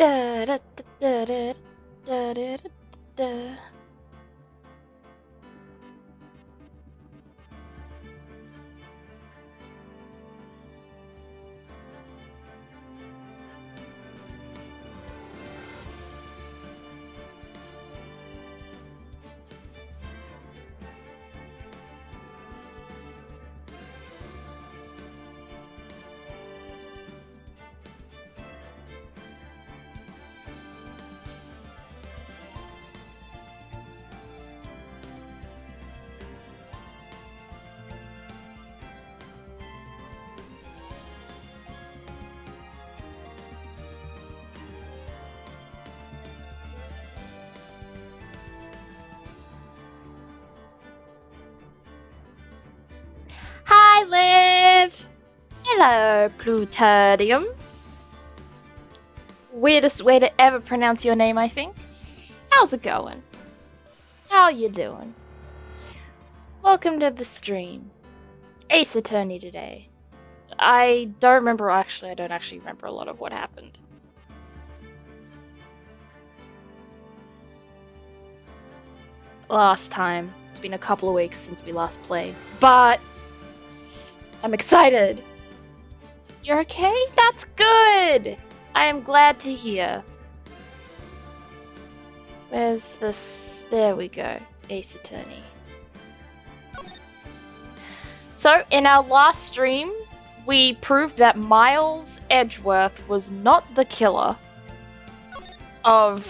Da, da, da, da, da, da, da, da. Hi, Liv! Hello, Plutonium. Weirdest way to ever pronounce your name, I think. How's it going? How you doing? Welcome to the stream. Ace Attorney today. I don't actually remember a lot of what happened. Last time. It's been a couple of weeks since we last played. But I'm excited. You're okay? That's good! I am glad to hear. Where's this? There we go. Ace Attorney. So, in our last stream, we proved that Miles Edgeworth was not the killer of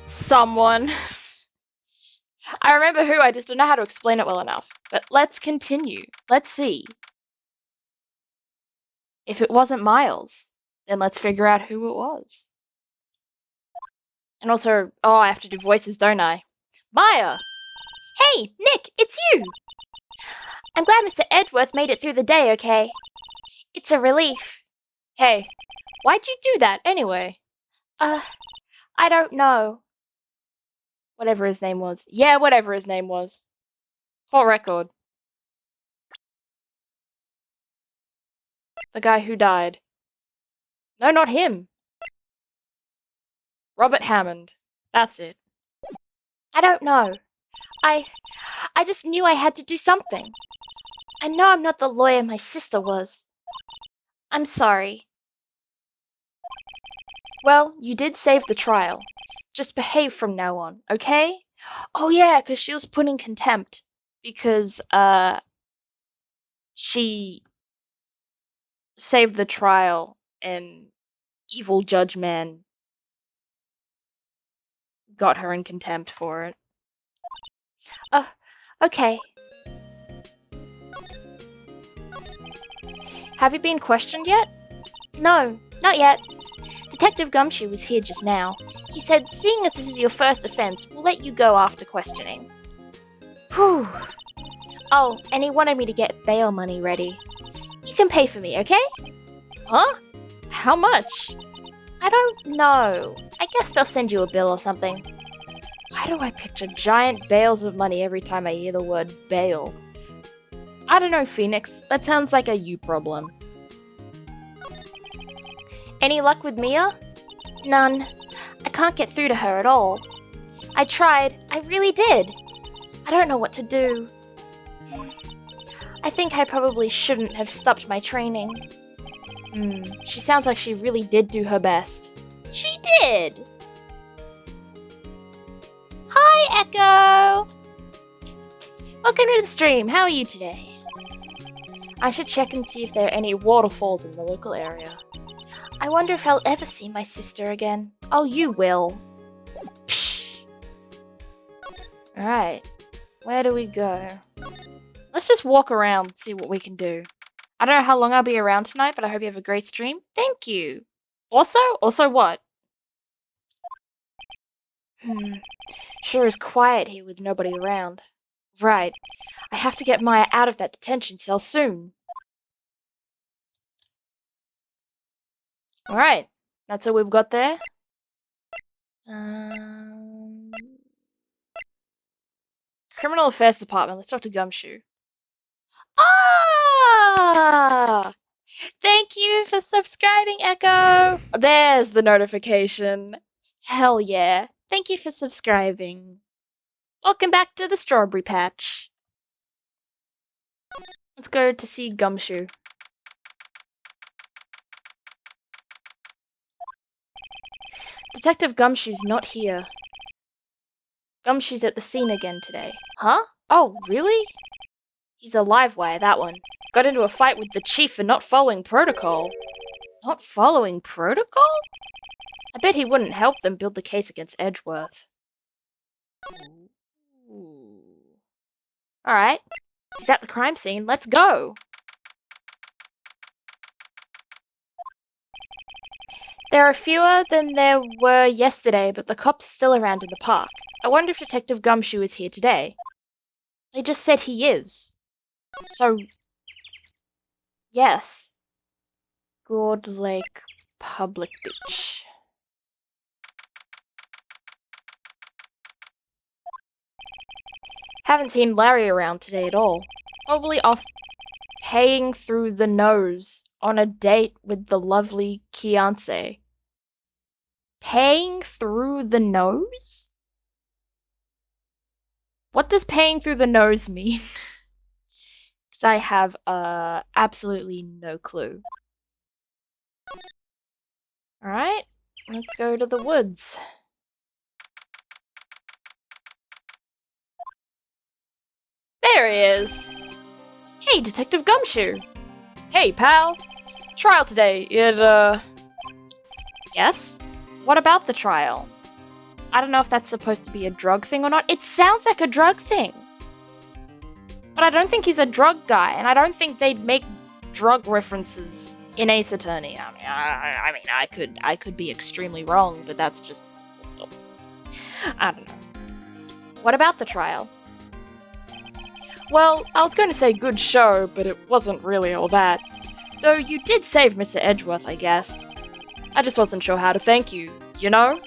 someone. I remember who, I just don't know how to explain it well enough. But let's continue. Let's see. If it wasn't Miles, then let's figure out who it was. And also, oh, I have to do voices, don't I? Maya! Hey, Nick, it's you! I'm glad Mr. Edgeworth made it through the day, okay? It's a relief. Hey, why'd you do that, anyway? I don't know. Whatever his name was. Yeah, whatever his name was. Court record. The guy who died. No, not him. Robert Hammond. That's it. I don't know. I just knew I had to do something. I know I'm not the lawyer my sister was. I'm sorry. Well, you did save the trial. Just behave from now on, okay? Oh yeah, because she was put in contempt. Because, she saved the trial and evil judge man got her in contempt for it. Okay. Have you been questioned yet? No, not yet. Detective Gumshoe was here just now. He said, seeing as this is your first offense, we'll let you go after questioning. Whew. Oh, and he wanted me to get bail money ready. You can pay for me, okay? Huh? How much? I don't know. I guess they'll send you a bill or something. Why do I picture giant bales of money every time I hear the word bail? I don't know, Phoenix. That sounds like a you problem. Any luck with Mia? None. I can't get through to her at all. I tried. I really did. I don't know what to do. I think I probably shouldn't have stopped my training. She sounds like she really did do her best. She did! Hi, Echo! Welcome to the stream. How are you today? I should check and see if there are any waterfalls in the local area. I wonder if I'll ever see my sister again. Oh, you will. Psh. Alright. Where do we go? Let's just walk around and see what we can do. I don't know how long I'll be around tonight, but I hope you have a great stream. Thank you. Also what? Sure is quiet here with nobody around. Right. I have to get Maya out of that detention cell soon. Alright. That's all we've got there. Criminal Affairs Department. Let's talk to Gumshoe. Ah! Thank you for subscribing, Echo! There's the notification. Hell yeah. Thank you for subscribing. Welcome back to the Strawberry Patch. Let's go to see Gumshoe. Detective Gumshoe's not here. Gumshoe's at the scene again today. Huh? Oh, really? He's a live wire, that one. Got into a fight with the chief for not following protocol. Not following protocol? I bet he wouldn't help them build the case against Edgeworth. Alright. He's at the crime scene. Let's go! There are fewer than there were yesterday, but the cops are still around in the park. I wonder if Detective Gumshoe is here today. They just said he is. So, yes. Broad Lake Public Beach. Haven't seen Larry around today at all. Probably off paying through the nose on a date with the lovely Kiance. Paying through the nose? What does paying through the nose mean? Because I have absolutely no clue. Alright, let's go to the woods. There he is! Hey, Detective Gumshoe! Hey, pal! Trial today, Yes? What about the trial? I don't know if that's supposed to be a drug thing or not. It sounds like a drug thing! But I don't think he's a drug guy, and I don't think they'd make drug references in Ace Attorney. I mean, I could be extremely wrong, but that's just... I don't know. What about the trial? Well, I was going to say good show, but it wasn't really all that. Though you did save Mr. Edgeworth, I guess. I just wasn't sure how to thank you, you know?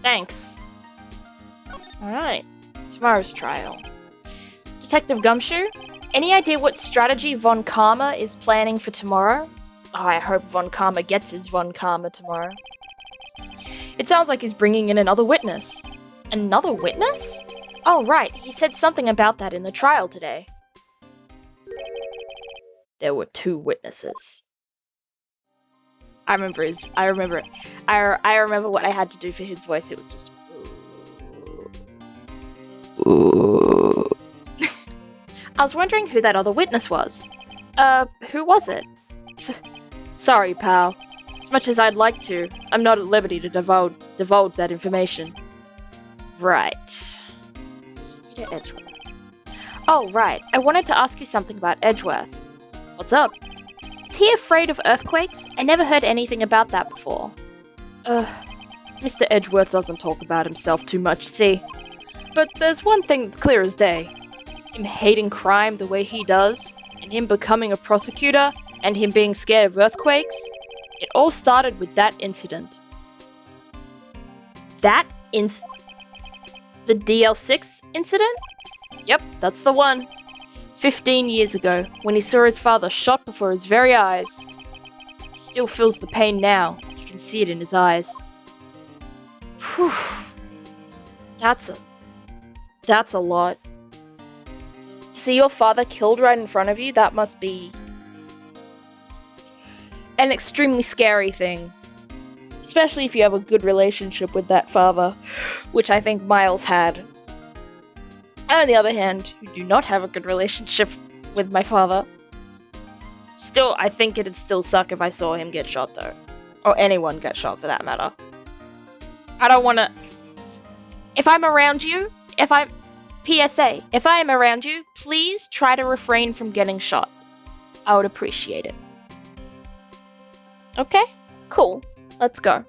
Thanks. Alright, tomorrow's trial. Detective Gumshoe, any idea what strategy Von Karma is planning for tomorrow? Oh, I hope Von Karma gets his Von Karma tomorrow. It sounds like he's bringing in another witness. Another witness? Oh, right, he said something about that in the trial today. There were 2 witnesses. I remember it. I remember what I had to do for his voice. It was just... Ooh. I was wondering who that other witness was. Who was it? Sorry, pal. As much as I'd like to, I'm not at liberty to divulge that information. Right. Edgeworth. Oh, right. I wanted to ask you something about Edgeworth. What's up? Is he afraid of earthquakes? I never heard anything about that before. Mr. Edgeworth doesn't talk about himself too much, see? But there's one thing that's clear as day. Him hating crime the way he does, and him becoming a prosecutor, and him being scared of earthquakes, it all started with that incident. The DL6 incident? Yep, that's the one. 15 years ago, when he saw his father shot before his very eyes. He still feels the pain now. You can see it in his eyes. Whew. That's a lot. To see your father killed right in front of you, that must be an extremely scary thing. Especially if you have a good relationship with that father, which I think Miles had. I, on the other hand, who do not have a good relationship with my father. Still, I think it'd still suck if I saw him get shot, though. Or anyone get shot, for that matter. I don't wanna... If I'm around you, PSA, if I am around you, please try to refrain from getting shot. I would appreciate it. Okay? Cool. Let's go.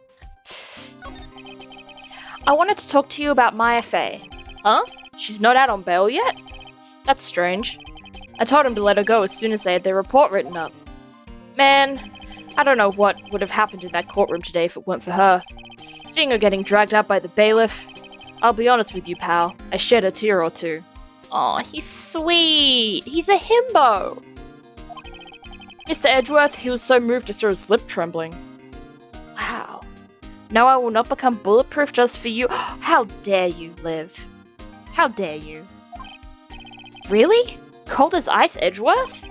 I wanted to talk to you about Maya Fey. Huh? She's not out on bail yet? That's strange. I told him to let her go as soon as they had their report written up. Man, I don't know what would have happened in that courtroom today if it weren't for her. Seeing her getting dragged out by the bailiff, I'll be honest with you, pal, I shed a tear or two. Aw, he's sweet. He's a himbo. Mr. Edgeworth, he was so moved to see his lip trembling. Wow. No, I will not become bulletproof just for you. How dare you, Liv? How dare you? Really? Cold as ice, Edgeworth?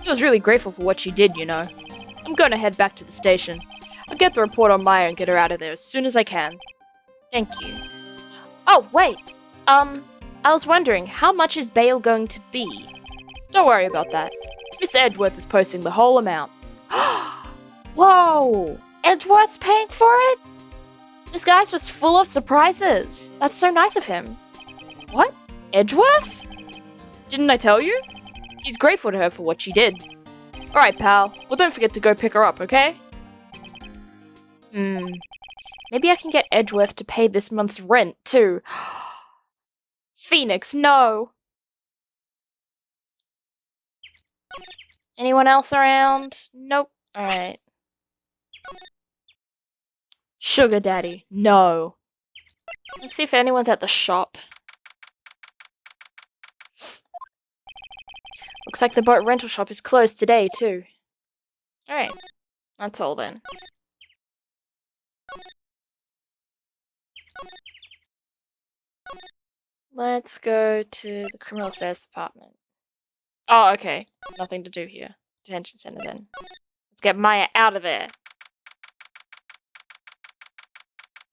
He was really grateful for what she did, you know. I'm going to head back to the station. I'll get the report on Maya and get her out of there as soon as I can. Thank you. Oh, wait. I was wondering, how much is bail going to be? Don't worry about that. Mr. Edgeworth is posting the whole amount. Whoa! Edgeworth's paying for it? This guy's just full of surprises. That's so nice of him. What? Edgeworth? Didn't I tell you? He's grateful to her for what she did. Alright, pal. Well, don't forget to go pick her up, okay? Maybe I can get Edgeworth to pay this month's rent, too. Phoenix, no! Anyone else around? Nope. Alright. Sugar Daddy, no. Let's see if anyone's at the shop. Looks like the boat rental shop is closed today, too. Alright. That's all then. Let's go to the Criminal Affairs Department. Oh, okay. Nothing to do here. Detention center then. Let's get Maya out of there.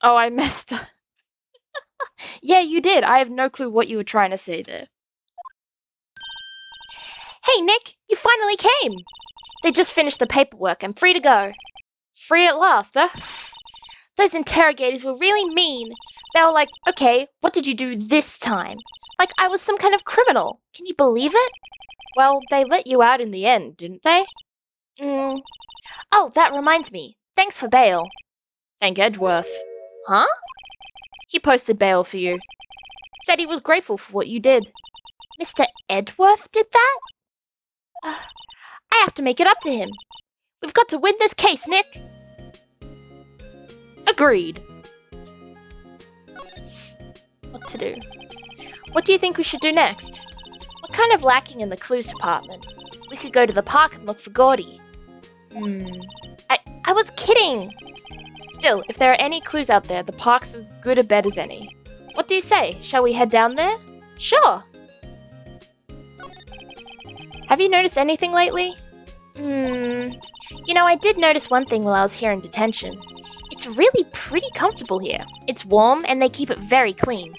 Oh, I messed up. Yeah, you did. I have no clue what you were trying to say there. Hey, Nick! You finally came! They just finished the paperwork. I'm free to go. Free at last, huh? Those interrogators were really mean. They were like, okay, what did you do this time? Like I was some kind of criminal. Can you believe it? Well, they let you out in the end, didn't they? Oh, that reminds me. Thanks for bail. Thank Edgeworth. Huh? He posted bail for you. Said he was grateful for what you did. Mr. Edgeworth did that? I have to make it up to him. We've got to win this case, Nick. Agreed. What to do? What do you think we should do next? We're kind of lacking in the clues department. We could go to the park and look for Gordy. I was kidding! Still, if there are any clues out there, the park's as good a bet as any. What do you say? Shall we head down there? Sure! Have you noticed anything lately? You know, I did notice one thing while I was here in detention. It's really pretty comfortable here. It's warm and they keep it very clean.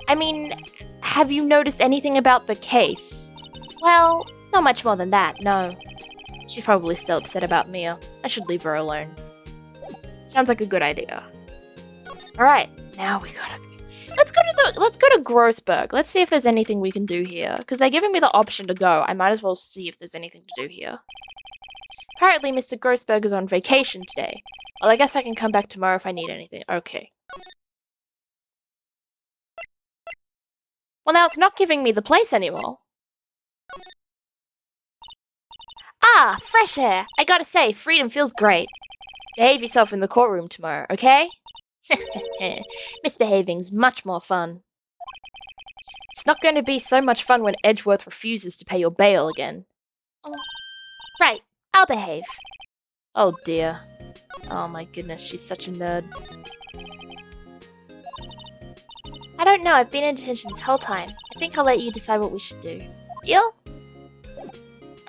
I mean, have you noticed anything about the case? Well, not much more than that, no. She's probably still upset about Mia. I should leave her alone. Sounds like a good idea. Alright, now we gotta... Let's go to Grossberg. Let's see if there's anything we can do here. Because they're giving me the option to go. I might as well see if there's anything to do here. Apparently Mr. Grossberg is on vacation today. Well, I guess I can come back tomorrow if I need anything. Okay. Well, now it's not giving me the place anymore. Ah, fresh air. I gotta say, freedom feels great. Behave yourself in the courtroom tomorrow, okay? Misbehaving's much more fun. It's not going to be so much fun when Edgeworth refuses to pay your bail again. Oh. Right, I'll behave. Oh dear. Oh my goodness, she's such a nerd. I don't know, I've been in detention this whole time. I think I'll let you decide what we should do. Deal?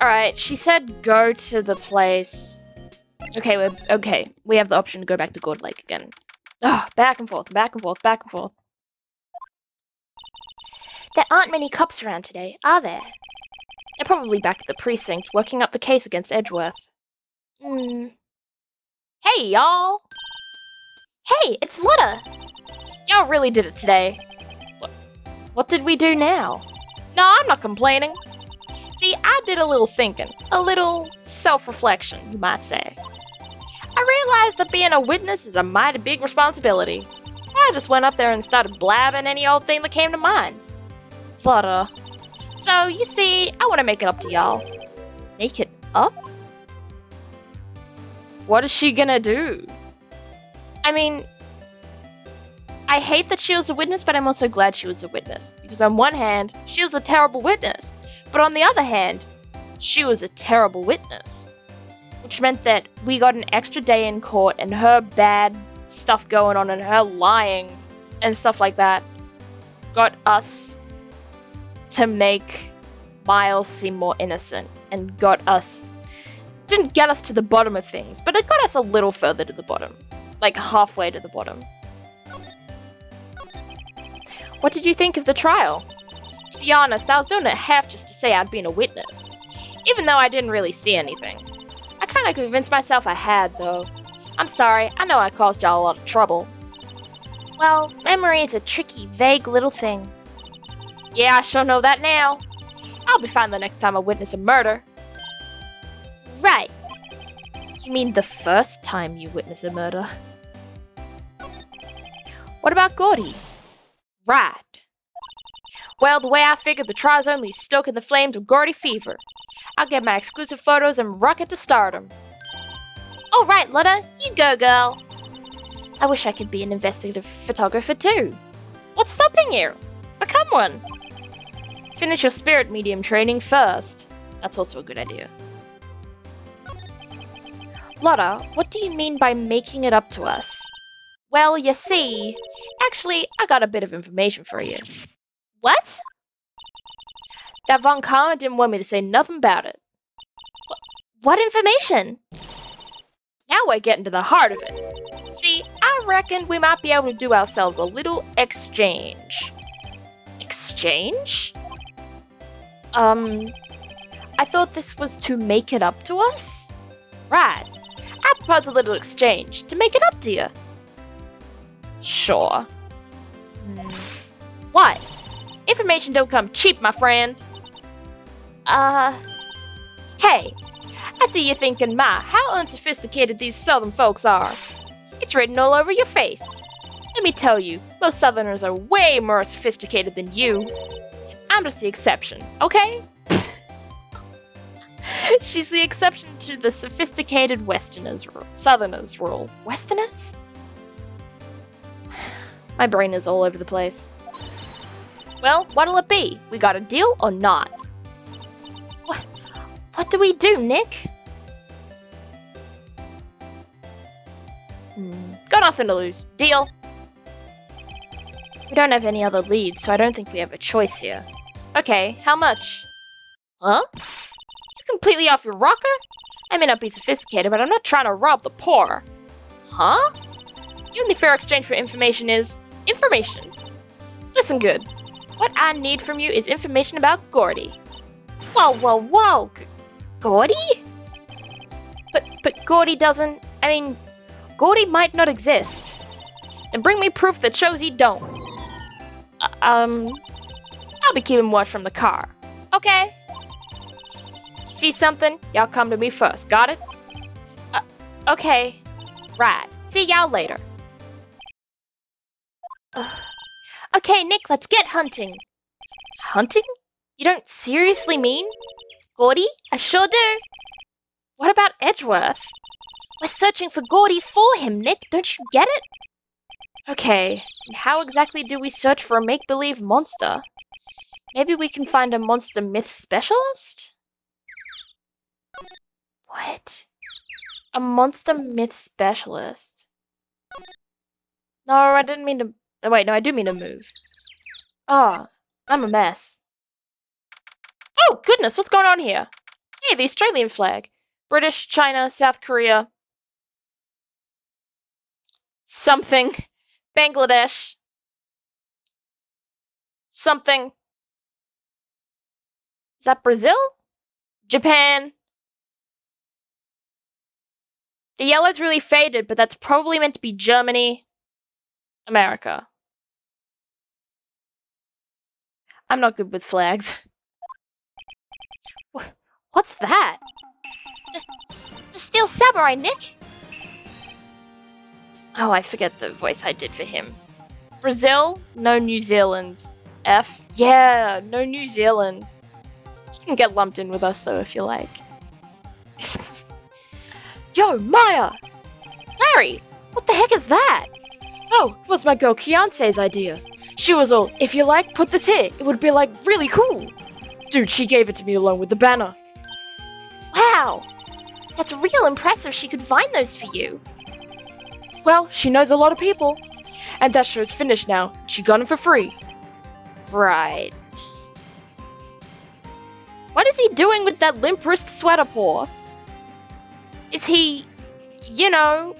Alright, she said go to the place. Okay, we have the option to go back to Gourd Lake again. Ugh, back and forth, back and forth, back and forth. There aren't many cops around today, are there? They're probably back at the precinct, working up the case against Edgeworth. Hey, y'all! Hey, it's Lotta! Y'all really did it today. What did we do now? No, I'm not complaining. See, I did a little thinking. A little self-reflection, you might say. I realized that being a witness is a mighty big responsibility. I just went up there and started blabbing any old thing that came to mind. But, so, you see, I want to make it up to y'all. Make it up? What is she gonna do? I mean, I hate that she was a witness, but I'm also glad she was a witness. Because on one hand, she was a terrible witness. But on the other hand, she was a terrible witness. Which meant that we got an extra day in court, and her bad stuff going on and her lying and stuff like that got us to make Miles seem more innocent and didn't get us to the bottom of things, but it got us a little further to the bottom. Like halfway to the bottom. What did you think of the trial? To be honest, I was doing it half just to say I'd been a witness. Even though I didn't really see anything. I kinda convinced myself I had, though. I'm sorry, I know I caused y'all a lot of trouble. Well, memory is a tricky, vague little thing. Yeah, I sure know that now. I'll be fine the next time I witness a murder. Right. You mean the first time you witness a murder? What about Gordy? Right. Well, the way I figured, the trial's only stoking the flames of Gordy fever. I'll get my exclusive photos and rocket to stardom. All right, Lutta, you go, girl. I wish I could be an investigative photographer too. What's stopping you? Become one. Finish your spirit medium training first. That's also a good idea. Lutta, what do you mean by making it up to us? Well, you see, actually, I got a bit of information for you. What? That Von Karma didn't want me to say nothing about it. What information? Now we're getting to the heart of it. See, I reckon we might be able to do ourselves a little exchange. Exchange? I thought this was to make it up to us? Right. I propose a little exchange to make it up to you. Sure. What? Information don't come cheap, my friend. Hey, I see you thinking, how unsophisticated these southern folks are. It's written all over your face. Let me tell you, most southerners are way more sophisticated than you. I'm just the exception, okay? She's the exception to the sophisticated southerners rule. Westerners? My brain is all over the place. Well, what'll it be? We got a deal or not? What do we do, Nick? Got nothing to lose. Deal. We don't have any other leads, so I don't think we have a choice here. Okay, how much? Huh? You're completely off your rocker? I may not be sophisticated, but I'm not trying to rob the poor. Huh? The only fair exchange for information is information. Listen good. What I need from you is information about Gordy. Whoa, whoa, whoa! Gordy? But Gordy doesn't... Gordy might not exist. Then bring me proof that shows he don't. I'll be keeping watch from the car. Okay? You see something? Y'all come to me first. Got it? Okay. Right. See y'all later. Okay, Nick, let's get hunting. Hunting? You don't seriously mean? Gordy? I sure do. What about Edgeworth? We're searching for Gordy for him, Nick. Don't you get it? Okay, and how exactly do we search for a make-believe monster? Maybe we can find a monster myth specialist? What? A monster myth specialist? No, I didn't mean to... Oh, wait, no, I do mean to move. Oh, I'm a mess. Oh, goodness, what's going on here? Hey, the Australian flag. British, China, South Korea. Something. Bangladesh. Something. Is that Brazil? Japan. The yellow's really faded, but that's probably meant to be Germany. America. I'm not good with flags. What's that? The Steel Samurai, Nick! Oh, I forget the voice I did for him. Brazil? No New Zealand. F? Yeah, no New Zealand. You can get lumped in with us though if you like. Yo, Maya! Larry! What the heck is that? Oh, it was my girl Kiance's idea. She was all, if you like, put this here. It would be like really cool. Dude, she gave it to me along with the banner. Wow! That's real impressive she could find those for you. Well, she knows a lot of people. And that show's finished now. She got them for free. Right. What is he doing with that limp wrist sweater paw? Is he, you know,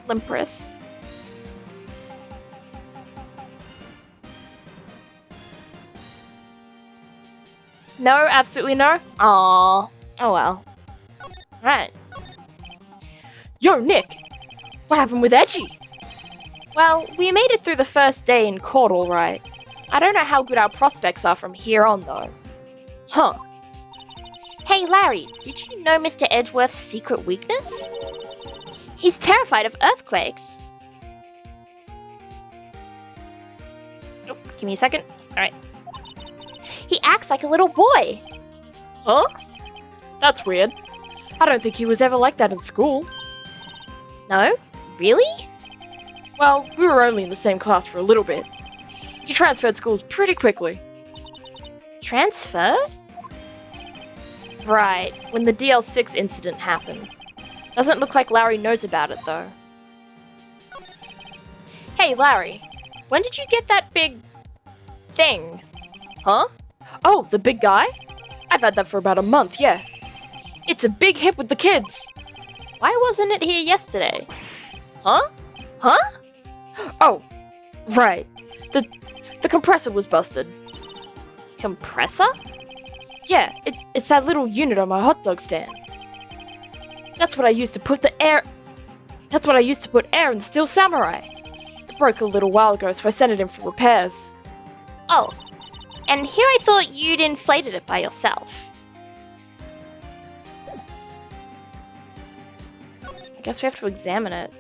limp wrist? No, absolutely no. Aww. Oh well. Right. Yo, Nick! What happened with Edgy? Well, we made it through the first day in court all right. I don't know how good our prospects are from here on, though. Huh. Hey, Larry, did you know Mr. Edgeworth's secret weakness? He's terrified of earthquakes. Oh, give me a second. Alright. He acts like a little boy. Huh? That's weird. I don't think he was ever like that in school. No? Really? Well, we were only in the same class for a little bit. He transferred schools pretty quickly. Transferred? Right, when the DL6 incident happened. Doesn't look like Larry knows about it, though. Hey, Larry, when did you get that big thing? Huh? Oh, the big guy? I've had that for about a month, yeah. It's a big hit with the kids. Why wasn't it here yesterday? Huh? Huh? Oh, right. The compressor was busted. Compressor? Yeah, it's that little unit on my hot dog stand. That's what I used to put air in the Steel Samurai. It broke a little while ago, so I sent it in for repairs. Oh, and here I thought you'd inflated it by yourself. I guess we have to examine it.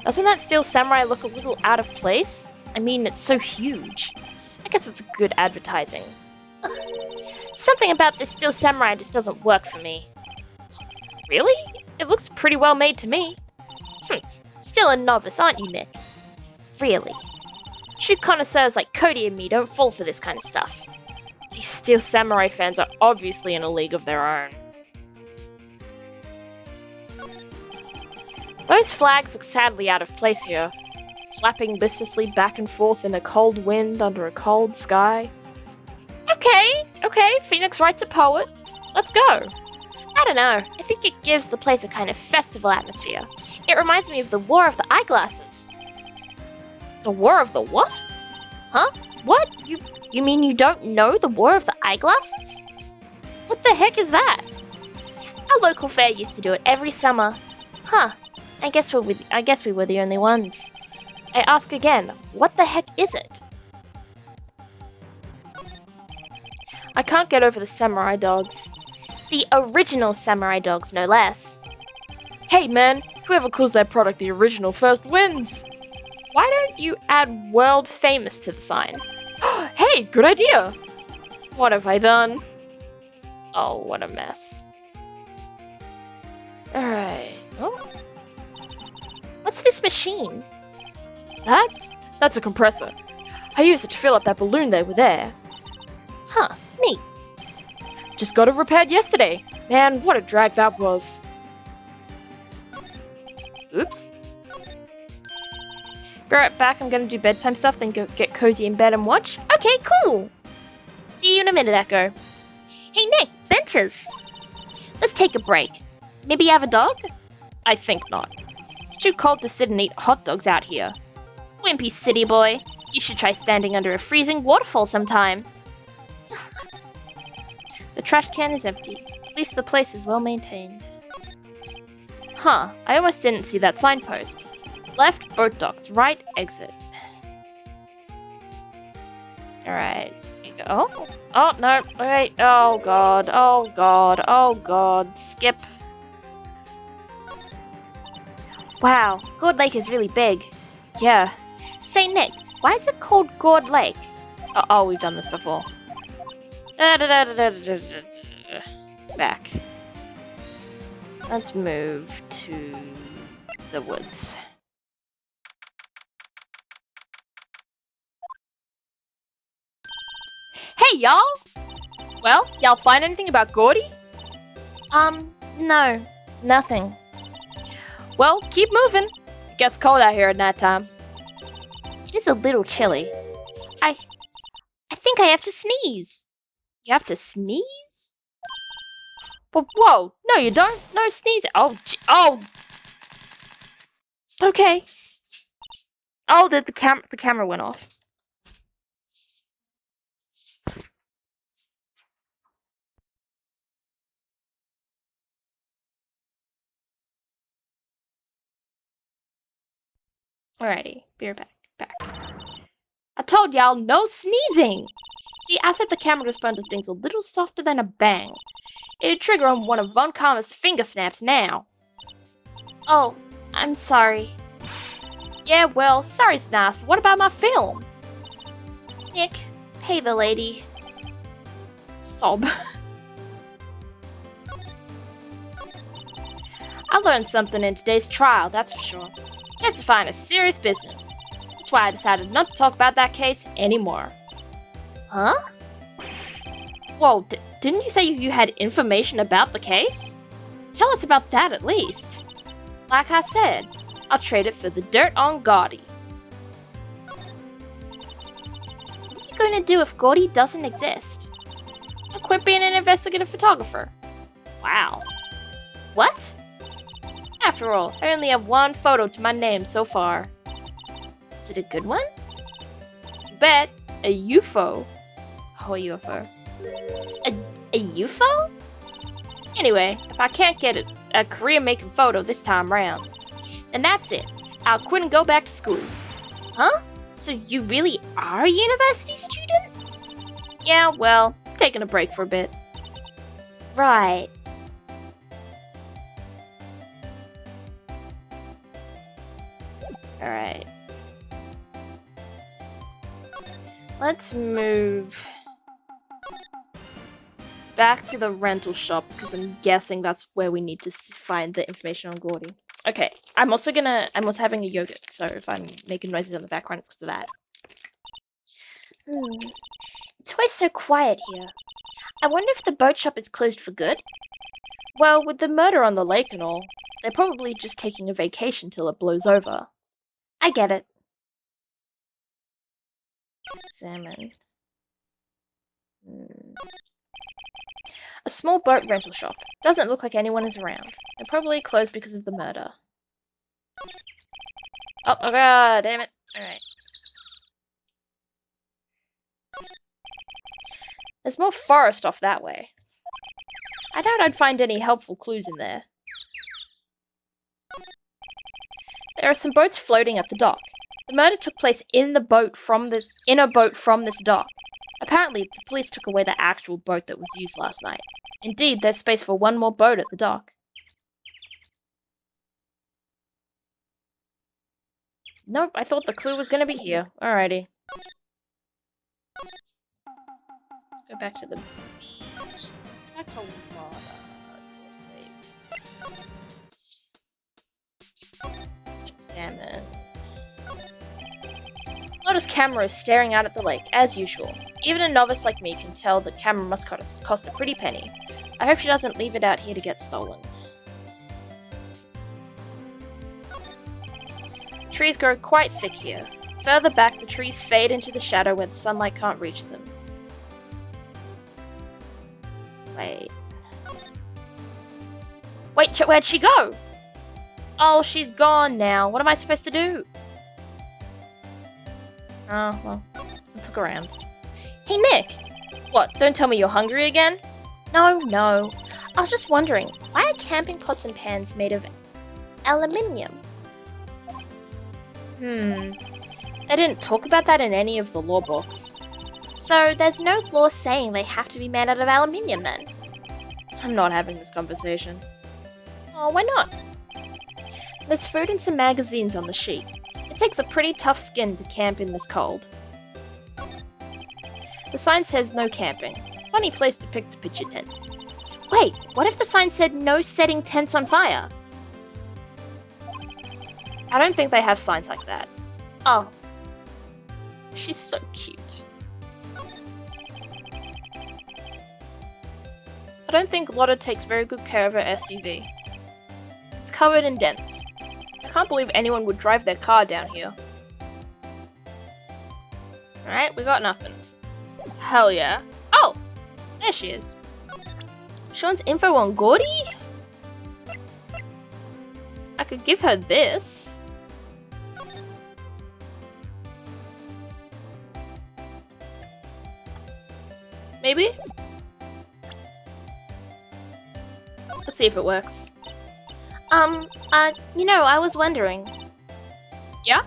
Doesn't that Steel Samurai look a little out of place? I mean, it's so huge. I guess it's good advertising. Something about this Steel Samurai just doesn't work for me. Really? It looks pretty well made to me. Still a novice, aren't you, Nick? Really? True connoisseurs like Cody and me don't fall for this kind of stuff. These Steel Samurai fans are obviously in a league of their own. Those flags look sadly out of place here, flapping listlessly back and forth in a cold wind under a cold sky. Okay, Phoenix Wright's a poet. Let's go. I don't know, I think it gives the place a kind of festival atmosphere. It reminds me of the War of the Eyeglasses. The War of the what? Huh? What? You mean you don't know the War of the Eyeglasses? What the heck is that? Our local fair used to do it every summer. Huh. I guess we were the only ones. I ask again, what the heck is it? I can't get over the samurai dogs. The original samurai dogs, no less. Hey man, whoever calls their product the original first wins! Why don't you add world famous to the sign? Hey, good idea! What have I done? Oh, what a mess. Alright. Oh. What's this machine? That's a compressor. I used it to fill up that balloon there with air. Huh, neat. Just got it repaired yesterday. Man, what a drag that was. Oops. Be right back, I'm gonna do bedtime stuff, then go get cozy in bed and watch. Okay, cool! See you in a minute, Echo. Hey Nick, benches! Let's take a break. Maybe you have a dog? I think not. It's too cold to sit and eat hot dogs out here. Wimpy city boy. You should try standing under a freezing waterfall sometime. The trash can is empty. At least the place is well maintained. Huh, I almost didn't see that signpost. Left, boat docks. Right, exit. Alright, here you go. Oh, no, wait. Oh god, oh god, oh god. Skip. Wow, Gourd Lake is really big. Yeah. Say, Nick, why is it called Gourd Lake? Oh, we've done this before. Back. Let's move to the woods. Hey, y'all! Well, y'all find anything about Gordy? No. Nothing. Well, keep moving. It gets cold out here at night time. It is a little chilly. I think I have to sneeze. You have to sneeze? But whoa, no you don't. No sneezing. Oh. Okay. Oh, the camera went off. Alrighty, be right back. I told y'all no sneezing. See, I set the camera to respond to things a little softer than a bang. It'd trigger on one of Von Karma's finger snaps now. Oh, I'm sorry. Yeah, well, sorry's nice, but what about my film? Nick, pay the lady. Sob. I learned something in today's trial, that's for sure. Testifying is serious business. That's why I decided not to talk about that case anymore. Huh? Whoa, didn't you say you had information about the case? Tell us about that at least. Like I said, I'll trade it for the dirt on Gordy. What are you going to do if Gordy doesn't exist? I'll quit being an investigative photographer. Wow. What? After all, I only have one photo to my name so far. Is it a good one? You bet. A UFO. Oh, a UFO. A UFO? Anyway, if I can't get a career-making photo this time round, then that's it. I'll quit and go back to school. Huh? So you really are a university student? Yeah, well, taking a break for a bit. Right. Alright. Let's move back to the rental shop because I'm guessing that's where we need to find the information on Gordy. Okay, I'm also having a yogurt, so if I'm making noises in the background, it's because of that. It's always so quiet here. I wonder if the boat shop is closed for good? Well, with the murder on the lake and all, they're probably just taking a vacation till it blows over. I get it. Salmon. A small boat rental shop. Doesn't look like anyone is around. They're probably closed because of the murder. Oh god, damn it. Alright. There's more forest off that way. I doubt I'd find any helpful clues in there. There are some boats floating at the dock. The murder took place in a boat from this dock. Apparently, the police took away the actual boat that was used last night. Indeed, there's space for one more boat at the dock. Nope, I thought the clue was gonna be here. Alrighty. Go back to the beach. Let's go back to water. Salmon. Lotta's camera is staring out at the lake, as usual. Even a novice like me can tell the camera must cost a pretty penny. I hope she doesn't leave it out here to get stolen. Trees grow quite thick here. Further back, the trees fade into the shadow where the sunlight can't reach them. Wait, where'd she go? Oh, she's gone now. What am I supposed to do? Oh, well, let's look around. Hey, Nick! What, don't tell me you're hungry again? No. I was just wondering, why are camping pots and pans made of aluminium? They didn't talk about that in any of the law books. So there's no law saying they have to be made out of aluminium then? I'm not having this conversation. Oh, why not? There's food and some magazines on the sheet. It takes a pretty tough skin to camp in this cold. The sign says no camping. Funny place to pick to pitch your tent. Wait, what if the sign said no setting tents on fire? I don't think they have signs like that. Oh. She's so cute. I don't think Lotta takes very good care of her SUV. It's covered in dents. I can't believe anyone would drive their car down here. Alright, we got nothing. Hell yeah. Oh! There she is. She wants info on Gordy? I could give her this. Maybe? Let's see if it works. You know, I was wondering. Yeah?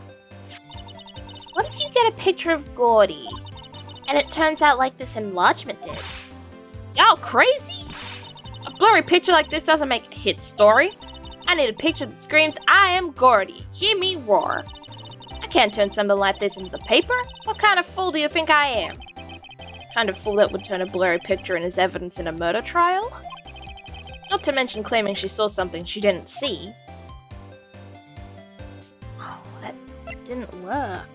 What if you get a picture of Gordy, and it turns out like this enlargement did? Y'all crazy? A blurry picture like this doesn't make a hit story. I need a picture that screams, I am Gordy. Hear me roar. I can't turn something like this into the paper. What kind of fool do you think I am? Kind of fool that would turn a blurry picture in as evidence in a murder trial? Not to mention claiming she saw something she didn't see. Oh, that didn't work.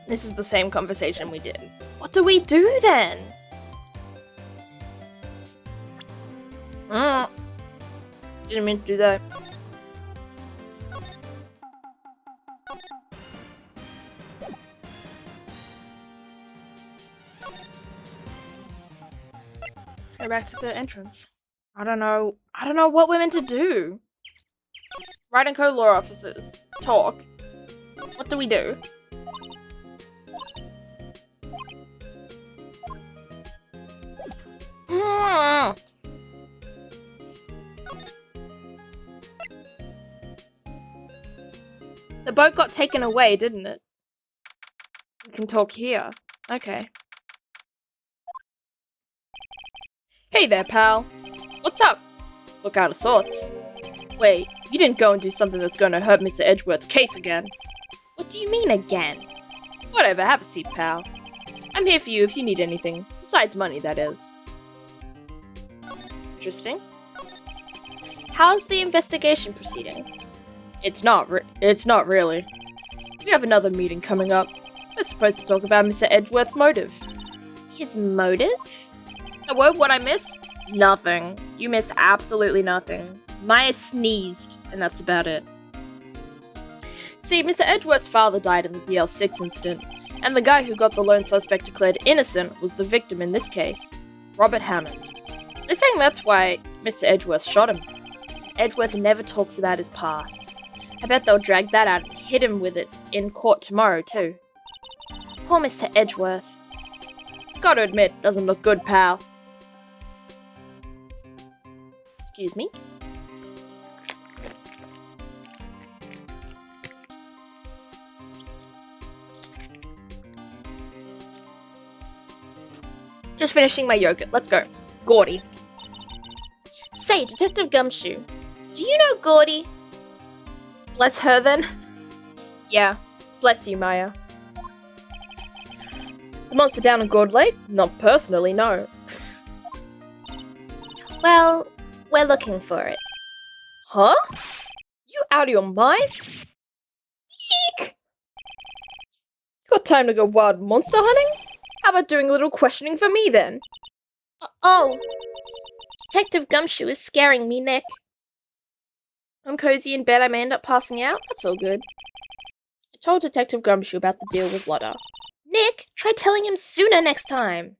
This is the same conversation we did. What do we do then? Didn't mean to do that. Let's go back to the entrance. I don't know what we're meant to do. Wright and Co. law officers. Talk. What do we do? The boat got taken away, didn't it? We can talk here. Okay. Hey there, pal. What's up? Look out of sorts. Wait, you didn't go and do something that's gonna hurt Mr. Edgeworth's case again. What do you mean again? Whatever, have a seat, pal. I'm here for you if you need anything. Besides money, that is. Interesting. How's the investigation proceeding? It's not really. We have another meeting coming up. We're supposed to talk about Mr. Edgeworth's motive. His motive? A word, what I miss? Nothing. You missed absolutely nothing. Maya sneezed, and that's about it. See, Mr. Edgeworth's father died in the DL6 incident, and the guy who got the lone suspect declared innocent was the victim in this case, Robert Hammond. They're saying that's why Mr. Edgeworth shot him. Edgeworth never talks about his past. I bet they'll drag that out and hit him with it in court tomorrow, too. Poor Mr. Edgeworth. Gotta admit, doesn't look good, pal. Excuse me? Just finishing my yogurt. Let's go. Gordy. Say, Detective Gumshoe, do you know Gordy? Bless her, then. Yeah. Bless you, Maya. The monster down in Gourd Lake? Not personally, no. Well, we're looking for it. Huh? You out of your minds? Eek! You got time to go wild monster hunting? How about doing a little questioning for me, then? Oh. Detective Gumshoe is scaring me, Nick. I'm cozy in bed, I may end up passing out. That's all good. I told Detective Gumshoe about the deal with Lotta. Nick, try telling him sooner next time.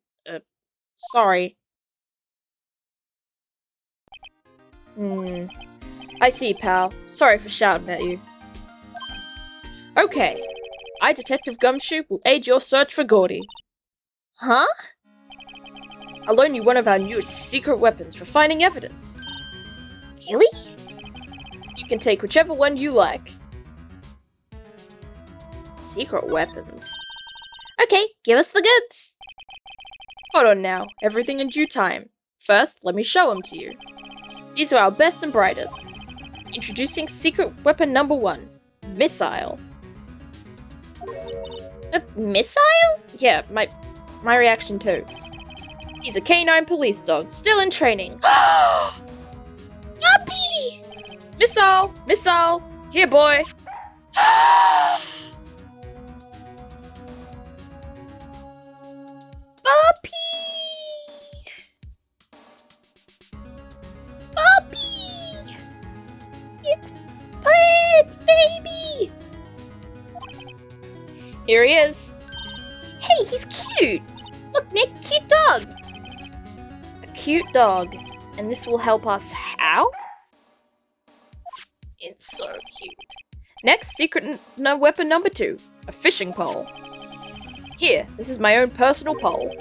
Sorry. I see, pal. Sorry for shouting at you. Okay. I, Detective Gumshoe, will aid your search for Gordy. Huh? I'll loan you one of our newest secret weapons for finding evidence. Really? You can take whichever one you like. Secret weapons. Okay, give us the goods. Hold on now, everything in due time. First, let me show them to you. These are our best and brightest. Introducing secret weapon number 1, Missile. A missile? Yeah, my my reaction too. He's a canine police dog, still in training. Puppy! Missile! Missile! Here, boy! Puppy! Puppy! It's baby! Here he is. Hey, he's cute! Look, Nick, cute dog! A cute dog. And this will help us how? It's so cute. Next, weapon number 2. A fishing pole. Here, this is my own personal pole.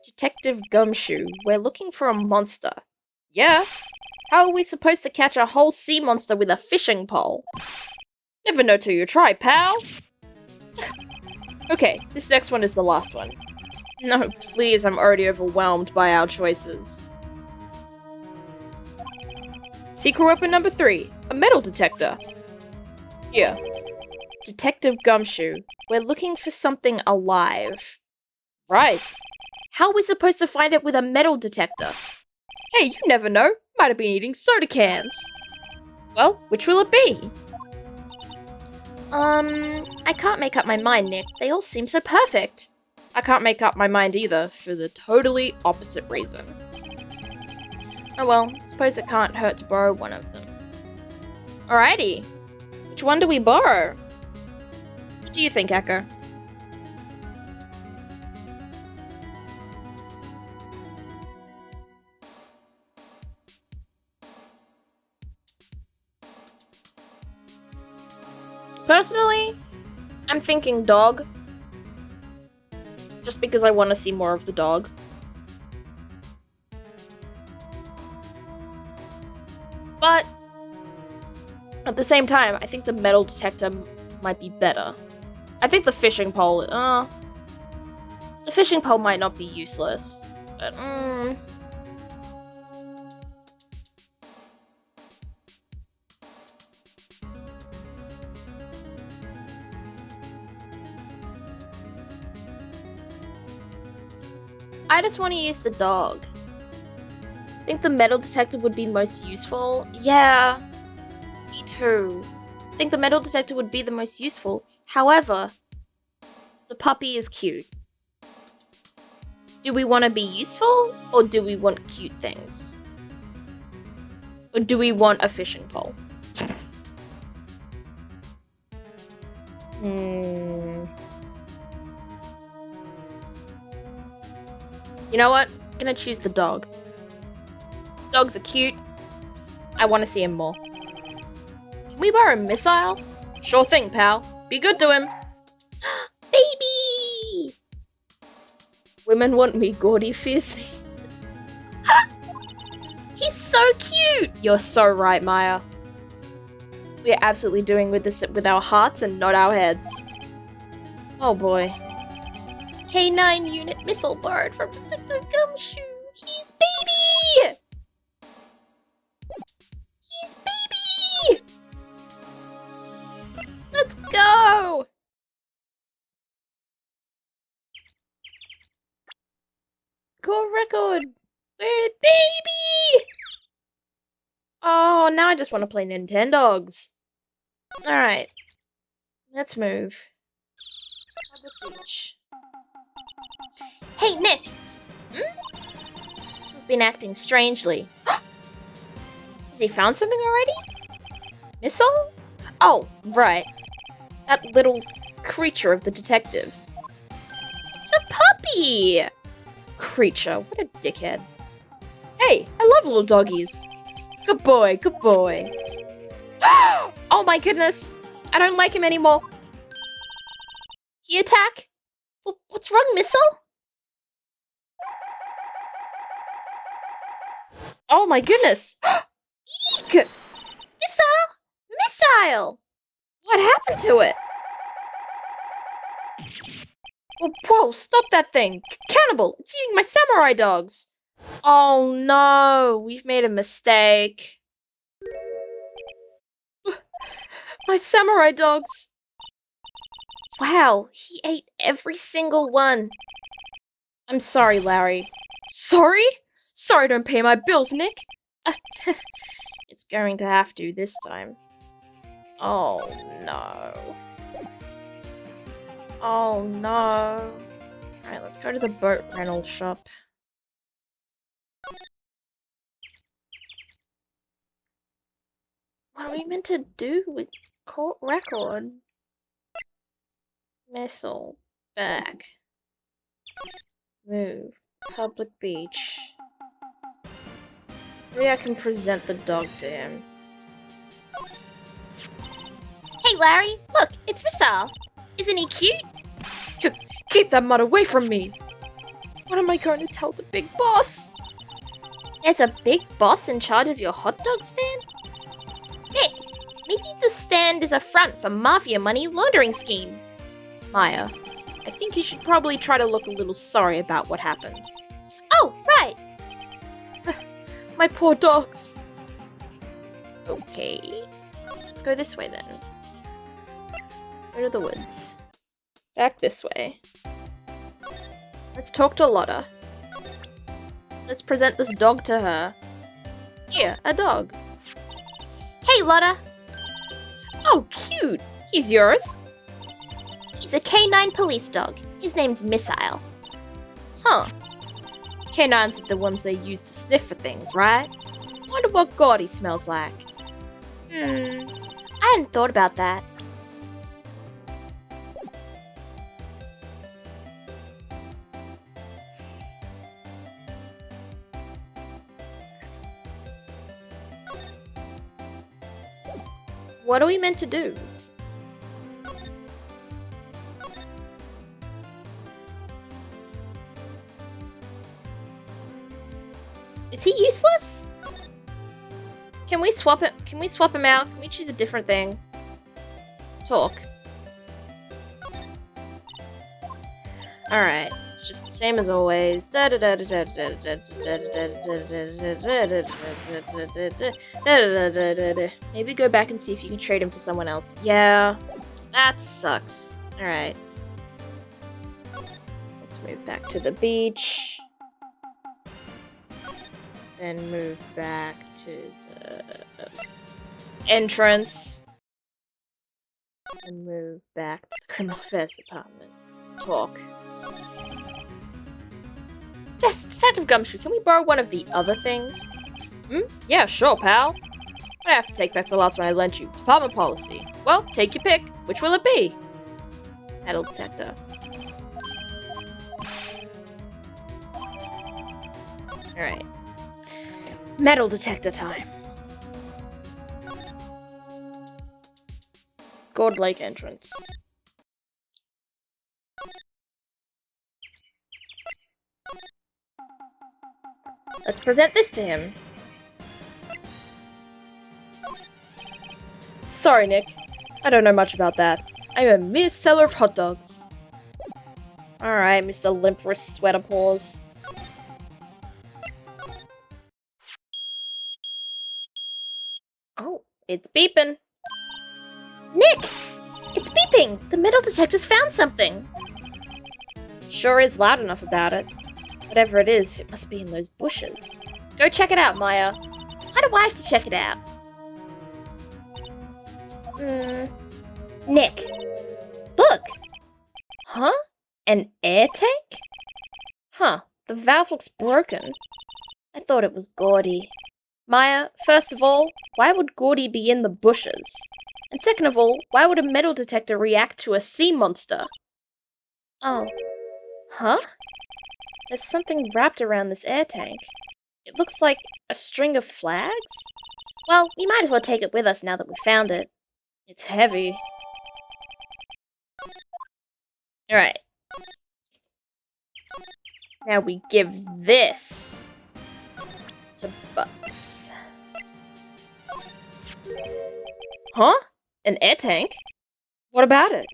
Detective Gumshoe, we're looking for a monster. Yeah? How are we supposed to catch a whole sea monster with a fishing pole? Never know till you try, pal! Okay, this next one is the last one. No, please, I'm already overwhelmed by our choices. Secret weapon number 3, a metal detector. Here. Detective Gumshoe, we're looking for something alive. Right. How are we supposed to find it with a metal detector? Hey, you never know. Might have been eating soda cans. Well, which will it be? I can't make up my mind, Nick. They all seem so perfect. I can't make up my mind either, for the totally opposite reason. Oh well, suppose it can't hurt to borrow one of them. Alrighty. Which one do we borrow? What do you think, Echo? Personally, I'm thinking dog. Just because I want to see more of the dog. But at the same time, I think the metal detector might be better. I think the fishing pole, the fishing pole might not be useless, but I just want to use the dog. I think the metal detector would be most useful. Yeah, me too. I think the metal detector would be the most useful. However, the puppy is cute. Do we want to be useful, or do we want cute things? Or do we want a fishing pole? You know what? I'm gonna choose the dog. Dogs are cute. I want to see him more. Can we borrow a missile? Sure thing, pal. Be good to him. Baby! Women want me, Gordy fears me. He's so cute! You're so right, Maya. We are absolutely doing this with our hearts and not our heads. Oh boy. K9 unit missile borrowed from Detective Gumshoe. He's baby! He's baby! Let's go! Cool record! We're baby! Oh, now I just want to play Nintendogs. Alright. Let's move. Hey, Nick! This has been acting strangely. Has he found something already? Missile? Oh, right. That little creature of the detectives. It's a puppy! Creature, what a dickhead. Hey, I love little doggies. Good boy, good boy. Oh my goodness! I don't like him anymore. He attack? What's wrong, Missile? Oh my goodness! Eek! Missile! Missile! What happened to it? Oh, whoa, stop that thing! Cannibal! It's eating my samurai dogs! Oh no, we've made a mistake. My samurai dogs! Wow, he ate every single one. I'm sorry, Larry. Sorry? Sorry, don't pay my bills, Nick. It's going to have to this time. Oh no. Oh no. Alright, let's go to the boat rental shop. What are we meant to do with court record? Missile. Back. Move. Public beach. Maybe I can present the dog to him. Hey, Larry, look, it's Missile. Isn't he cute? Keep that mutt away from me! What am I going to tell the big boss? There's a big boss in charge of your hot dog stand? Nick, maybe the stand is a front for mafia money laundering scheme. Maya, I think you should probably try to look a little sorry about what happened. Oh, right. My poor dogs. Okay. Let's go this way then. Go to the woods. Back this way. Let's talk to Lotta. Let's present this dog to her. Here, a dog. Hey, Lotta. Oh, cute! He's yours? He's a canine police dog. His name's Missile. Huh. Canines are the ones they use to sniff for things, right? Wonder what Gordy smells like. I hadn't thought about that. What are we meant to do? Is he useless? Can we swap it? Can we swap him out? Can we choose a different thing? Talk. Alright, it's just the same as always. Maybe go back and see if you can trade him for someone else. Yeah, that sucks. Alright. Let's move back to the beach. Then move back to the entrance. And move back to the criminal affairs department. Talk. Detective Gumshoe, can we borrow one of the other things? Yeah, sure, pal. I have to take back the last one I lent you. Department policy. Well, take your pick. Which will it be? Metal detector. Alright. Metal detector time. Gold Lake entrance. Let's present this to him. Sorry, Nick. I don't know much about that. I'm a mere seller of hot dogs. Alright, Mr. Limp Wrist Sweater Paws. Oh, it's beeping. Nick! It's beeping! The metal detector's found something! Sure is loud enough about it. Whatever it is, it must be in those bushes. Go check it out, Maya. How do I have to check it out? Nick. Look! Huh? An air tank? Huh, the valve looks broken. I thought it was Gordy. Maya, first of all, why would Gordy be in the bushes? And second of all, why would a metal detector react to a sea monster? Oh. Huh? There's something wrapped around this air tank. It looks like a string of flags? Well, we might as well take it with us now that we found it. It's heavy. Alright. Now we give this to Butts. Huh? An air tank? What about it?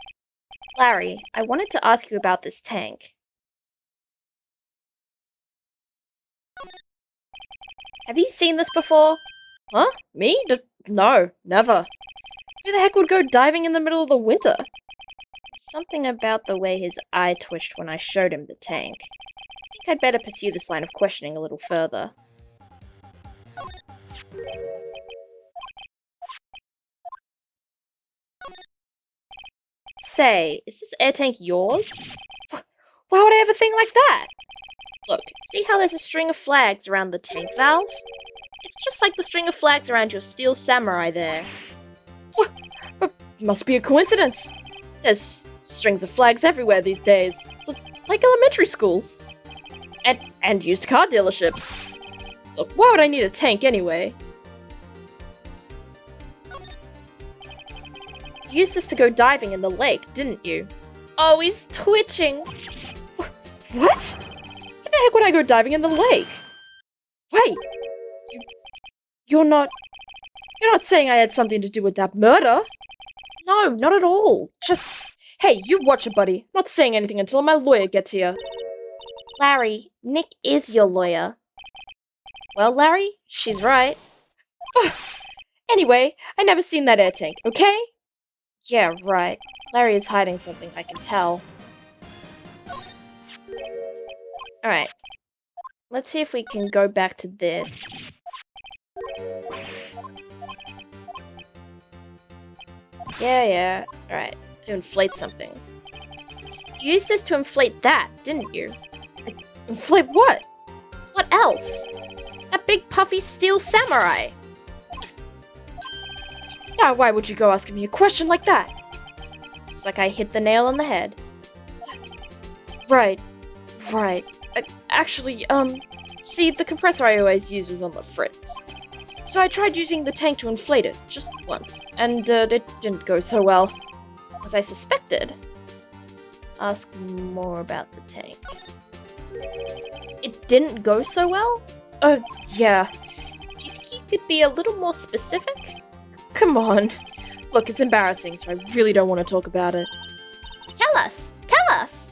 Larry, I wanted to ask you about this tank. Have you seen this before? Huh? Me? No, never. Who the heck would go diving in the middle of the winter? Something about the way his eye twitched when I showed him the tank. think I'd better pursue this line of questioning a little further. Say, is this air tank yours? Why would I ever think like that? Look, see how there's a string of flags around the tank valve? It's just like the string of flags around your steel samurai there. What? Must be a coincidence. There's strings of flags everywhere these days. Like elementary schools. And used car dealerships. Look, why would I need a tank anyway? You used this to go diving in the lake, didn't you? Oh, he's twitching! What? Why the heck would I go diving in the lake? Wait! You're not saying I had something to do with that murder? No, not at all. Just, hey, you watch it, buddy. I'm not saying anything until my lawyer gets here. Larry, Nick is your lawyer. Well, Larry, she's right. Anyway, I never seen that air tank, okay? Yeah, right. Larry is hiding something, I can tell. Alright. Let's see if we can go back to this. Yeah. Alright. To inflate something. You used this to inflate that, didn't you? Inflate what? What else? That big puffy steel samurai! Now, why would you go asking me a question like that? It's like I hit the nail on the head. Right. Actually, see, the compressor I always use was on the fritz. So I tried using the tank to inflate it, just once, and it didn't go so well. As I suspected. Ask more about the tank. It didn't go so well? Yeah. Do you think you could be a little more specific? Come on. Look, it's embarrassing, so I really don't want to talk about it. Tell us! Tell us!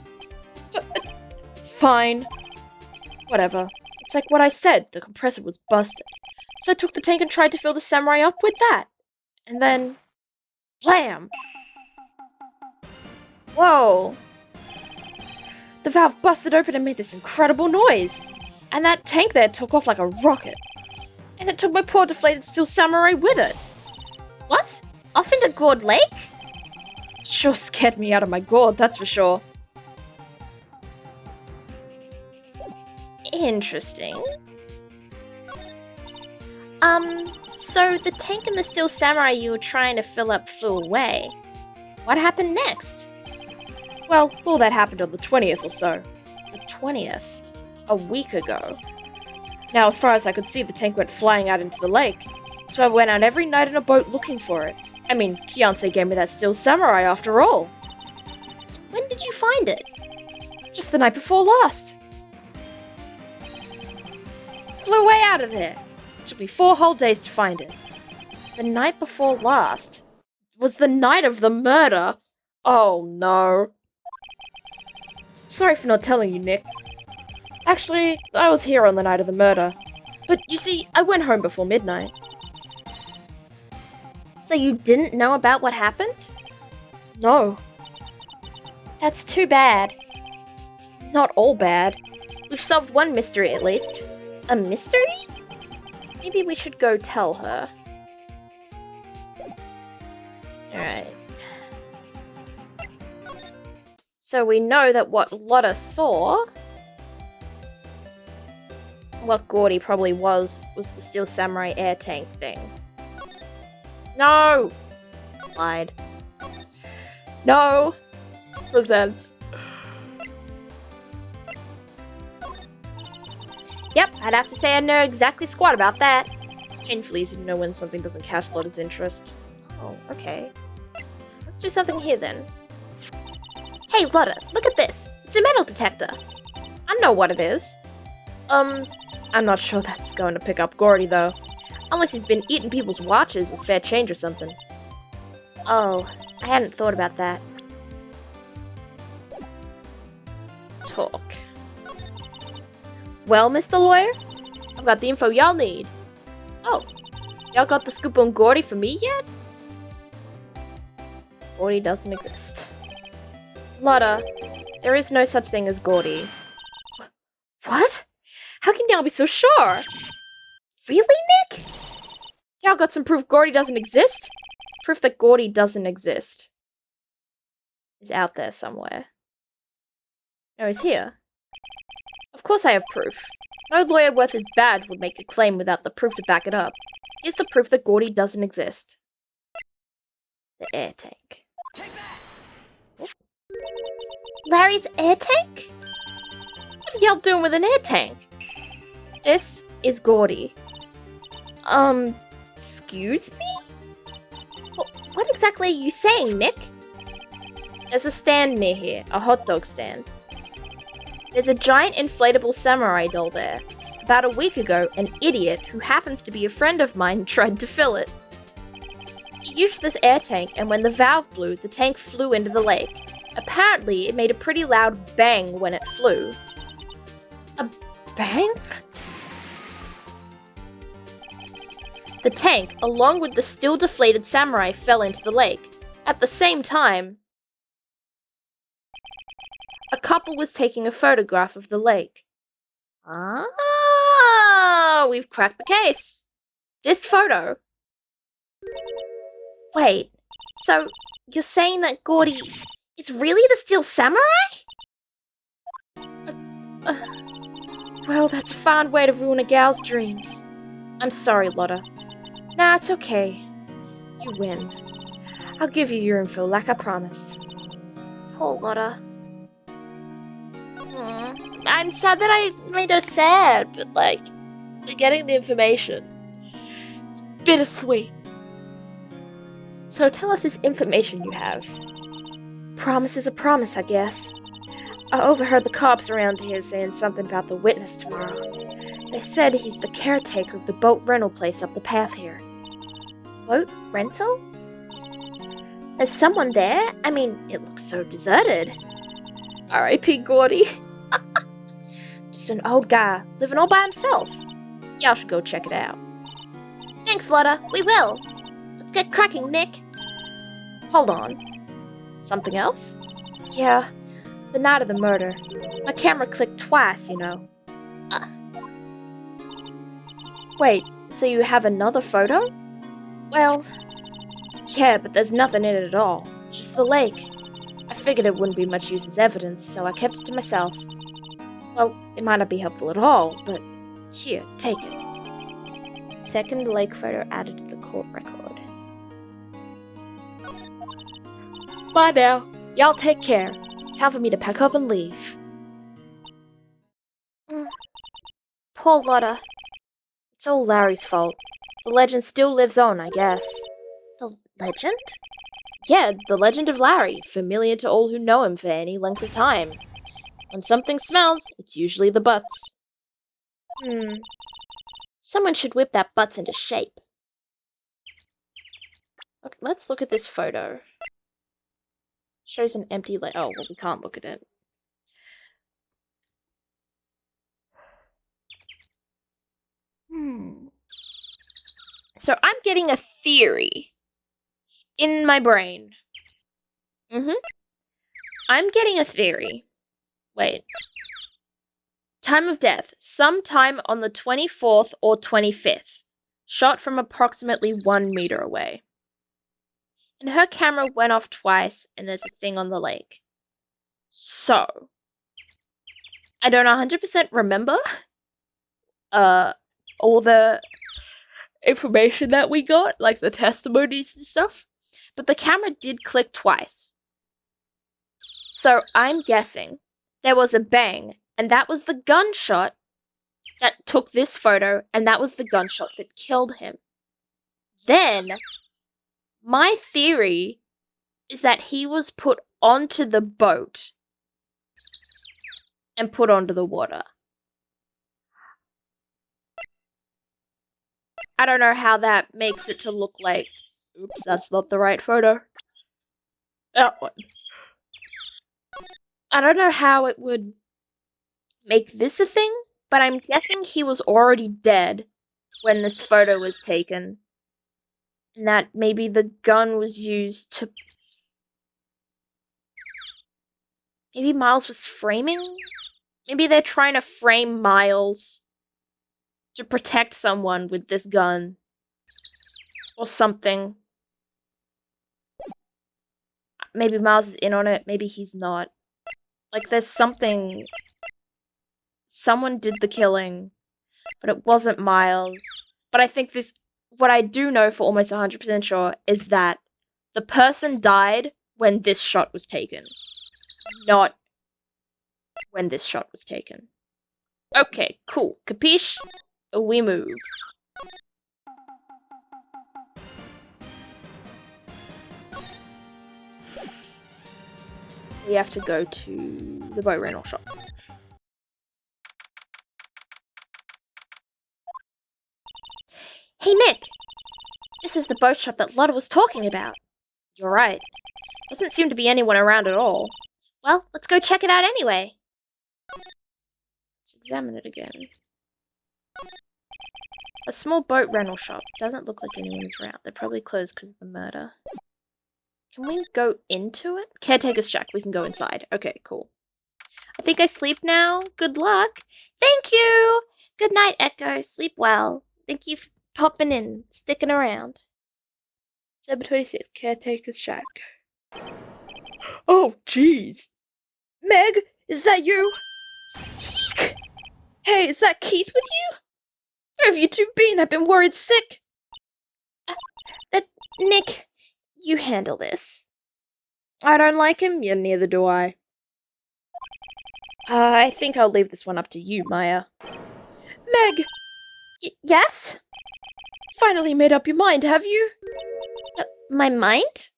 Fine. Whatever. It's like what I said, the compressor was busted. So I took the tank and tried to fill the samurai up with that. And then... blam! Whoa! The valve busted open and made this incredible noise. And that tank there took off like a rocket. And it took my poor deflated steel samurai with it. What? Off into Gourd Lake? Sure scared me out of my gourd, that's for sure. Interesting. So the tank and the steel samurai you were trying to fill up flew away. What happened next? Well, all that happened on the 20th or so. The 20th? A week ago. Now, as far as I could see, the tank went flying out into the lake. So I went out every night in a boat looking for it. I mean, Kianse gave me that steel samurai after all. When did you find it? Just the night before last. Flew way out of there. It took me 4 whole days to find it. The night before last? Was the night of the murder. Oh no. Sorry for not telling you, Nick. Actually, I was here on the night of the murder. But you see, I went home before midnight. So you didn't know about what happened? No. That's too bad. It's not all bad. We've solved one mystery at least. A mystery? Maybe we should go tell her. Alright. So we know that what Lotta saw, what Gordy probably was the Steel Samurai air tank thing. No! Slide. No! Present. Yep, I'd have to say I know exactly squat about that. It's painfully easy to know when something doesn't catch Lotta's interest. Oh, okay. Let's do something here then. Hey Lotta, look at this! It's a metal detector! I know what it is. I'm not sure that's going to pick up Gordy though. Unless he's been eating people's watches with spare change or something. Oh, I hadn't thought about that. Talk. Well, Mr. Lawyer, I've got the info y'all need. Oh, y'all got the scoop on Gordy for me yet? Gordy doesn't exist. Lotta, there is no such thing as Gordy. What? How can y'all be so sure? Really, Nick? Y'all got some proof Gordy doesn't exist? Proof that Gordy doesn't exist is out there somewhere. No, he's here. Of course I have proof. No lawyer worth his badge would make a claim without the proof to back it up. Here's the proof that Gordy doesn't exist. The air tank. Larry's air tank? What are y'all doing with an air tank? This is Gordy. Excuse me? What exactly are you saying, Nick? There's a stand near here, a hot dog stand. There's a giant inflatable samurai doll there. About a week ago, an idiot who happens to be a friend of mine tried to fill it. He used this air tank, and when the valve blew, the tank flew into the lake. Apparently, it made a pretty loud bang when it flew. A bang? The tank, along with the still deflated samurai, fell into the lake. At the same time, a couple was taking a photograph of the lake. Ah, we've cracked the case. This photo. Wait, so you're saying that Gordy is really the Steel Samurai? Well, that's a fine way to ruin a gal's dreams. I'm sorry, Lotta. Nah, it's okay. You win. I'll give you your info like I promised. Poor Lotta. I'm sad that I made her sad, but like, Getting the information. It's bittersweet. So tell us this information you have. Promise is a promise, I guess. I overheard the cops around here saying something about the witness tomorrow. They said he's the caretaker of the boat rental place up the path here. boat rental? There's someone there? I mean, it looks so deserted. R.I.P. Gordy. Just an old guy, living all by himself. Y'all should go check it out. Thanks, Lotta. We will. Let's get cracking, Nick. Hold on. Something else? Yeah, the night of the murder. My camera clicked twice, you know. Wait, so you have another photo? Well, yeah, but there's nothing in it at all. Just the lake. I figured it wouldn't be much use as evidence, so I kept it to myself. Well, it might not be helpful at all, but here, take it. Second lake photo added to the court record. Bye now. Y'all take care. Time for me to pack up and leave. Poor Lotta. It's all Larry's fault. The legend still lives on, I guess. The legend? Yeah, the legend of Larry, familiar to all who know him for any length of time. When something smells, it's usually the butts. Someone should whip that butts into shape. Okay, let's look at this photo. Shows an empty lake. Oh, well, we can't look at it. So I'm getting a theory in my brain. I'm getting a theory. Wait. Time of death. Sometime on the 24th or 25th. Shot from approximately 1 meter away. And her camera went off twice, and there's a thing on the lake. So, I don't 100% remember all the information that we got, like the testimonies and stuff, but the camera did click twice. So I'm guessing there was a bang, and that was the gunshot that took this photo, and that was the gunshot that killed him. Then, my theory is that he was put onto the boat and put onto the water. I don't know how that makes it to look like... Oops, that's not the right photo. That one. I don't know how it would make this a thing, but I'm guessing he was already dead when this photo was taken. And that maybe the gun was used to... Maybe Miles was framing Maybe they're trying to frame Miles to protect someone with this gun. Or something. Maybe Miles is in on it, maybe he's not. Like, there's something... Someone did the killing, but it wasn't Miles. But I think this... What I do know for almost 100% sure is that the person died when this shot was taken. Not when this shot was taken. Okay, cool. Capiche? We move. We have to go to the boat rental shop. Hey, Nick! This is the boat shop that Lotta was talking about. You're right. Doesn't seem to be anyone around at all. Well, let's go check it out anyway. Let's examine it again. A small boat rental shop. Doesn't look like anyone's around. They're probably closed because of the murder. Can we go into it? Caretaker's shack. We can go inside. Okay, cool. I think I sleep now. Good luck. Thank you! Good night, Echo. Sleep well. Thank you for popping in, sticking around. December 26th, Caretaker's shack. Oh, jeez. Meg, is that you? Eek! Hey, is that Keith with you? Where have you two been? I've been worried sick. Nick, you handle this. I don't like him, yeah, neither do I. I think I'll leave this one up to you, Maya. Meg! Yes? Finally made up your mind, have you? My mind?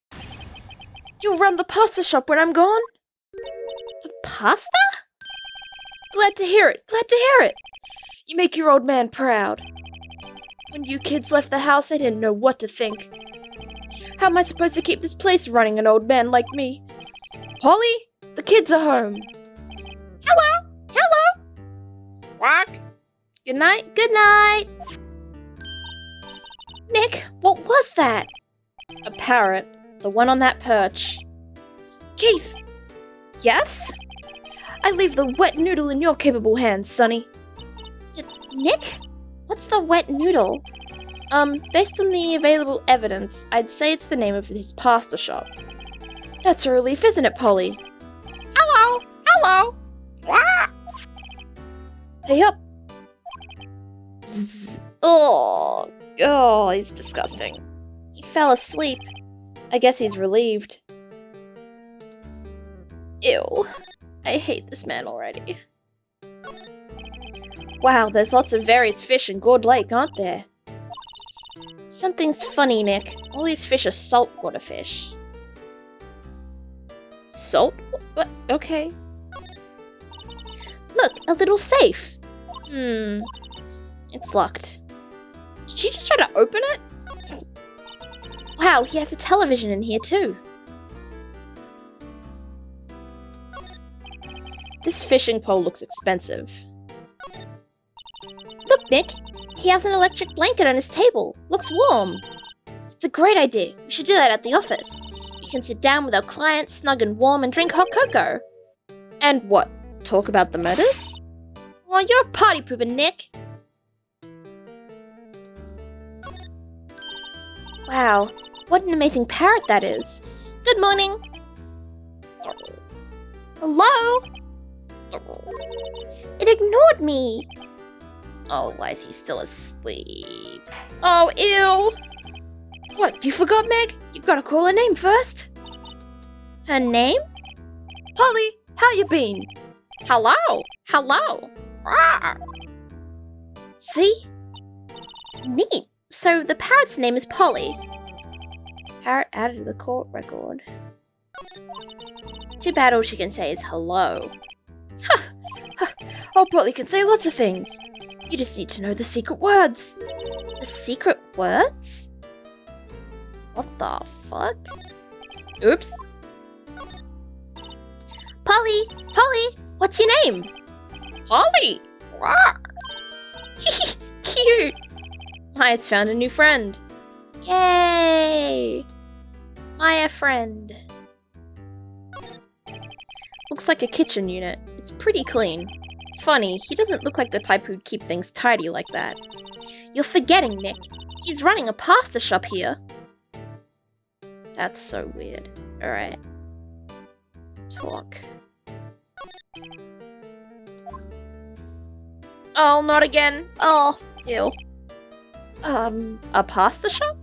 You'll run the pasta shop when I'm gone? The pasta? Glad to hear it, glad to hear it. You make your old man proud. When you kids left the house, I didn't know what to think. How am I supposed to keep this place running, an old man like me? Polly, the kids are home. Hello! Hello! Squawk! Good night, good night! Nick, what was that? A parrot, the one on that perch. Keith! Yes? I leave the wet noodle in your capable hands, Sonny. Nick? What's the wet noodle? Based on the available evidence, I'd say it's the name of his pasta shop. That's a relief, isn't it, Polly? Hello! Hello! Wah! Hey up! Oh, he's disgusting. He fell asleep. I guess he's relieved. Ew. I hate this man already. Wow, there's lots of various fish in Gourd Lake, aren't there? Something's funny, Nick. All these fish are saltwater fish. Salt? What? Okay. Look, a little safe. It's locked. Did she just try to open it? Wow, he has a television in here too. This fishing pole looks expensive. Look, Nick. He has an electric blanket on his table. Looks warm. It's a great idea. We should do that at the office. We can sit down with our clients, snug and warm, and drink hot cocoa. And what? Talk about the murders? Well, you're a party pooper, Nick. Wow, what an amazing parrot that is. Good morning. Hello? It ignored me. Oh, why is he still asleep? Oh, ew! What, you forgot, Meg? You gotta call her name first. Her name? Polly, how you been? Hello? Hello? Rawr. See? Neat. So the parrot's name is Polly. Parrot added to the court record. Too bad all she can say is hello. Oh, Polly can say lots of things. You just need to know the secret words. The secret words? What the fuck? Oops. Polly! Polly! What's your name? Polly! Rawr. Cute! Maya's found a new friend. Yay! Maya friend. Looks like a kitchen unit. It's pretty clean. Funny, he doesn't look like the type who'd keep things tidy like that. You're forgetting, Nick. He's running a pasta shop here. That's so weird. Alright. Talk. Oh, not again. Oh, ew. A pasta shop?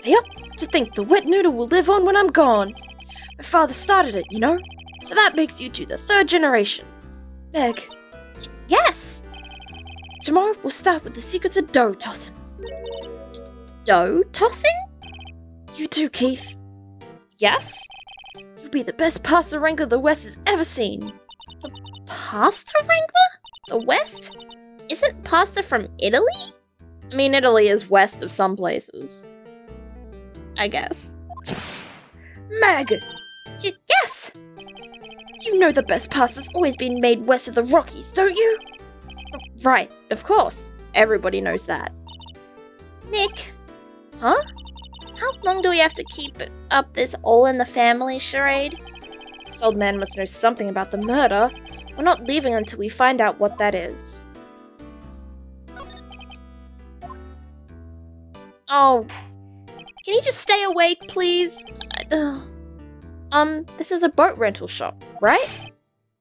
Yep, to think the wet noodle will live on when I'm gone. My father started it, you know? So that makes you two the third generation. Meg. Yes! Tomorrow we'll start with the secrets of dough tossing. Dough tossing? You too, Keith. Yes? You'll be the best pasta wrangler the West has ever seen. Pasta wrangler? The West? Isn't pasta from Italy? I mean, Italy is west of some places. I guess. Meg! Yes! You know the best pasta's always been made west of the Rockies, don't you? Right, of course. Everybody knows that. Nick. Huh? How long do we have to keep up this all-in-the-family charade? This old man must know something about the murder. We're not leaving until we find out what that is. Oh. Can you just stay awake, please? This is a boat rental shop, right?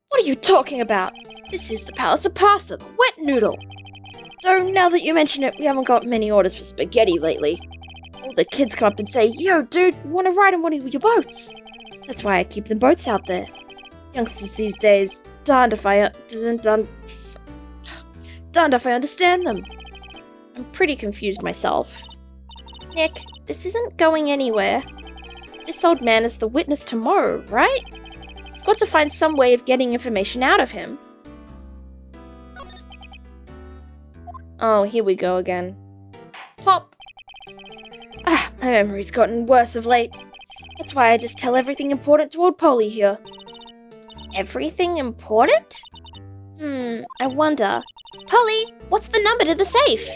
What are you talking about? This is the Palace of Pasta, the wet noodle. Though now that you mention it, we haven't got many orders for spaghetti lately. All the kids come up and say, "Yo, dude, want to ride on one of your boats?" That's why I keep the boats out there. Youngsters these days, darned if I understand them. I'm pretty confused myself. Nick, this isn't going anywhere. This old man is the witness tomorrow, right? I've got to find some way of getting information out of him. Oh, here we go again. Pop! My memory's gotten worse of late. That's why I just tell everything important to old Polly here. Everything important? I wonder. Polly, what's the number to the safe?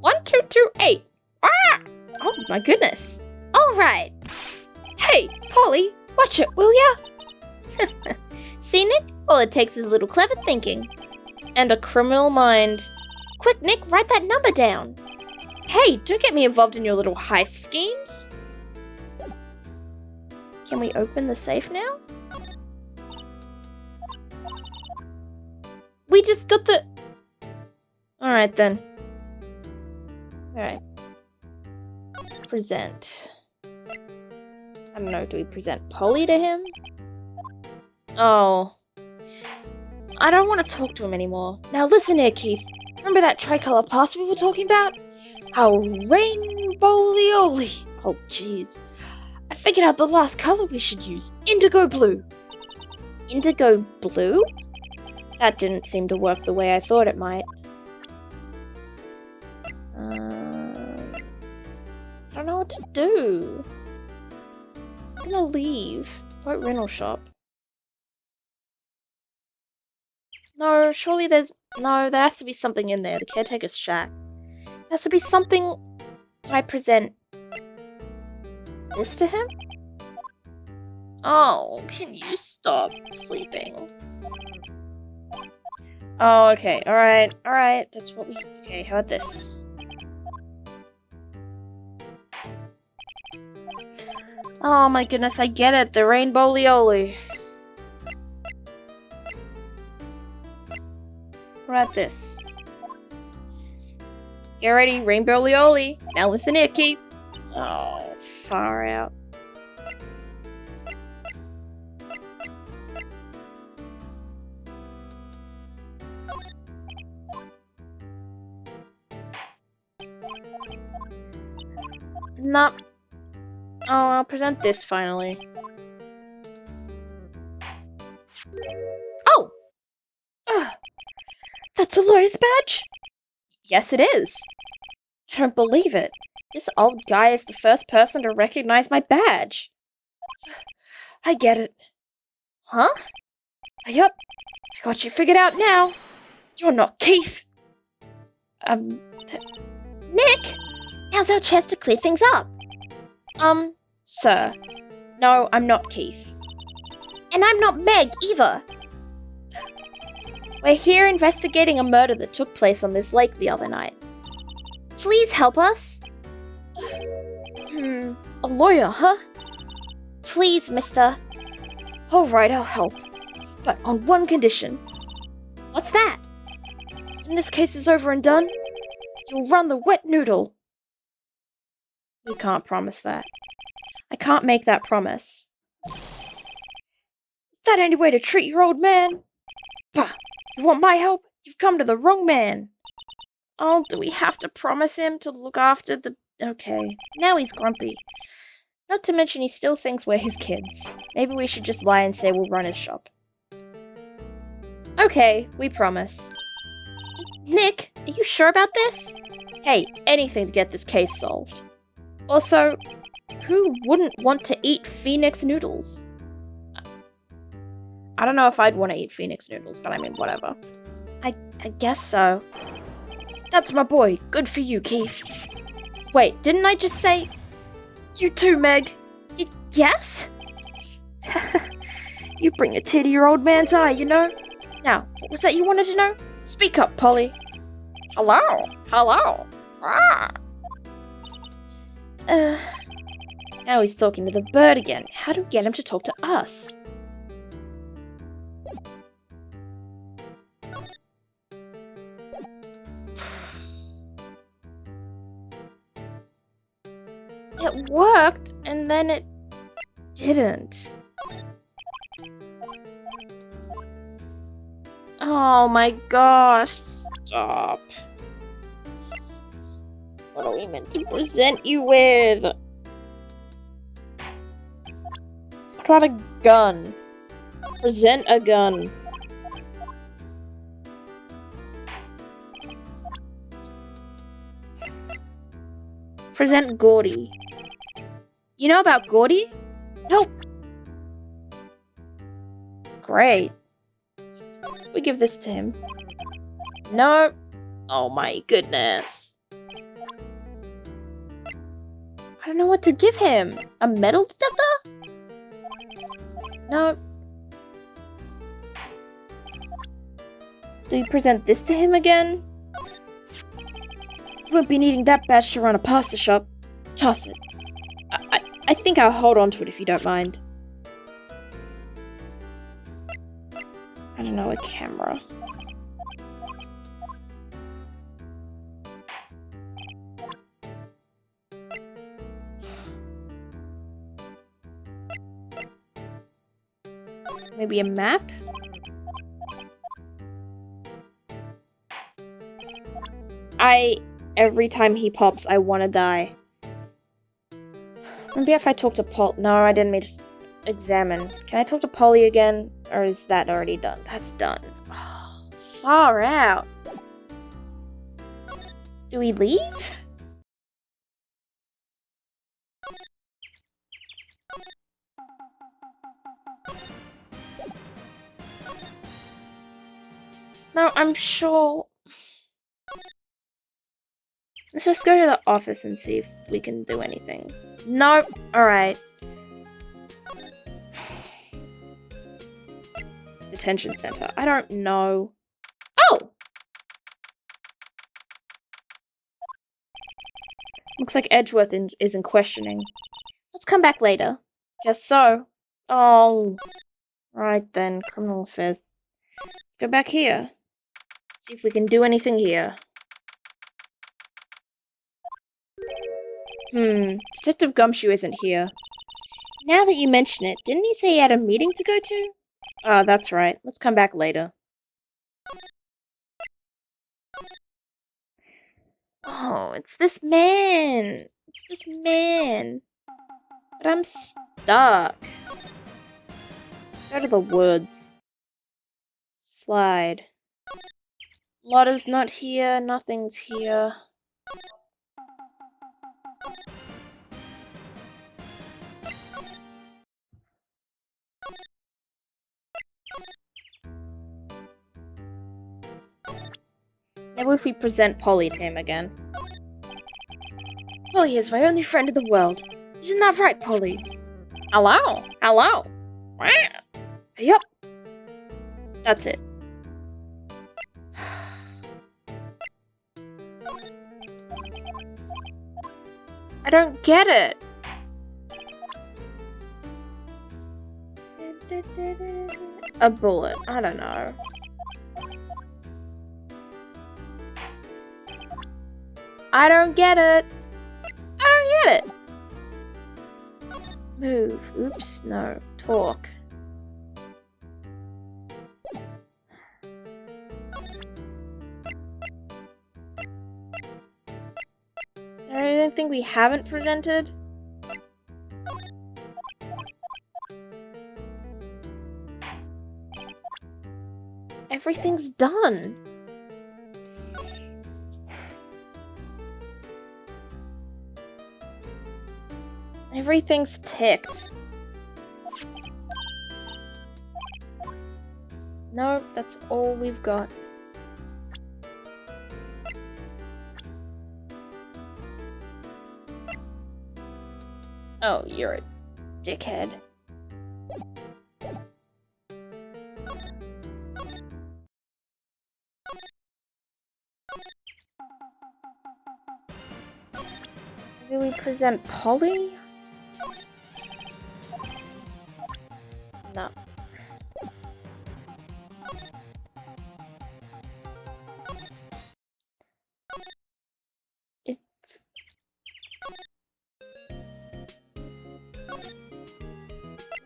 1228. Ah! Oh my goodness. All right. Hey, Polly, watch it, will ya? See, Nick? All it takes is a little clever thinking. And a criminal mind. Quick, Nick, write that number down. Hey, don't get me involved in your little heist schemes. Can we open the safe now? We just got the... Alright then. Alright. Present. I don't know, do we present Polly to him? Oh. I don't want to talk to him anymore. Now listen here, Keith. Remember that tricolor pasta we were talking about? Our rainbow-ly-oly. Oh, jeez. I figured out the last color we should use. Indigo blue. Indigo blue? That didn't seem to work the way I thought it might. I don't know what to do. I'm gonna leave. Boat rental shop. No, surely there's... No, there has to be something in there. The caretaker's shack. There has to be something... Do I present... this to him? Oh, can you stop sleeping? Oh, okay. Alright. Alright. That's what we... Okay, how about this? Oh my goodness, I get it. The rainbow-ly-oly. What about this? Get ready, rainbow-ly-oly. Now listen here, Keith. Oh, far out. Nah. Oh, I'll present this finally. Oh! That's a lawyer's badge? Yes, it is. I don't believe it. This old guy is the first person to recognize my badge. I get it. Huh? Yup. I got you figured out now. You're not Keith. Nick! Now's our chance to clear things up. Sir. No, I'm not Keith. And I'm not Meg, either. We're here investigating a murder that took place on this lake the other night. Please help us. A lawyer, huh? Please, mister. Alright, I'll help. But on one condition. What's that? When this case is over and done, you'll run the wet noodle. We can't promise that. I can't make that promise. Is that any way to treat your old man? Bah! You want my help? You've come to the wrong man. Oh, do we have to promise him to look after the... Okay, now he's grumpy. Not to mention he still thinks we're his kids. Maybe we should just lie and say we'll run his shop. Okay, we promise. Nick, are you sure about this? Hey, anything to get this case solved. Also, who wouldn't want to eat Phoenix noodles? I don't know if I'd want to eat Phoenix noodles, but I mean, whatever. I guess so. That's my boy. Good for you, Keith. Wait, didn't I just say... You too, Meg. Yes? You bring a tear to your old man's eye, you know? Now, what was that you wanted to know? Speak up, Polly. Hello? Hello? Ah. Now he's talking to the bird again. How do we get him to talk to us? It worked, and then it didn't. Oh my gosh, stop. What are we meant to present you with? It's got a gun. Present a gun. Present Gordy. You know about Gordy? Nope. Great. We give this to him. No. Oh my goodness. I don't know what to give him. A metal detector? No. Do we present this to him again? You won't be needing that badge to run a pasta shop. Toss it. I think I'll hold on to it if you don't mind. I don't know, a camera. Maybe a map? Every time he pops, I want to die. Maybe if I talk to Paul... No, I didn't mean to examine. Can I talk to Polly again? Or is that already done? That's done. Oh, far out. Do we leave? No, I'm sure... Let's just go to the office and see if we can do anything. Nope. Alright. Detention center. I don't know. Oh! Looks like Edgeworth isn't questioning. Let's come back later. Guess so. Oh. Right then. Criminal affairs. Let's go back here. See if we can do anything here. Detective Gumshoe isn't here. Now that you mention it, didn't he say he had a meeting to go to? Oh, that's right. Let's come back later. Oh, it's this man. It's this man. But I'm stuck. Go to the woods. Slide. Lotta's not here. Nothing's here. Maybe if we present Polly to him again. Polly is my only friend in the world. Isn't that right, Polly? Hello? Hello? Yup. That's it. I don't get it. A bullet. I don't know. I don't get it. I don't get it. Move. Oops. No. Talk. Anything we haven't presented? Everything's done. Everything's ticked. No, that's all we've got. Oh, you're a dickhead. Maybe we present Polly? No. It's...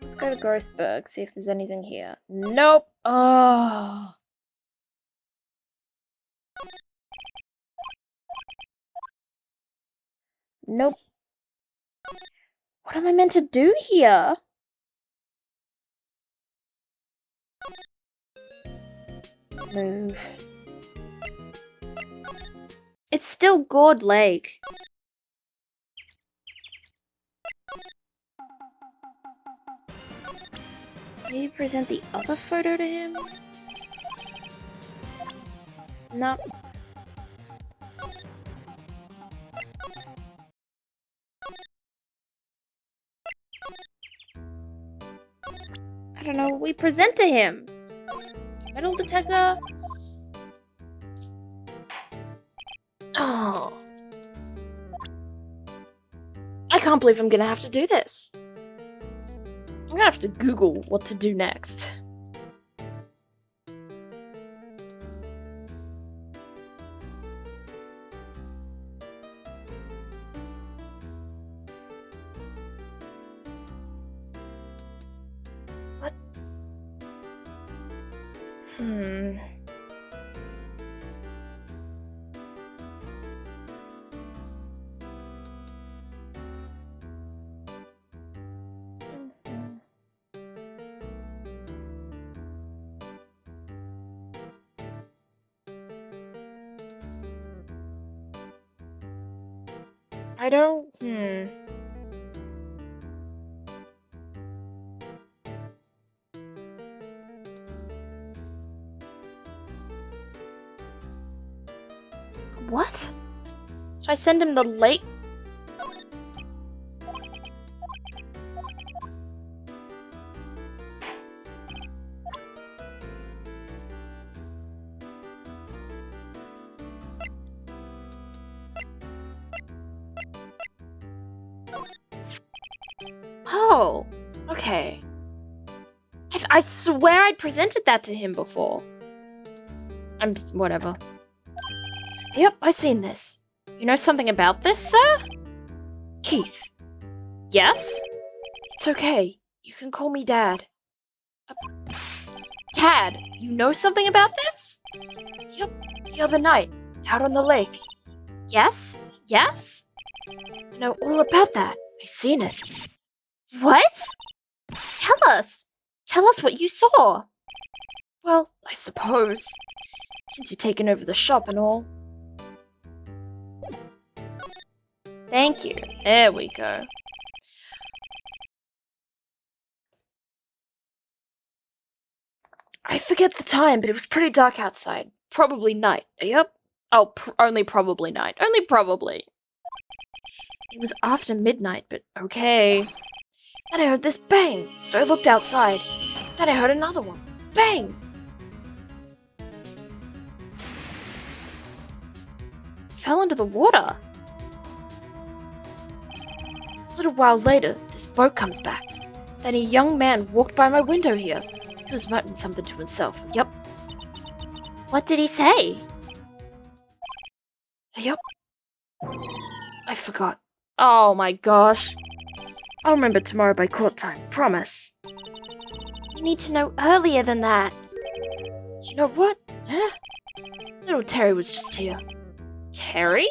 Let's go to Grossberg, see if there's anything here. Nope! Oh. Nope. What am I meant to do here? Move. It's still Gourd Lake. Maybe present the other photo to him? No. I don't know what we present to him. Metal detector? Oh. I can't believe I'm gonna have to do this. I'm gonna have to Google what to do next. What? I don't... What? So I send him the lake? Oh, okay. I swear I presented that to him before. I'm just, whatever. Yep, I've seen this. You know something about this, sir? Keith. Yes? It's okay. You can call me Dad. Dad, you know something about this? Yep, the other night, out on the lake. Yes? Yes? I know all about that. I seen it. What? Tell us! Tell us what you saw! Well, I suppose. Since you've taken over the shop and all. Thank you. There we go. I forget the time, but it was pretty dark outside. Probably night. Yep. Oh, only probably night. Only probably. It was after midnight, but okay. Then I heard this bang, so I looked outside. Then I heard another one. Bang! Fell into the water. A little while later, this boat comes back. Then a young man walked by my window here. He was muttering something to himself. Yep. What did he say? Yep. I forgot. Oh my gosh. I'll remember tomorrow by court time. Promise. You need to know earlier than that. You know what? Huh? Little Terry was just here. Terry?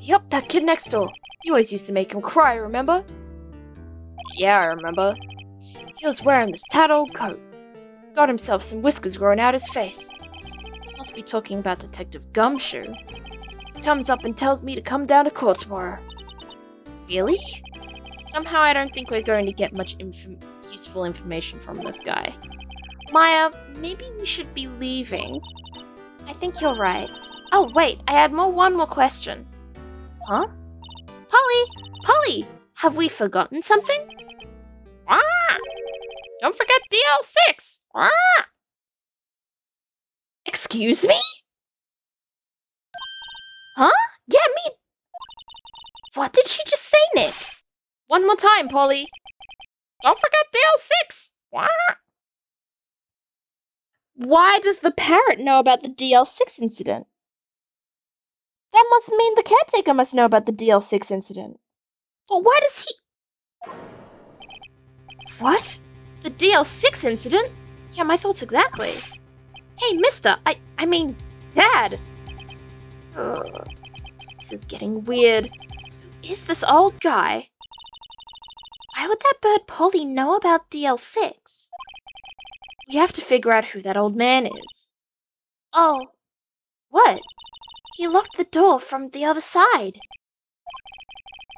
Yep, that kid next door. You always used to make him cry, remember? Yeah, I remember. He was wearing this tattered old coat. Got himself some whiskers growing out his face. Must be talking about Detective Gumshoe. Comes up and tells me to come down to court tomorrow. Really? Somehow I don't think we're going to get much useful information from this guy. Maya, maybe we should be leaving. I think you're right. Oh, wait, I had one more question. Huh? Polly, have we forgotten something? Ah! Don't forget DL6! Ah! Excuse me? Huh? Yeah, me. What did she just say, Nick? One more time, Polly. Don't forget DL6! Ah! Why does the parrot know about the DL6 incident? That must mean the caretaker must know about the DL6 incident. But why does he... What? The DL6 incident? Yeah, my thoughts exactly. Hey, mister, I mean, Dad. Ugh. This is getting weird. Who is this old guy? Why would that bird Polly know about DL6? We have to figure out who that old man is. Oh. What? He locked the door from the other side.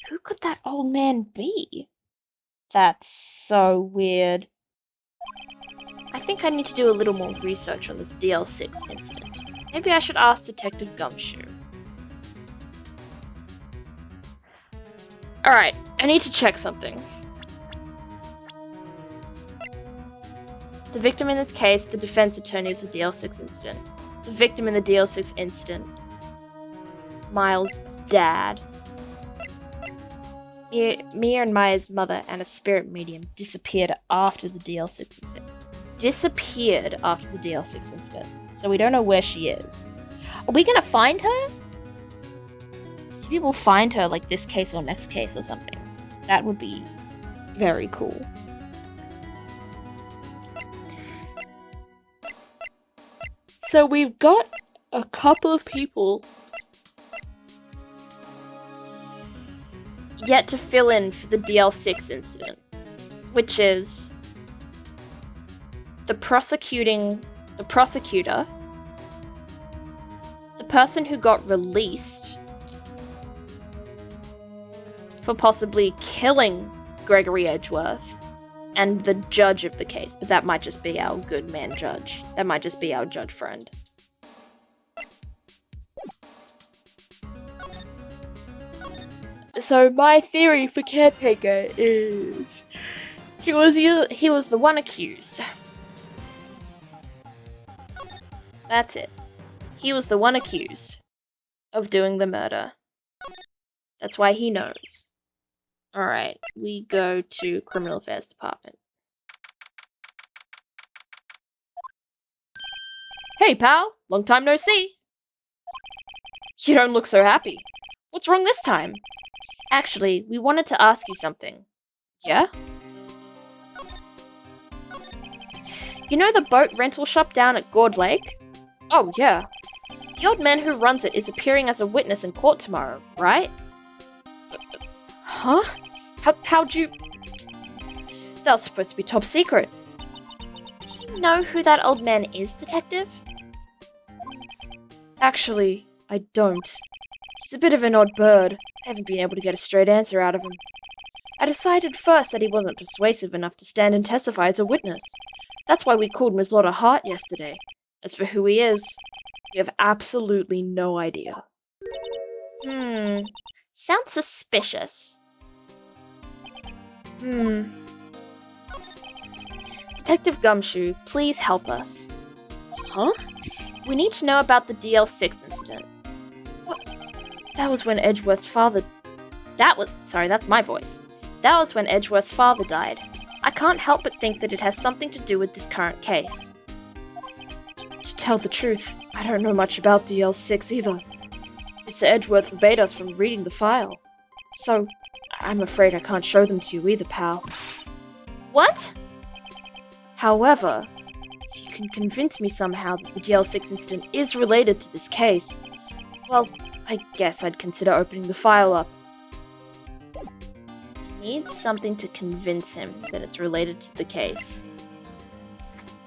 Who could that old man be? That's so weird. I think I need to do a little more research on this DL6 incident. Maybe I should ask Detective Gumshoe. Alright, I need to check something. The victim in this case, the defense attorney of the DL6 incident. The victim in the DL6 incident, Miles' dad. Mia and Maya's mother and a spirit medium disappeared after the DL6 incident. So we don't know where she is. Are we gonna find her? Maybe we'll find her like this case or next case or something. That would be very cool. So we've got a couple of people yet to fill in for the DL6 incident, which is the prosecutor, the person who got released for possibly killing Gregory Edgeworth, and the judge of the case, but that might just be our good man judge. That might just be our judge friend. So my theory for caretaker is he was the one accused. That's it. He was the one accused of doing the murder. That's why he knows. Alright, we go to Criminal Affairs Department. Hey pal, long time no see. You don't look so happy. What's wrong this time? Actually, we wanted to ask you something. Yeah? You know the boat rental shop down at Gord Lake? Oh, yeah. The old man who runs it is appearing as a witness in court tomorrow, right? Huh? How'd you... That was supposed to be top secret. Do you know who that old man is, Detective? Actually, I don't. He's a bit of an odd bird. I haven't been able to get a straight answer out of him. I decided first that he wasn't persuasive enough to stand and testify as a witness. That's why we called Ms. Lotta Hart yesterday. As for who he is, we have absolutely no idea. Sounds suspicious. Detective Gumshoe, please help us. Huh? We need to know about the DL6 incident. What? That was when Edgeworth's father... That's my voice. That was when Edgeworth's father died. I can't help but think that it has something to do with this current case. To tell the truth, I don't know much about DL6 either. Mr. Edgeworth forbade us from reading the file. So, I'm afraid I can't show them to you either, pal. What? However, if you can convince me somehow that the DL6 incident is related to this case, well, I guess I'd consider opening the file up. Needs something to convince him that it's related to the case.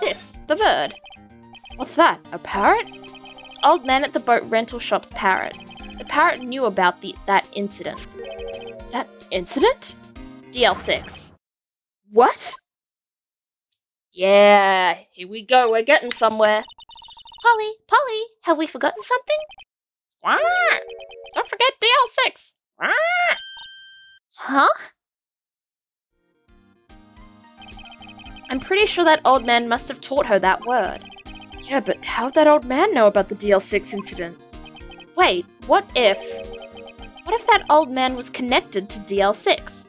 This, the bird. What's that, a parrot? Old man at the boat rental shop's parrot. The parrot knew about that incident. That incident? DL6. What? Yeah, here we go, we're getting somewhere. Polly, have we forgotten something? Wah! Don't forget DL6. Wah! Huh? I'm pretty sure that old man must have taught her that word. Yeah, but how'd that old man know about the DL6 incident? Wait, what if that old man was connected to DL6?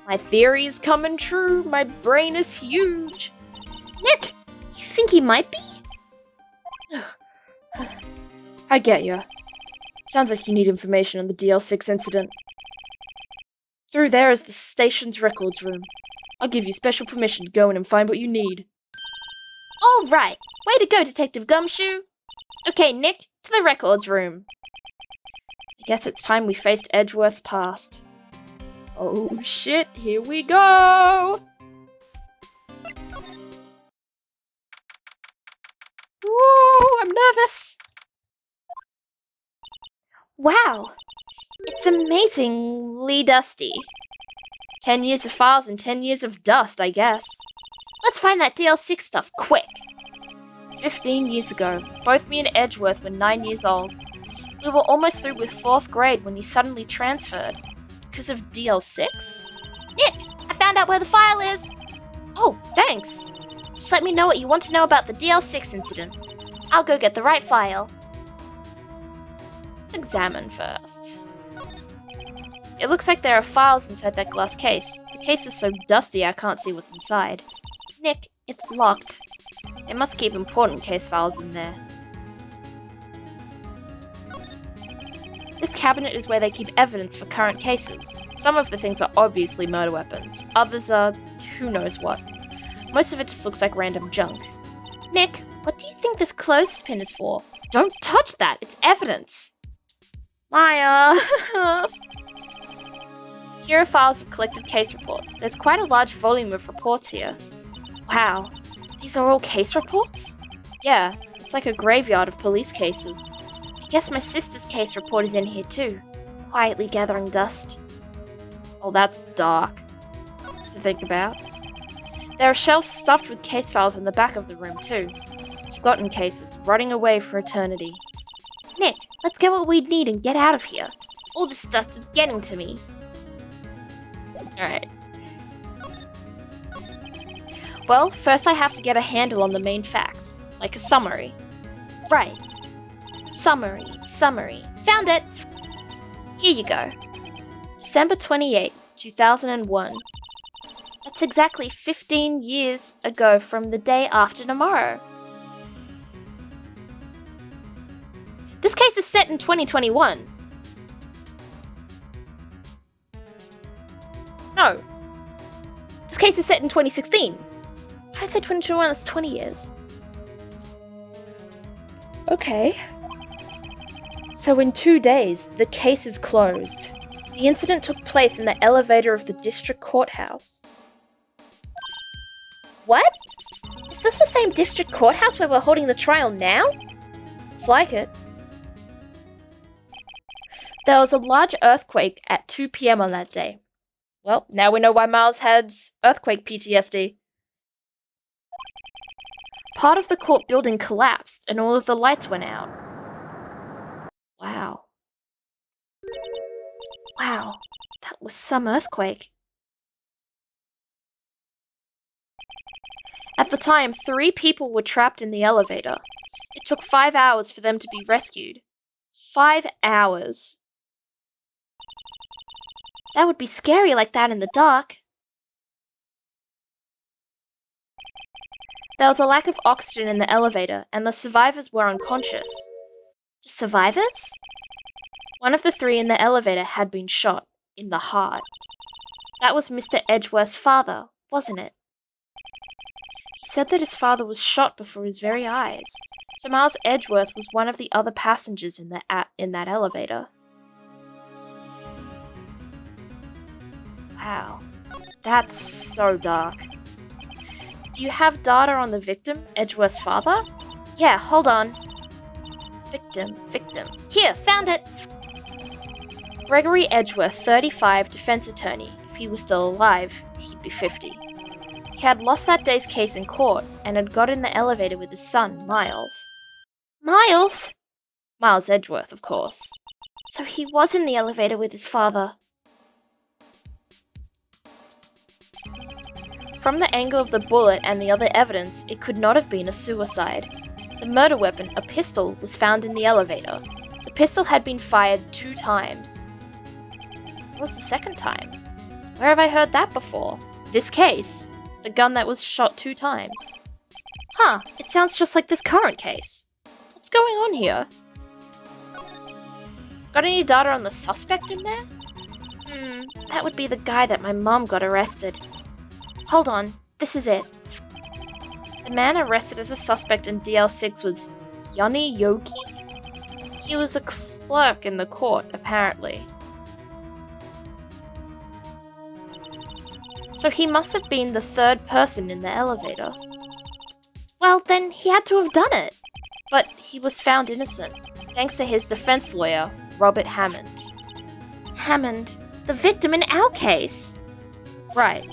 My theory's coming true, my brain is huge. Nick, you think he might be? I get ya. Sounds like you need information on the DL6 incident. Through there is the station's records room. I'll give you special permission to go in and find what you need. All right. Way to go, Detective Gumshoe. Okay, Nick, to the records room. I guess it's time we faced Edgeworth's past. Oh shit, here we go! Woo, I'm nervous! Wow. It's amazingly dusty. 10 years of files and 10 years of dust, I guess. Let's find that DL6 stuff, quick. 15 years ago, both me and Edgeworth were 9 years old. We were almost through with 4th grade when he suddenly transferred. Because of DL6? Nick, I found out where the file is. Oh, thanks. Just let me know what you want to know about the DL6 incident. I'll go get the right file. Let's examine first. It looks like there are files inside that glass case. The case is so dusty I can't see what's inside. Nick, it's locked. They must keep important case files in there. This cabinet is where they keep evidence for current cases. Some of the things are obviously murder weapons. Others are who knows what. Most of it just looks like random junk. Nick, what do you think this clothespin is for? Don't touch that! It's evidence! Maya! Here are files of collected case reports. There's quite a large volume of reports here. Wow, these are all case reports? Yeah, it's like a graveyard of police cases. I guess my sister's case report is in here too, quietly gathering dust. Oh, that's dark to think about. There are shelves stuffed with case files in the back of the room too. Forgotten cases, rotting away for eternity. Nick, let's get what we need and get out of here. All this dust is getting to me. Alright. Well, first I have to get a handle on the main facts, like a summary. Right. Summary. Found it! Here you go. December 28, 2001. That's exactly 15 years ago from the day after tomorrow. This case is set in 2021. No. This case is set in 2016. How did I say 2021? That's 20 years. Okay. So in 2 days, the case is closed. The incident took place in the elevator of the district courthouse. What? Is this the same district courthouse where we're holding the trial now? It's like it. There was a large earthquake at 2 p.m. on that day. Well, now we know why Miles has earthquake PTSD. Part of the court building collapsed and all of the lights went out. Wow. Wow, that was some earthquake. At the time, 3 people were trapped in the elevator. It took 5 hours for them to be rescued. 5 hours. That would be scary like that in the dark. There was a lack of oxygen in the elevator, and the survivors were unconscious. The survivors? One of the three in the elevator had been shot in the heart. That was Mr. Edgeworth's father, wasn't it? He said that his father was shot before his very eyes, so Miles Edgeworth was one of the other passengers in that elevator. Wow, that's so dark. Do you have data on the victim, Edgeworth's father? Yeah, hold on. Victim. Here, found it! Gregory Edgeworth, 35, defense attorney. If he was still alive, he'd be 50. He had lost that day's case in court and had got in the elevator with his son, Miles. Miles? Miles Edgeworth, of course. So he was in the elevator with his father. From the angle of the bullet and the other evidence, it could not have been a suicide. The murder weapon, a pistol, was found in the elevator. The pistol had been fired 2 times. What was the second time? Where have I heard that before? This case. The gun that was shot 2 times. Huh, it sounds just like this current case. What's going on here? Got any data on the suspect in there? That would be the guy that my mom got arrested. Hold on, this is it. The man arrested as a suspect in DL6 was Yoni Yogi? He was a clerk in the court, apparently. So he must have been the 3rd person in the elevator. Well, then he had to have done it. But he was found innocent, thanks to his defense lawyer, Robert Hammond. Hammond, the victim in our case? Right.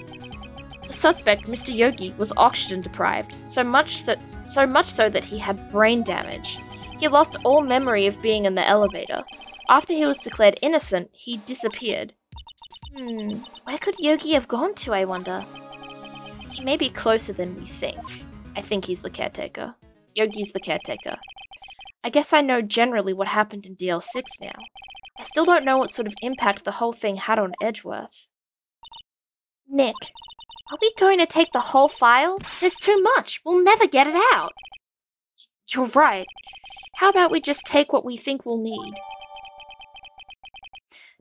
The suspect, Mr. Yogi, was oxygen deprived, so much so that he had brain damage. He lost all memory of being in the elevator. After he was declared innocent, he disappeared. Where could Yogi have gone to, I wonder? He may be closer than we think. I think he's the caretaker. Yogi's the caretaker. I guess I know generally what happened in DL6 now. I still don't know what sort of impact the whole thing had on Edgeworth. Nick, are we going to take the whole file? There's too much. We'll never get it out. You're right. How about we just take what we think we'll need?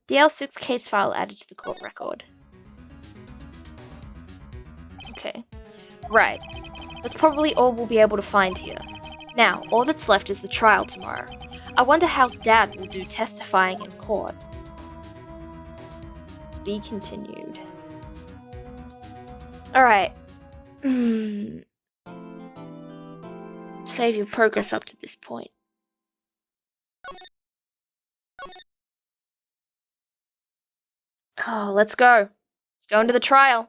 DL6 case file added to the court record. Okay. Right. That's probably all we'll be able to find here. Now, all that's left is the trial tomorrow. I wonder how Dad will do testifying in court. To be continued. Alright. Save your progress up to this point. Oh, let's go. Let's go into the trial.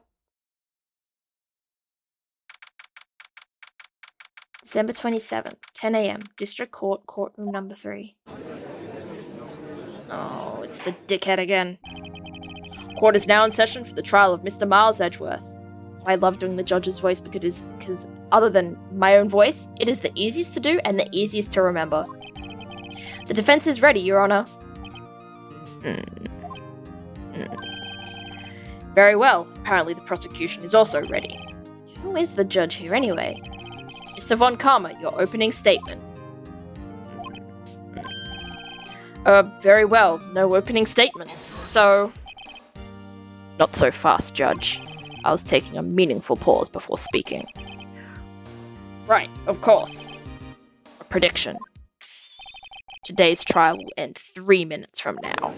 December 27th, 10 AM, District Court, Courtroom Number 3. Oh, it's the dickhead again. Court is now in session for the trial of Mr. Miles Edgeworth. I love doing the judge's voice because other than my own voice, it is the easiest to do and the easiest to remember. The defense is ready, Your Honor. Very well. Apparently the prosecution is also ready. Who is the judge here anyway? Mr. Von Karma, your opening statement. Very well. No opening statements, so... Not so fast, Judge. I was taking a meaningful pause before speaking. Right, of course. A prediction. Today's trial will end 3 minutes from now.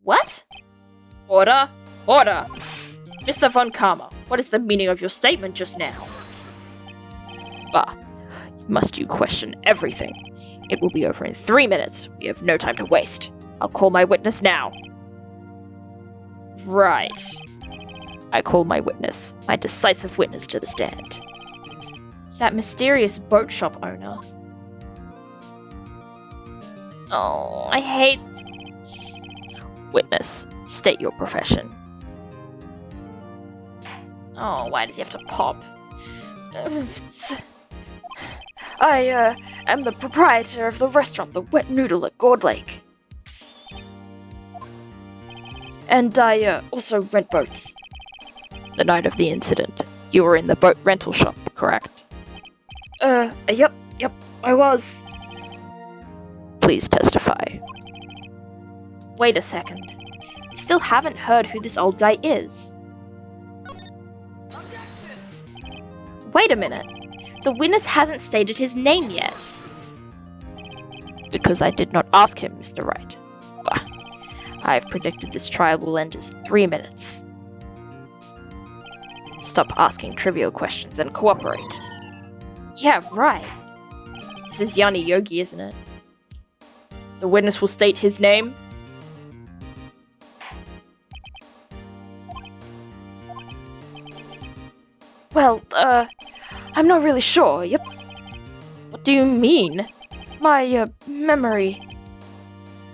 What? Order! Order! Mr. Von Karma, what is the meaning of your statement just now? Bah, must you question everything? It will be over in 3 minutes. We have no time to waste. I'll call my witness now. Right. I call my witness, my decisive witness to the stand. It's that mysterious boat shop owner. Oh, I hate... Witness, state your profession. Oh, why does he have to pop? I am the proprietor of the restaurant, The Wet Noodle at Gourd Lake. And I also rent boats. The night of the incident, you were in the boat rental shop, correct? Yep, I was. Please testify. Wait a second. We still haven't heard who this old guy is. Wait a minute. The witness hasn't stated his name yet. Because I did not ask him, Mr. Wright. Bah. I've predicted this trial will end in 3 minutes. Stop asking trivial questions and cooperate. Yeah, right. This is Yanni Yogi, isn't it? The witness will state his name. Well, I'm not really sure, yep. What do you mean? My, memory.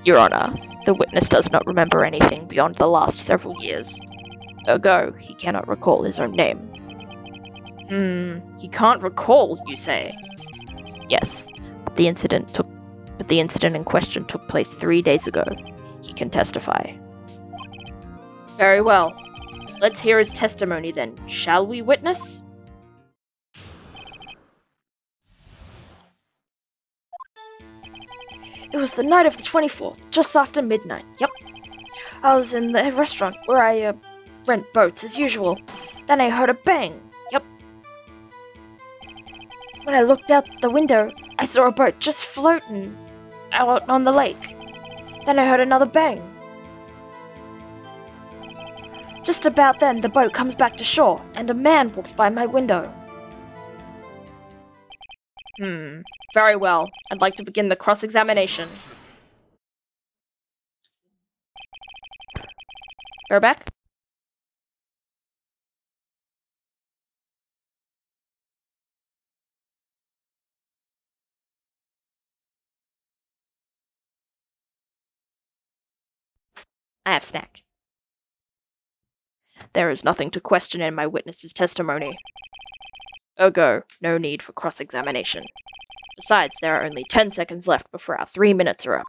Your Honor, the witness does not remember anything beyond the last several years. Ergo, he cannot recall his own name. He can't recall, you say? Yes, but the incident in question took place 3 days ago. He can testify. Very well. Let's hear his testimony then, shall we, witness? It was the night of the 24th, just after midnight, yep. I was in the restaurant where I, rent boats as usual. Then I heard a bang, yep. When I looked out the window, I saw a boat just floating out on the lake. Then I heard another bang. Just about then, the boat comes back to shore, and a man walks by my window. Very well. I'd like to begin the cross-examination. Go back. I have snack. There is nothing to question in my witness's testimony. Ergo, no need for cross-examination. Besides, there are only 10 seconds left before our 3 minutes are up.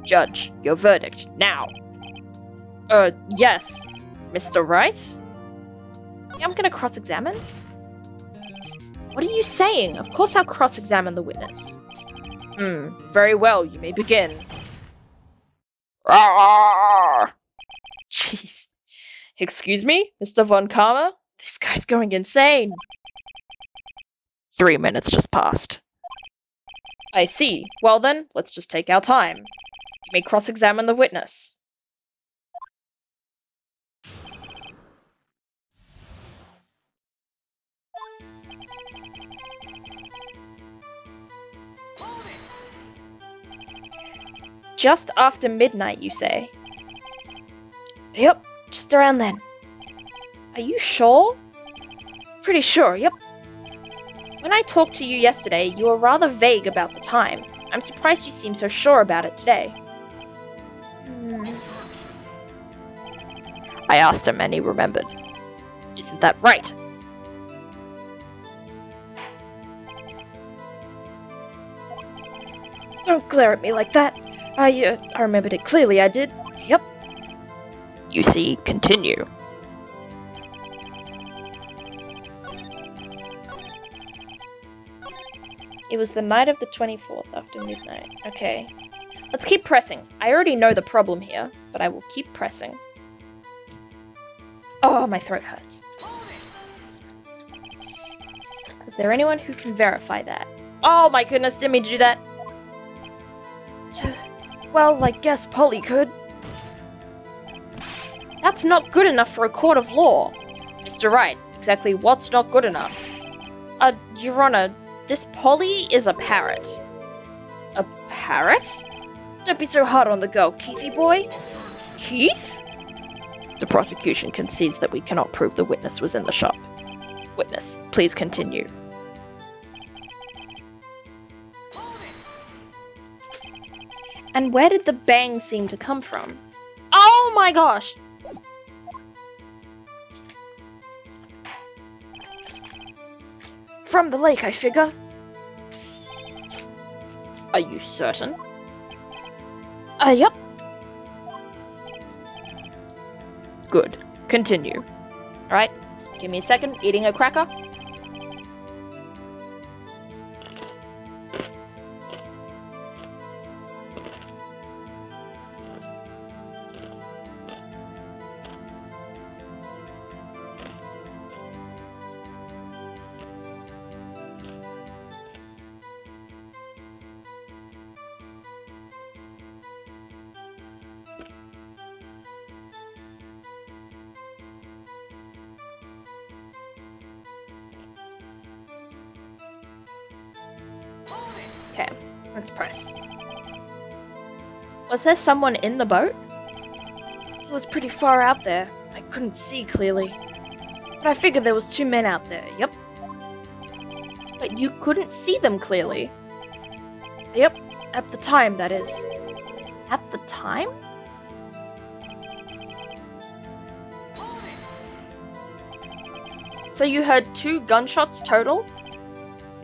Judge, your verdict, now! Yes. Mr. Wright? I'm gonna cross-examine? What are you saying? Of course I'll cross-examine the witness. Very well, you may begin. Jeez. Excuse me, Mr. Von Karma? This guy's going insane. 3 minutes just passed. I see. Well then, let's just take our time. You may cross-examine the witness. Just after midnight, you say? Yep, just around then. Are you sure? Pretty sure, yep. When I talked to you yesterday, you were rather vague about the time. I'm surprised you seem so sure about it today. I asked him and he remembered. Isn't that right? Don't glare at me like that. I remembered it clearly, I did. Yep. You see, continue. It was the night of the 24th after midnight. Okay. Let's keep pressing. I already know the problem here, but I will keep pressing. Oh, my throat hurts. Is there anyone who can verify that? Oh my goodness, didn't mean to do that. Well, I guess Polly could. That's not good enough for a court of law. Mr. Wright, exactly what's not good enough? Your Honor, this Polly is a parrot. A parrot? Don't be so hard on the girl, Keithy boy. Keith? The prosecution concedes that we cannot prove the witness was in the shop. Witness, please continue. And where did the bang seem to come from? Oh my gosh! From the lake, I figure. Are you certain? Yep. Good. Continue. Alright, give me a second. Eating a cracker. Okay, let's press. Was there someone in the boat? It was pretty far out there. I couldn't see clearly. But I figured there was 2 men out there, yep. But you couldn't see them clearly? Yep, at the time, that is. At the time? So you heard 2 gunshots total?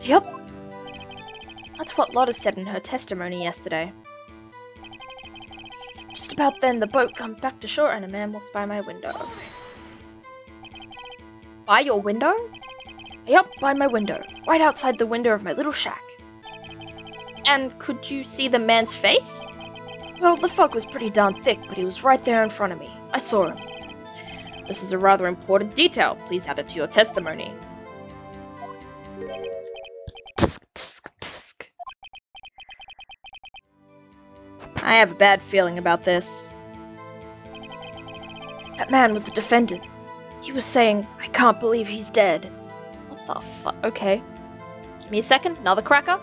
Yep. That's what Lotta said in her testimony yesterday. Just about then, the boat comes back to shore and a man walks by my window. By your window? Yep, by my window. Right outside the window of my little shack. And could you see the man's face? Well, the fog was pretty darn thick, but he was right there in front of me. I saw him. This is a rather important detail. Please add it to your testimony. I have a bad feeling about this. That man was the defendant. He was saying, I can't believe he's dead. What the fuck? Okay. Give me a second. Another cracker.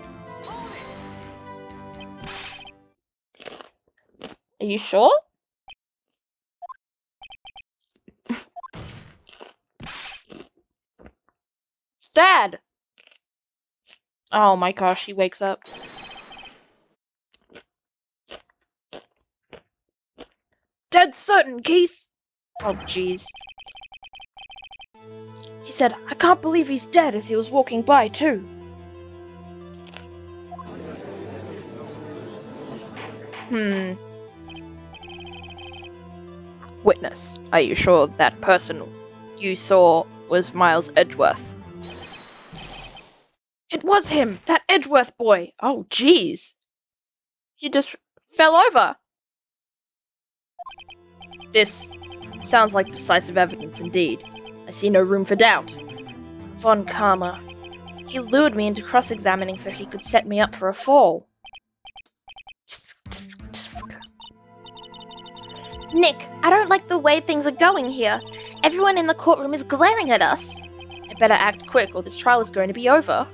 Are you sure? Dad! Oh my gosh, he wakes up. Dead certain, Keith! Oh jeez. He said, I can't believe he's dead as he was walking by too. Witness, are you sure that person you saw was Miles Edgeworth? It was him! That Edgeworth boy! Oh jeez. He just fell over. This sounds like decisive evidence indeed. I see no room for doubt. Von Karma. He lured me into cross-examining so he could set me up for a fall. Nick, I don't like the way things are going here. Everyone in the courtroom is glaring at us. I better act quick or this trial is going to be over.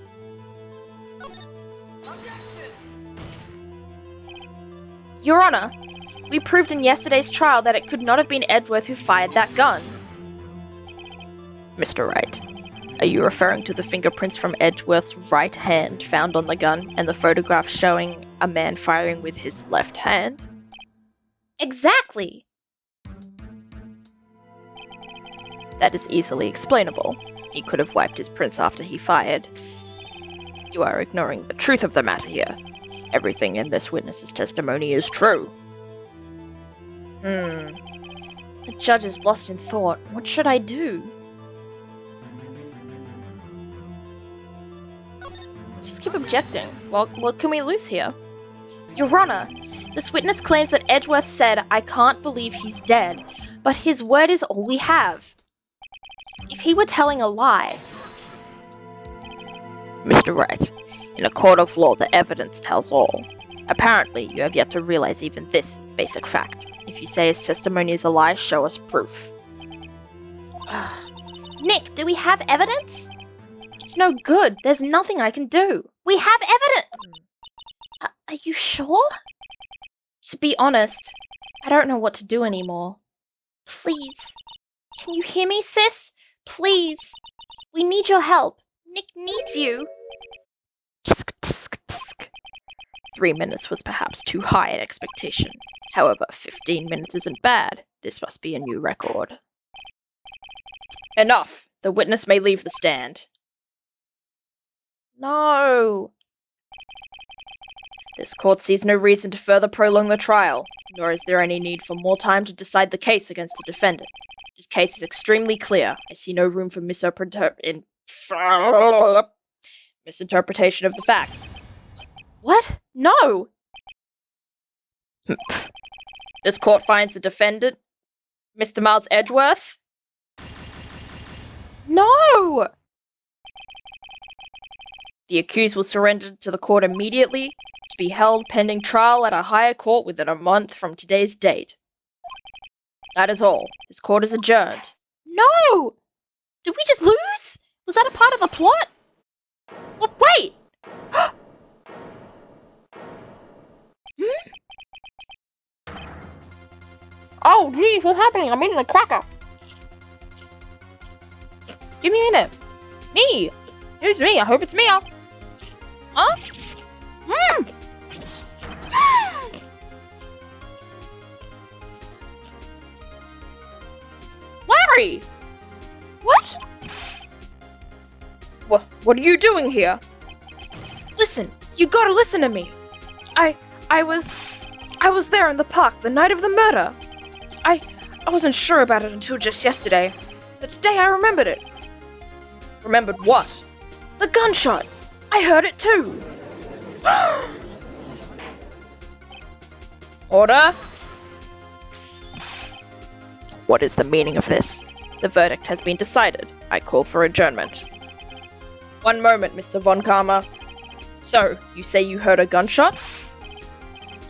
Your Honor, we proved in yesterday's trial that it could not have been Edgeworth who fired that gun. Mr. Wright, are you referring to the fingerprints from Edgeworth's right hand found on the gun and the photograph showing a man firing with his left hand? Exactly! That is easily explainable. He could have wiped his prints after he fired. You are ignoring the truth of the matter here. Everything in this witness's testimony is true. The judge is lost in thought. What should I do? Let's just keep objecting. Well, what can we lose here? Your Honor, this witness claims that Edgeworth said, I can't believe he's dead, but his word is all we have. If he were telling a lie... Mr. Wright, in a court of law, the evidence tells all. Apparently, you have yet to realize even this basic fact. If you say his testimony is a lie, show us proof. Nick, do we have evidence? It's no good. There's nothing I can do. We have evidence! Are you sure? To be honest, I don't know what to do anymore. Please. Can you hear me, sis? Please. We need your help. Nick needs you. 3 minutes was perhaps too high an expectation. However, 15 minutes isn't bad. This must be a new record. Enough! The witness may leave the stand. No! This court sees no reason to further prolong the trial, nor is there any need for more time to decide the case against the defendant. This case is extremely clear. I see no room for misinterpretation of the facts. What? No! This court finds the defendant, Mr. Miles Edgeworth. No! The accused will surrender to the court immediately to be held pending trial at a higher court within a month from today's date. That is all. This court is adjourned. No! Did we just lose? Was that a part of the plot? Well, wait! Oh, geez, what's happening? I'm eating a cracker. Give me a minute. Me! Who's me? I hope it's me. Huh? Larry! What? What are you doing here? Listen, you gotta listen to me. I was there in the park the night of the murder. I wasn't sure about it until just yesterday, but today I remembered it. Remembered what? The gunshot! I heard it too! Order? What is the meaning of this? The verdict has been decided. I call for adjournment. One moment, Mr. Von Karma. So, you say you heard a gunshot?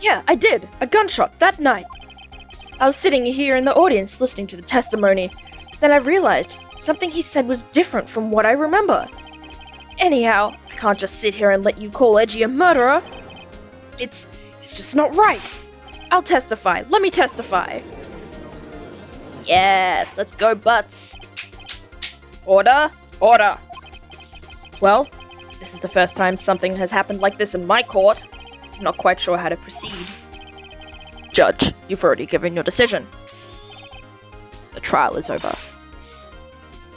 Yeah, I did. A gunshot that night. I was sitting here in the audience listening to the testimony. Then I realized something he said was different from what I remember. Anyhow, I can't just sit here and let you call Edgy a murderer. It's just not right. I'll testify. Let me testify. Yes, let's go, butts. Order? Order! Well, this is the first time something has happened like this in my court. I'm not quite sure how to proceed. Judge, you've already given your decision. The trial is over.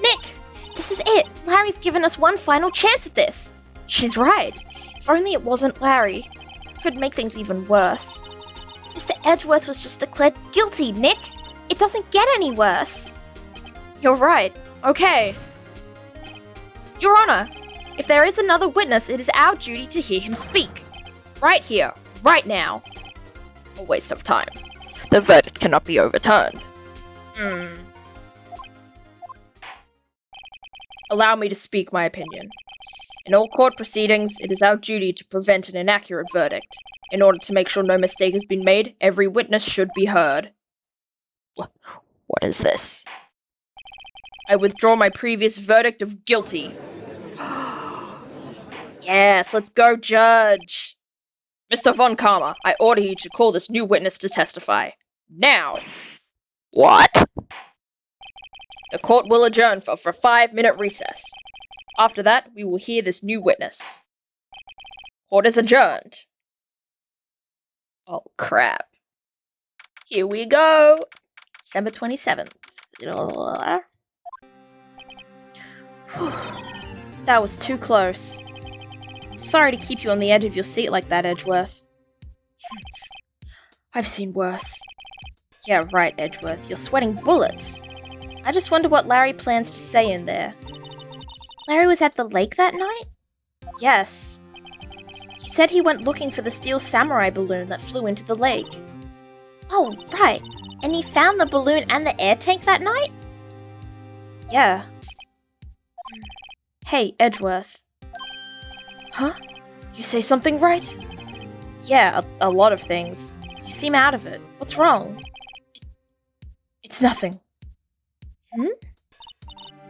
Nick, this is it. Larry's given us one final chance at this. She's right. If only it wasn't Larry. It could make things even worse. Mr. Edgeworth was just declared guilty, Nick. It doesn't get any worse. You're right. Okay. Your Honor, if there is another witness, it is our duty to hear him speak. Right here, right now. A waste of time. The verdict cannot be overturned. Allow me to speak my opinion. In all court proceedings, it is our duty to prevent an inaccurate verdict. In order to make sure no mistake has been made, every witness should be heard. What is this? I withdraw my previous verdict of guilty. Yes, let's go, Judge. Mr. Von Karma, I order you to call this new witness to testify. Now! What? The court will adjourn for a 5-minute recess. After that, we will hear this new witness. Court is adjourned. Oh, crap. Here we go. December 27th. That was too close. Sorry to keep you on the edge of your seat like that, Edgeworth. I've seen worse. Yeah, right, Edgeworth. You're sweating bullets. I just wonder what Larry plans to say in there. Larry was at the lake that night? Yes. He said he went looking for the steel samurai balloon that flew into the lake. Oh, right. And he found the balloon and the air tank that night? Yeah. Hey, Edgeworth. Huh? You say something right? Yeah, a lot of things. You seem out of it. What's wrong? It's nothing.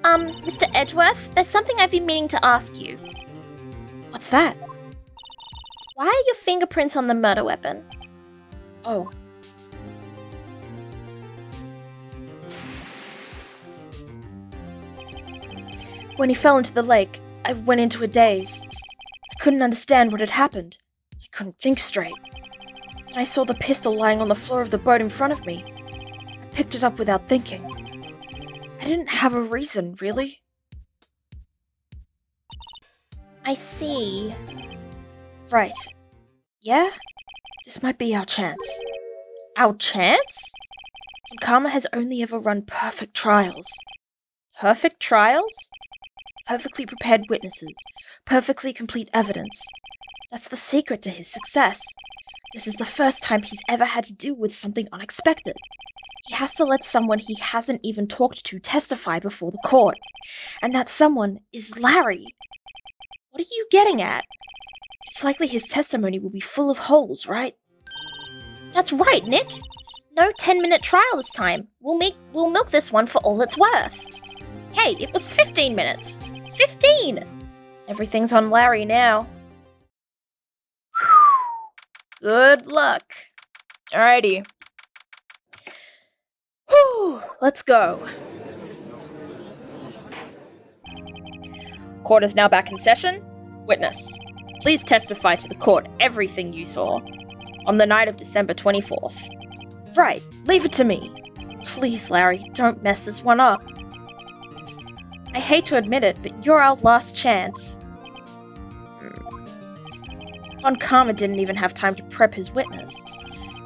Mr. Edgeworth, there's something I've been meaning to ask you. What's that? Why are your fingerprints on the murder weapon? Oh. When he fell into the lake, I went into a daze. I couldn't understand what had happened. I couldn't think straight. Then I saw the pistol lying on the floor of the boat in front of me. I picked it up without thinking. I didn't have a reason, really. I see. Right. Yeah? This might be our chance. Our chance? Karma has only ever run perfect trials. Perfect trials? Perfectly prepared witnesses. Perfectly complete evidence. That's the secret to his success. This is the first time he's ever had to deal with something unexpected. He has to let someone he hasn't even talked to testify before the court. And that someone is Larry. What are you getting at? It's likely his testimony will be full of holes, right? That's right, Nick. No 10-minute trial this time. We'll milk this one for all it's worth. Hey, it was 15 minutes. 15! Everything's on Larry now. Good luck. Alrighty. Whew, let's go. Court is now back in session. Witness, please testify to the court everything you saw on the night of December 24th. Right, leave it to me. Please, Larry, don't mess this one up. I hate to admit it, but you're our last chance. Karma didn't even have time to prep his witness.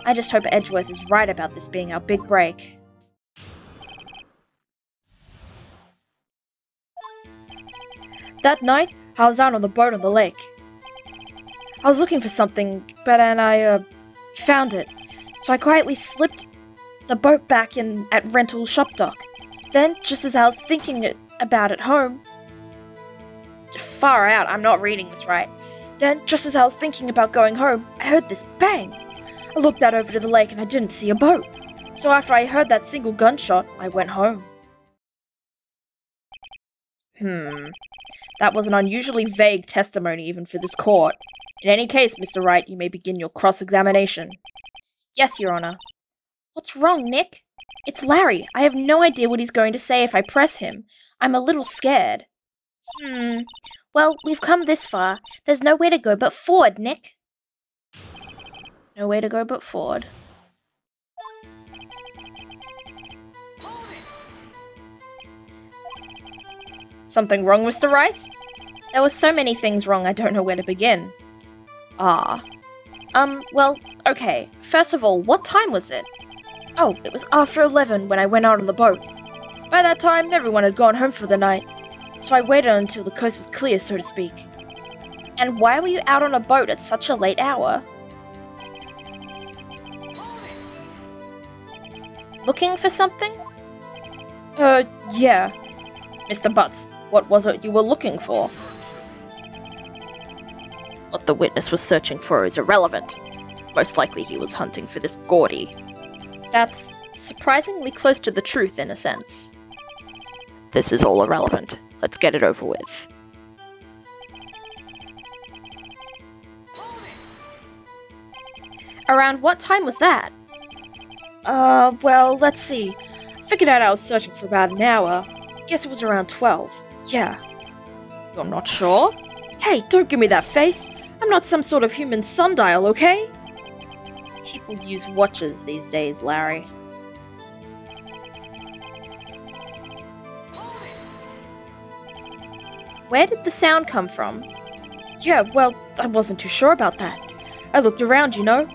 I just hope Edgeworth is right about this being our big break. That night, I was out on the boat on the lake. I was looking for something, and I found it. So I quietly slipped the boat back in at rental shop dock. Then, just as I was thinking about it home... Far out, I'm not reading this right. Then, just as I was thinking about going home, I heard this bang. I looked out over to the lake and I didn't see a boat. So after I heard that single gunshot, I went home. That was an unusually vague testimony even for this court. In any case, Mr. Wright, you may begin your cross-examination. Yes, Your Honor. What's wrong, Nick? It's Larry. I have no idea what he's going to say if I press him. I'm a little scared. Well, we've come this far. There's nowhere to go but forward, Nick. Nowhere to go but forward. Something wrong, Mr. Wright? There were so many things wrong, I don't know where to begin. Well, okay. First of all, what time was it? Oh, it was after 11 when I went out on the boat. By that time, everyone had gone home for the night. So I waited until the coast was clear, so to speak. And why were you out on a boat at such a late hour? Looking for something? Yeah. Mr. Butts, what was it you were looking for? What the witness was searching for is irrelevant. Most likely he was hunting for this Gordy. That's surprisingly close to the truth in a sense. This is all irrelevant. Let's get it over with. Around what time was that? Well, let's see. Figured out I was searching for about an hour. Guess it was around 12. Yeah. You're not sure? Hey, don't give me that face. I'm not some sort of human sundial, okay? People use watches these days, Larry. Where did the sound come from? Yeah, well, I wasn't too sure about that. I looked around, you know.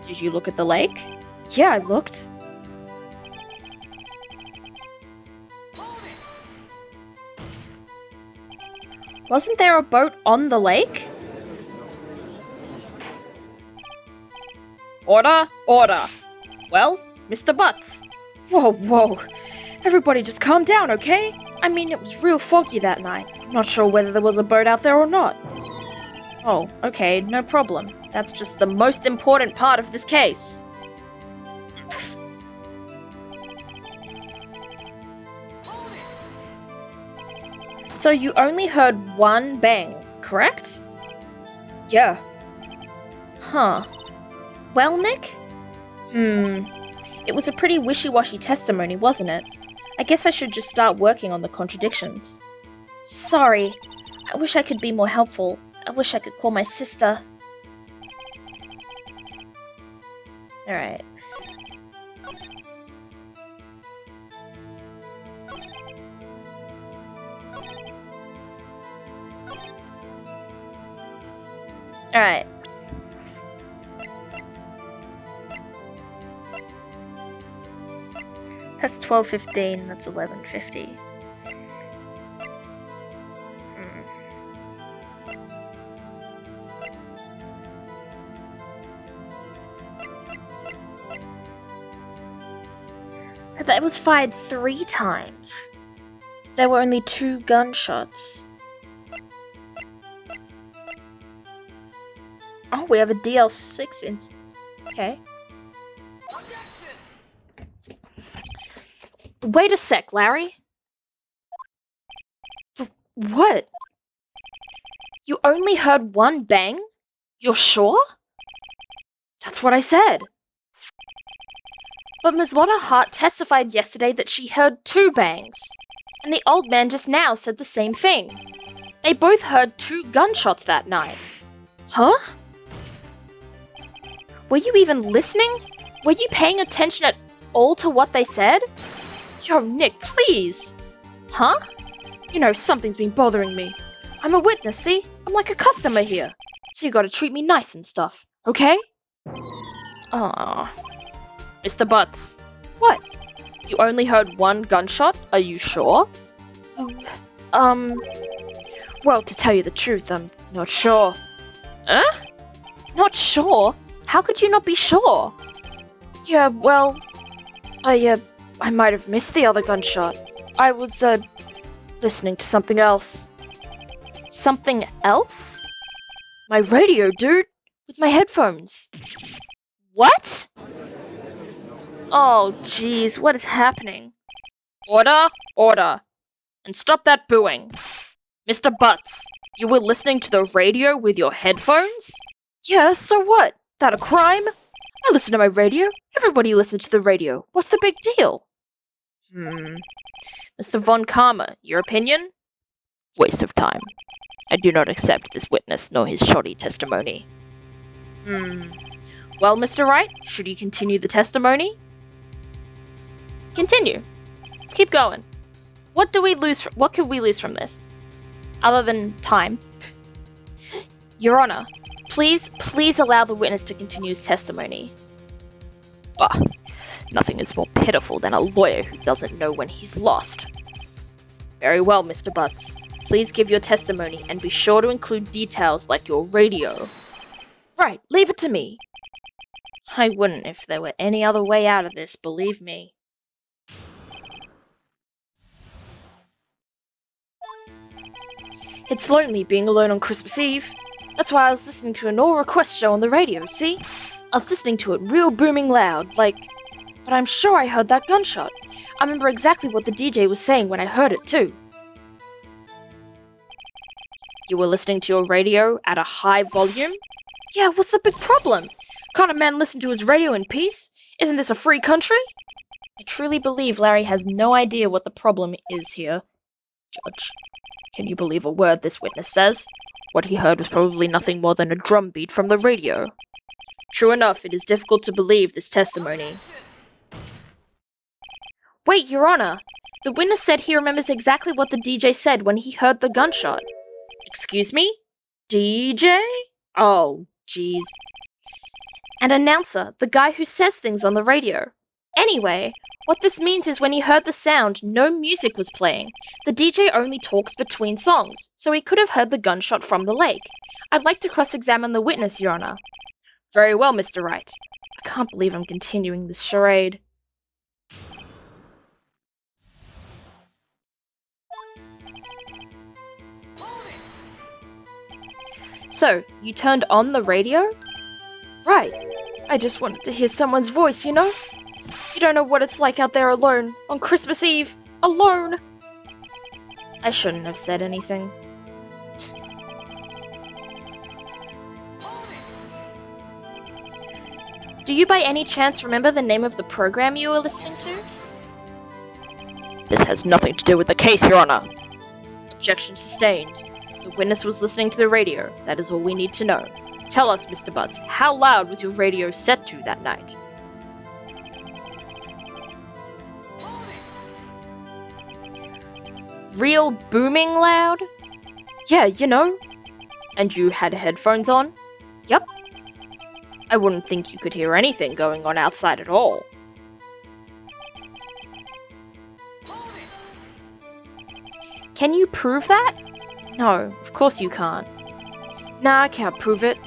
Did you look at the lake? Yeah, I looked. Wasn't there a boat on the lake? Order! Order! Well, Mr. Butts. Whoa. Everybody just calm down, okay? I mean, it was real foggy that night. I'm not sure whether there was a boat out there or not. Oh, okay, no problem. That's just the most important part of this case. So you only heard one bang, correct? Yeah. Huh. Well, Nick? It was a pretty wishy-washy testimony, wasn't it? I guess I should just start working on the contradictions. Sorry. I wish I could be more helpful. I wish I could call my sister. Alright. Alright. That's 12:15. That's 11:50. That was fired 3 times. There were only 2 gunshots. Oh, we have a DL6 in. Okay. Wait a sec, Larry. What? You only heard 1 bang? You're sure? That's what I said. But Ms. Lotta Hart testified yesterday that she heard 2 bangs. And the old man just now said the same thing. They both heard 2 gunshots that night. Huh? Were you even listening? Were you paying attention at all to what they said? Yo, Nick, please! Huh? You know, something's been bothering me. I'm a witness, see? I'm like a customer here. So you gotta treat me nice and stuff, okay? Aww. Mr. Butts. What? You only heard 1 gunshot? Are you sure? Well, to tell you the truth, I'm not sure. Huh? Not sure? How could you not be sure? Yeah, well, I might have missed the other gunshot. I was, listening to something else. Something else? My radio, dude! With my headphones. What? Oh, jeez, what is happening? Order, order. And stop that booing. Mr. Butts, you were listening to the radio with your headphones? Yeah, so what? That a crime? I listen to my radio. Everybody listens to the radio. What's the big deal? Mr. Von Karma, your opinion? Waste of time. I do not accept this witness nor his shoddy testimony. Well, Mr. Wright, should you continue the testimony? Continue. Keep going. What could we lose from this? Other than time. Your Honor, please allow the witness to continue his testimony. Nothing is more pitiful than a lawyer who doesn't know when he's lost. Very well, Mr. Butts. Please give your testimony and be sure to include details like your radio. Right, leave it to me. I wouldn't if there were any other way out of this, believe me. It's lonely being alone on Christmas Eve. That's why I was listening to an all-request show on the radio, see? I was listening to it real booming loud, like... But I'm sure I heard that gunshot. I remember exactly what the DJ was saying when I heard it, too. You were listening to your radio at a high volume? Yeah, what's the big problem? Can't a man listen to his radio in peace? Isn't this a free country? I truly believe Larry has no idea what the problem is here. Judge, can you believe a word this witness says? What he heard was probably nothing more than a drum beat from the radio. True enough, it is difficult to believe this testimony. Wait, Your Honor! The witness said he remembers exactly what the DJ said when he heard the gunshot. Excuse me? DJ? Oh, jeez. An announcer, the guy who says things on the radio. Anyway, what this means is when he heard the sound, no music was playing. The DJ only talks between songs, so he could have heard the gunshot from the lake. I'd like to cross-examine the witness, Your Honor. Very well, Mr. Wright. I can't believe I'm continuing this charade. So, you turned on the radio? Right. I just wanted to hear someone's voice, you know? You don't know what it's like out there alone, on Christmas Eve. Alone! I shouldn't have said anything. Do you by any chance remember the name of the program you were listening to? This has nothing to do with the case, Your Honor. Objection sustained. The witness was listening to the radio. That is all we need to know. Tell us, Mr. Butts, how loud was your radio set to that night? Real booming loud? Yeah, you know. And you had headphones on? Yep. I wouldn't think you could hear anything going on outside at all. Can you prove that? No, of course you can't. Nah, I can't prove it.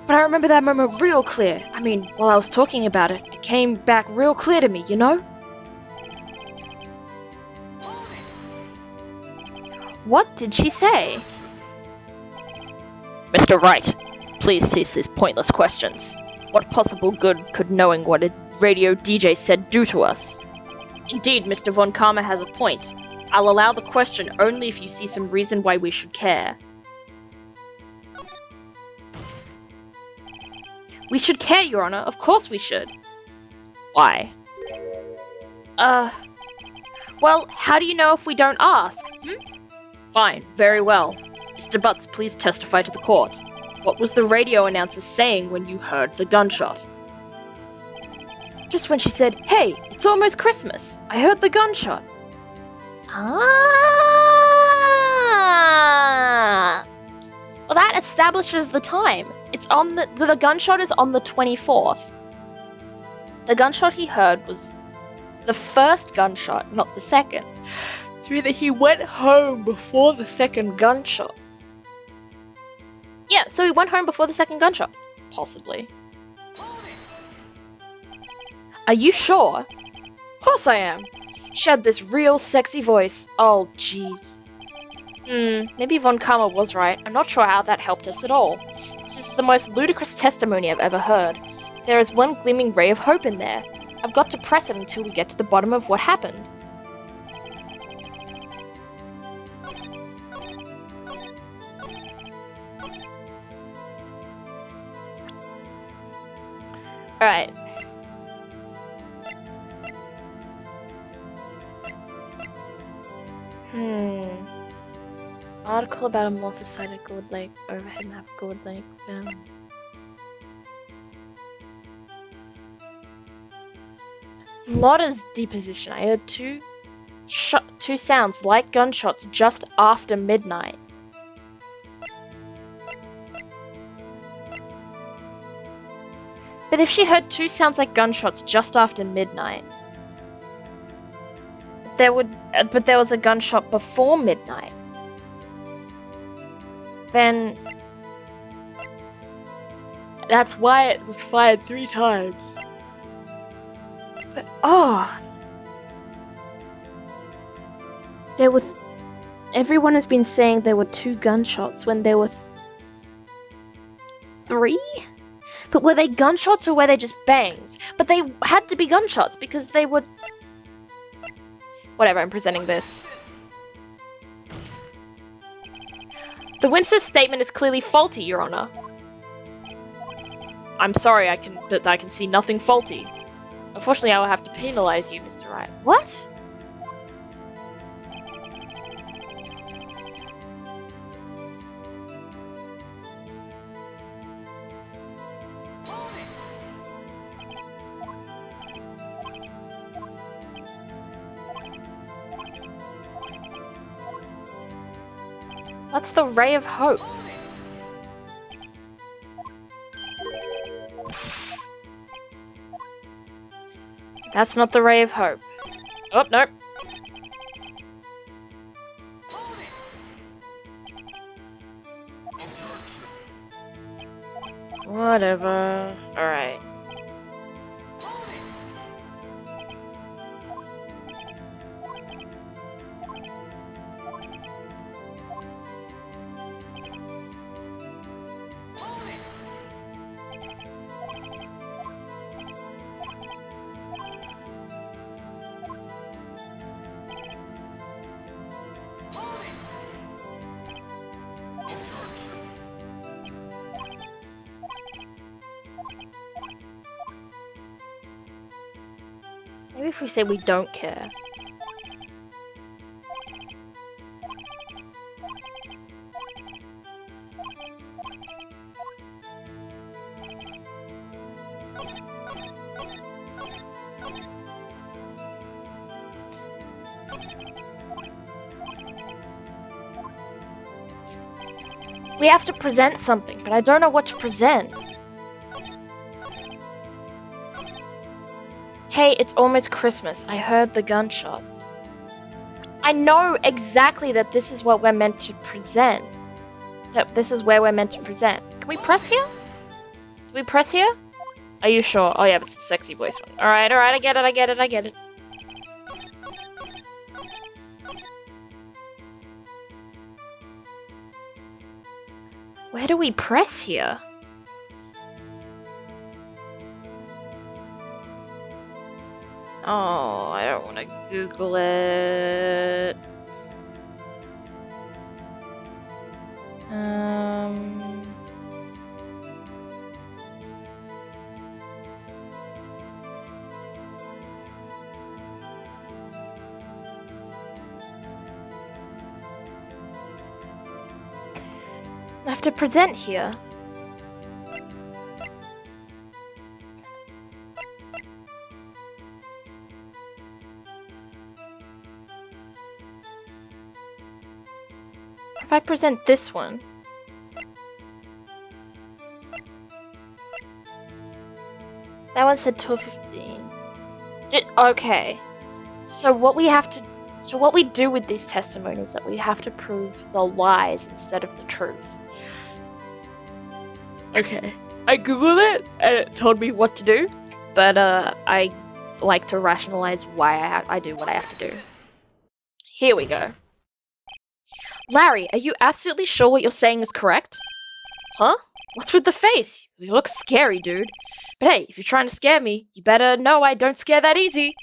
But I remember that moment real clear. I mean, while I was talking about it, it came back real clear to me, you know? What did she say? Mr. Wright, please cease these pointless questions. What possible good could knowing what a radio DJ said do to us? Indeed, Mr. Von Karma has a point. I'll allow the question only if you see some reason why we should care. We should care, Your Honor. Of course we should. Why? Well, how do you know if we don't ask? Fine, very well. Mr. Butts, please testify to the court. What was the radio announcer saying when you heard the gunshot? Just when she said, "Hey, it's almost Christmas. I heard the gunshot." Ah! Well, that establishes the time. It's on the gunshot is on the 24th. The gunshot he heard was the first gunshot, not the second. So either he went home before the second gunshot. Yeah, so he went home before the second gunshot. Possibly. Are you sure? Of course I am. She had this real sexy voice. Oh, jeez. Maybe Von Karma was right. I'm not sure how that helped us at all. This is the most ludicrous testimony I've ever heard. There is one gleaming ray of hope in there. I've got to press it until we get to the bottom of what happened. Alright. Article about a monster site at Gold Lake. Overhead map Gold Lake. Lotta's deposition. I heard two sounds like gunshots just after midnight. But if she heard two sounds like gunshots just after midnight, but there was a gunshot before midnight, then that's why it was fired 3 times. But everyone has been saying there were 2 gunshots when there were 3? But were they gunshots or were they just bangs? But they had to be gunshots because they were... Whatever, I'm presenting this. The Winster's statement is clearly faulty, Your Honor. I'm sorry, I can see nothing faulty. Unfortunately, I will have to penalize you, Mr. Wright. What? What's the ray of hope? That's not the ray of hope. Oh, nope. Whatever. Alright. Maybe if we say we don't care. We have to present something, but I don't know what to present. Hey, it's almost Christmas. I heard the gunshot. I know exactly that this is what we're meant to present. That this is where we're meant to present. Can we press here? Do we press here? Are you sure? Oh yeah, it's the sexy voice one. Alright, I get it. Where do we press here? Oh, I don't want to Google it. I have to present here. If I present this one. That one said 12:15. Okay. So what we do with these testimonies is that we have to prove the lies instead of the truth. Okay. I googled it and it told me what to do, But I like to rationalize why I do what I have to do. Here we go. Larry, are you absolutely sure what you're saying is correct? Huh? What's with the face? You look scary, dude. But hey, if you're trying to scare me, you better know I don't scare that easy.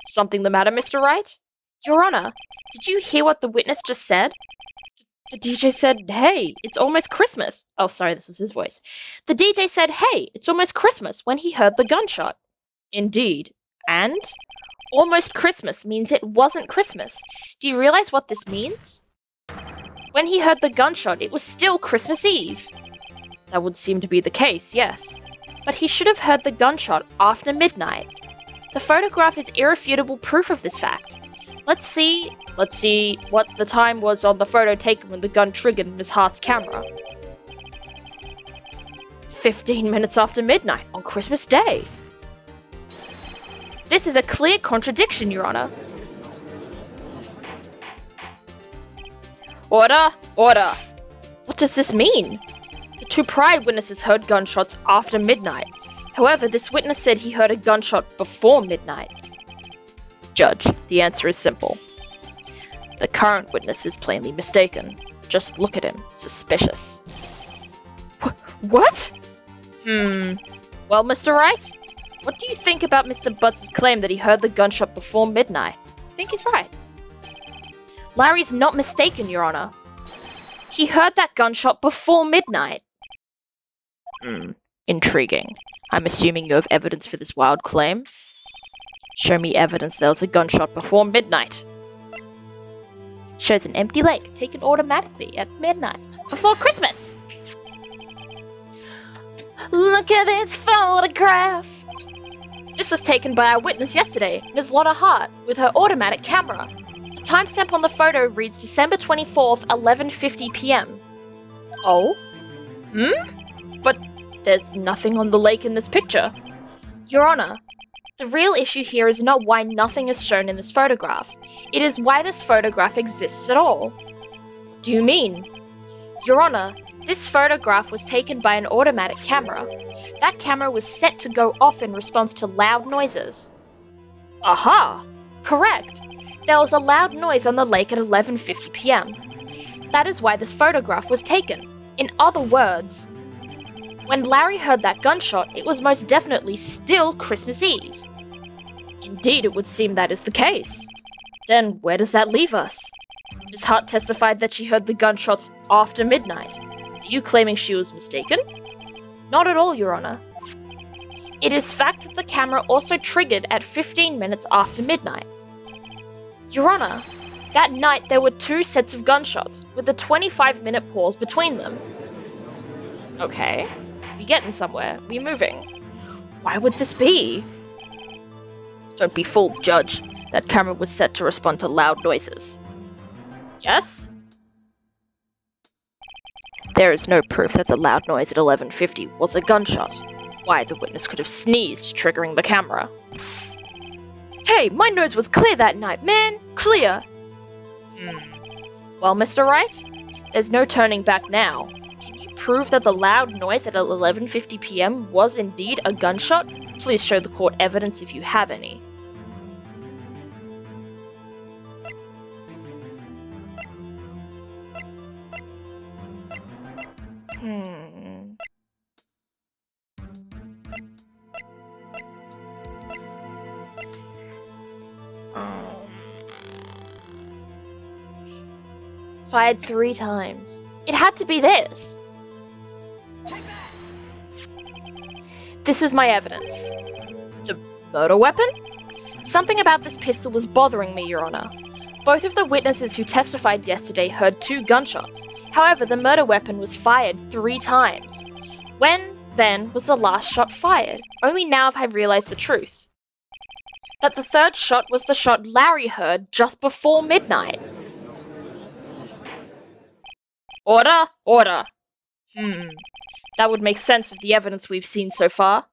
Something the matter, Mr. Wright? Your Honor, did you hear what the witness just said? The DJ said, hey, it's almost Christmas. Oh, sorry, this was his voice. The DJ said, hey, it's almost Christmas when he heard the gunshot. Indeed. And? Almost Christmas means it wasn't Christmas. Do you realize what this means? When he heard the gunshot, it was still Christmas Eve. That would seem to be the case, yes. But he should have heard the gunshot after midnight. The photograph is irrefutable proof of this fact. Let's see what the time was on the photo taken when the gun triggered Miss Hart's camera. 15 minutes after midnight on Christmas Day. This is a clear contradiction, Your Honor. Order! Order! What does this mean? The two prior witnesses heard gunshots after midnight. However, this witness said he heard a gunshot before midnight. Judge, the answer is simple. The current witness is plainly mistaken. Just look at him. Suspicious. What? Well, Mr. Wright? What do you think about Mr. Butts' claim that he heard the gunshot before midnight? I think he's right. Larry's not mistaken, Your Honor. He heard that gunshot before midnight. Intriguing. I'm assuming you have evidence for this wild claim? Show me evidence there was a gunshot before midnight. Shows an empty lake taken automatically at midnight before Christmas. Look at this photograph. This was taken by our witness yesterday, Ms. Lotta Hart, with her automatic camera. The timestamp on the photo reads December 24th, 11:50 p.m. Oh? But there's nothing on the lake in this picture. Your Honor, the real issue here is not why nothing is shown in this photograph. It is why this photograph exists at all. What do you mean? Your Honor, this photograph was taken by an automatic camera. That camera was set to go off in response to loud noises. Aha! Correct. There was a loud noise on the lake at 11:50 p.m. That is why this photograph was taken. In other words, when Larry heard that gunshot, it was most definitely still Christmas Eve. Indeed, it would seem that is the case. Then where does that leave us? Ms. Hart testified that she heard the gunshots after midnight. Are you claiming she was mistaken? Not at all, Your Honor. It is fact that the camera also triggered at 15 minutes after midnight. Your Honor, that night there were two sets of gunshots, with a 25-minute pause between them. Okay, we're getting somewhere. We're moving. Why would this be? Don't be fooled, Judge. That camera was set to respond to loud noises. Yes? There is no proof that the loud noise at 11:50 was a gunshot. Why, the witness could have sneezed, triggering the camera. Hey, my nose was clear that night, man! Clear! Well, Mr. Wright, there's no turning back now. Can you prove that the loud noise at 11:50 p.m. was indeed a gunshot? Please show the court evidence if you have any. Fired 3 times. It had to be this. This is my evidence. The murder weapon? Something about this pistol was bothering me, Your Honor. Both of the witnesses who testified yesterday heard 2 gunshots. However, the murder weapon was fired 3 times. When, then, was the last shot fired? Only now have I realized the truth. That the 3rd shot was the shot Larry heard just before midnight. Order! Order! That would make sense of the evidence we've seen so far.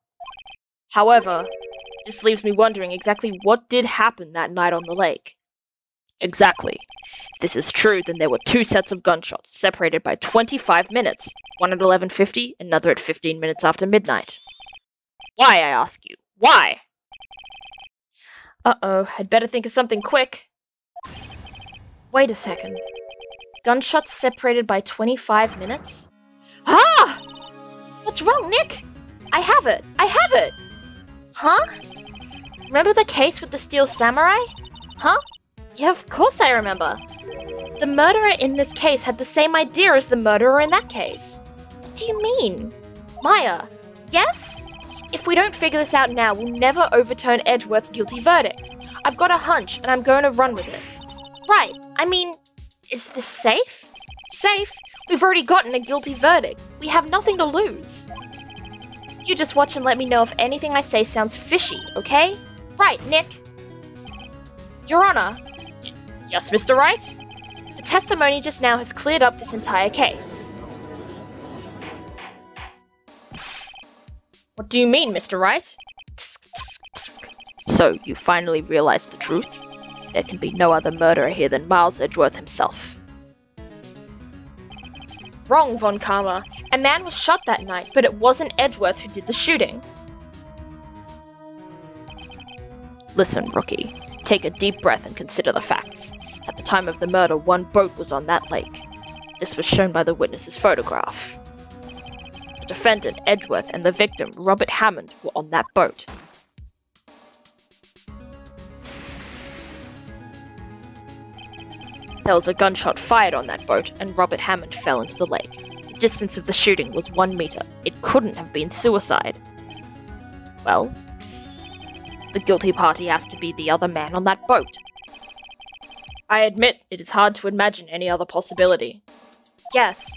However, this leaves me wondering exactly what did happen that night on the lake. Exactly. If this is true, then there were 2 sets of gunshots, separated by 25 minutes. One at 11:50, another at 15 minutes after midnight. Why, I ask you? Why? Uh-oh, I'd better think of something quick. Wait a second. Gunshots separated by 25 minutes? Ah! What's wrong, Nick? I have it! I have it! Huh? Remember the case with the steel samurai? Huh? Yeah, of course I remember. The murderer in this case had the same idea as the murderer in that case. What do you mean? Maya, yes? If we don't figure this out now, we'll never overturn Edgeworth's guilty verdict. I've got a hunch, and I'm going to run with it. Right, I mean, is this safe? Safe? We've already gotten a guilty verdict. We have nothing to lose. You just watch and let me know if anything I say sounds fishy, okay? Right, Nick? Your Honor. Yes, Mr. Wright? The testimony just now has cleared up this entire case. What do you mean, Mr. Wright? So, you finally realized the truth? There can be no other murderer here than Miles Edgeworth himself. Wrong, Von Karma. A man was shot that night, but it wasn't Edgeworth who did the shooting. Listen, rookie. Take a deep breath and consider the facts. At the time of the murder, 1 boat was on that lake. This was shown by the witness's photograph. The defendant, Edgeworth, and the victim, Robert Hammond, were on that boat. There was a gunshot fired on that boat, and Robert Hammond fell into the lake. The distance of the shooting was 1 meter. It couldn't have been suicide. Well, the guilty party has to be the other man on that boat. I admit it is hard to imagine any other possibility. Yes,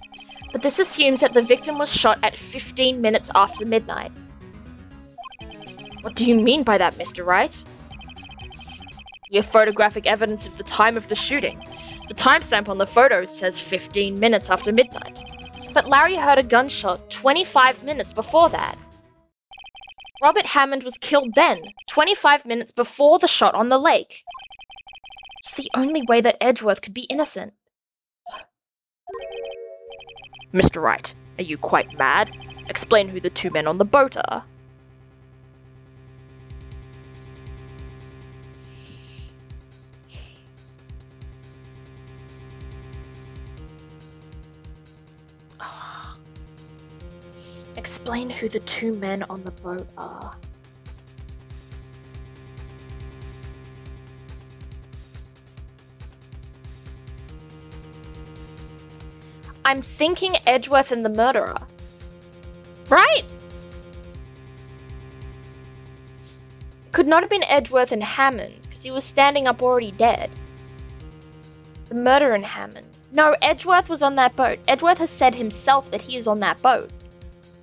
but this assumes that the victim was shot at 15 minutes after midnight. What do you mean by that, Mr. Wright? We have photographic evidence of the time of the shooting. The timestamp on the photos says 15 minutes after midnight. But Larry heard a gunshot 25 minutes before that. Robert Hammond was killed then, 25 minutes before the shot on the lake. It's the only way that Edgeworth could be innocent. Mr. Wright, are you quite mad? Explain who the 2 men on the boat are. Explain who the 2 men on the boat are. I'm thinking Edgeworth and the murderer. Right? Could not have been Edgeworth and Hammond, because he was standing up already dead. The murderer and Hammond. No, Edgeworth was on that boat. Edgeworth has said himself that he is on that boat.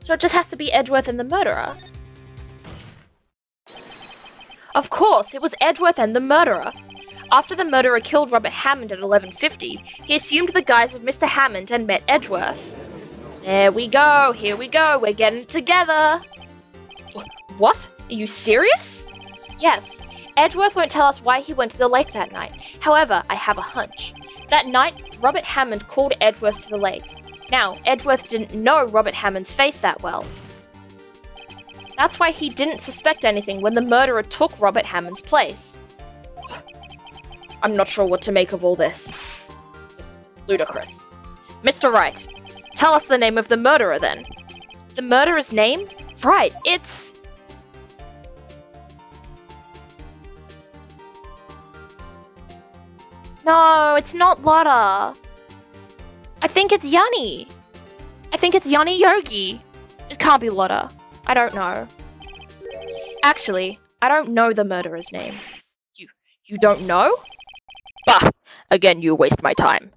So it just has to be Edgeworth and the murderer. Of course, it was Edgeworth and the murderer. After the murderer killed Robert Hammond at 11:50, he assumed the guise of Mr. Hammond and met Edgeworth. There we go, here we go, we're getting it together. What? Are you serious? Yes, Edgeworth won't tell us why he went to the lake that night. However, I have a hunch. That night, Robert Hammond called Edgeworth to the lake. Now, Edgeworth didn't know Robert Hammond's face that well. That's why he didn't suspect anything when the murderer took Robert Hammond's place. I'm not sure what to make of all this. Ludicrous. Mr. Wright, tell us the name of the murderer then. The murderer's name? Right, it's... No, it's not Lotta. I think it's Yanni. I think it's Yanni Yogi. It can't be Lotta. I don't know. Actually, I don't know the murderer's name. You don't know? Bah! Again, you waste my time.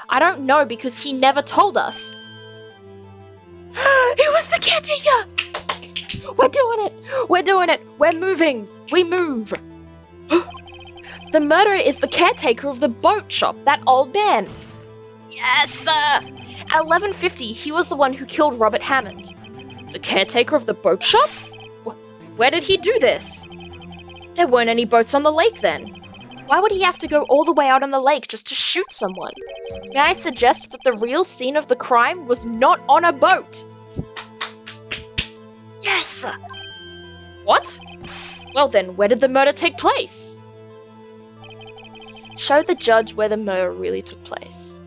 I don't know because he never told us. It was the caretaker! We're doing it! We're doing it! We're moving! We move! The murderer is the caretaker of the boat shop, that old man. Yes, sir! At 11:50, he was the one who killed Robert Hammond. The caretaker of the boat shop? Where did he do this? There weren't any boats on the lake then. Why would he have to go all the way out on the lake just to shoot someone? May I suggest that the real scene of the crime was not on a boat? Yes! What? Well then, where did the murder take place? Show the judge where the murder really took place.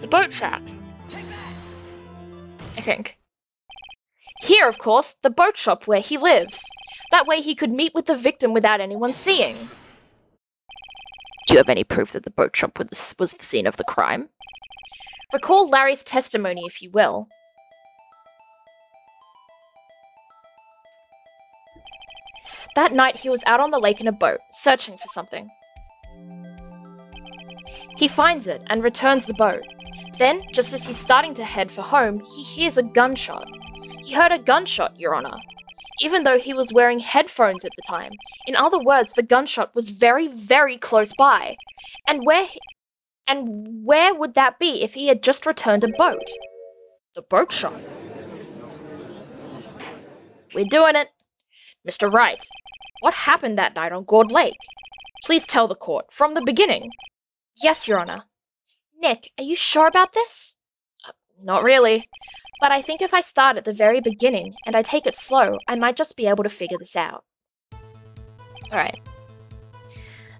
The boat shack. I think. Here, of course, the boat shop where he lives. That way he could meet with the victim without anyone seeing. Do you have any proof that the boat shop was the scene of the crime? Recall Larry's testimony, if you will. That night he was out on the lake in a boat, searching for something. He finds it and returns the boat. Then, just as he's starting to head for home, he hears a gunshot. He heard a gunshot, Your Honor, even though he was wearing headphones at the time. In other words, the gunshot was very, very close by. And where would that be if he had just returned a boat? The boat shop. We're doing it. Mr. Wright, what happened that night on Gourd Lake? Please tell the court, from the beginning. Yes, Your Honor. Nick, are you sure about this? Not really. But I think if I start at the very beginning and I take it slow, I might just be able to figure this out. Alright.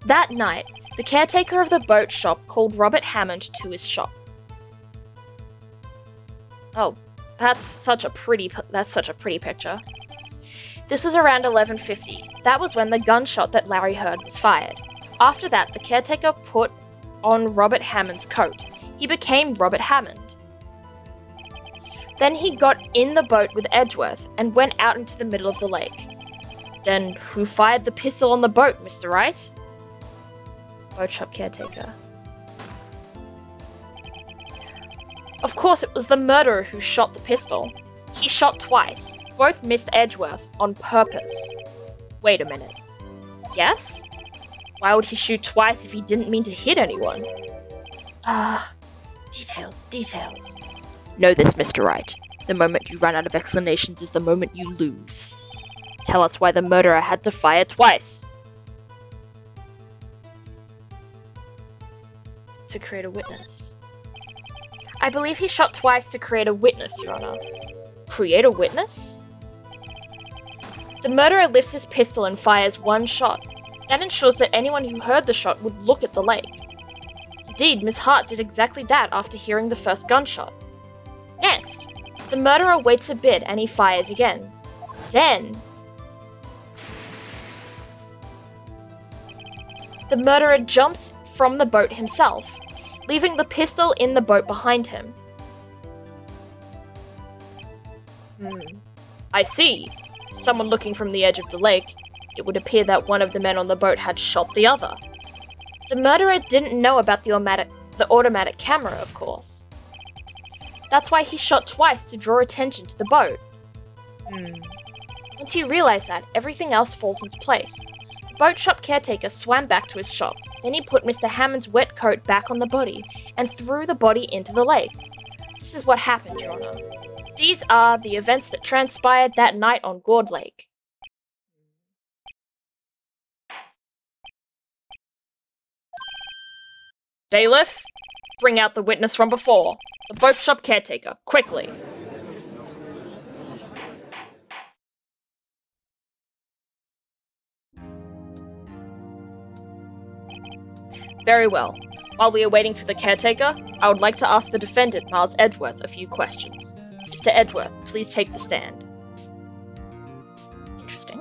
That night, the caretaker of the boat shop called Robert Hammond to his shop. Oh, that's such a pretty picture. This was around 11:50. That was when the gunshot that Larry heard was fired. After that, the caretaker put on Robert Hammond's coat. He became Robert Hammond. Then he got in the boat with Edgeworth and went out into the middle of the lake. Then who fired the pistol on the boat, Mr. Wright? Boat shop caretaker. Of course, it was the murderer who shot the pistol. He shot twice. Both missed Edgeworth on purpose. Wait a minute. Yes? Why would he shoot twice if he didn't mean to hit anyone? Details. Know this, Mr. Wright. The moment you run out of explanations is the moment you lose. Tell us why the murderer had to fire twice. To create a witness. I believe he shot twice to create a witness, Your Honor. Create a witness? The murderer lifts his pistol and fires one shot. That ensures that anyone who heard the shot would look at the lake. Indeed, Miss Hart did exactly that after hearing the first gunshot. Next, the murderer waits a bit and he fires again. Then, the murderer jumps from the boat himself, leaving the pistol in the boat behind him. I see. Someone looking from the edge of the lake, it would appear that one of the men on the boat had shot the other. The murderer didn't know about the automatic camera, of course. That's why he shot twice to draw attention to the boat. Once you realize that, everything else falls into place. The boat shop caretaker swam back to his shop, Then he put Mr. Hammond's wet coat back on the body and threw the body into the lake. This is what happened, Your Honor. These are the events that transpired that night on Gourd Lake. Bailiff, bring out the witness from before. The boat shop caretaker, quickly. Very well. While we are waiting for the caretaker, I would like to ask the defendant, Miles Edgeworth, a few questions. Mr. Edgeworth, please take the stand. Interesting.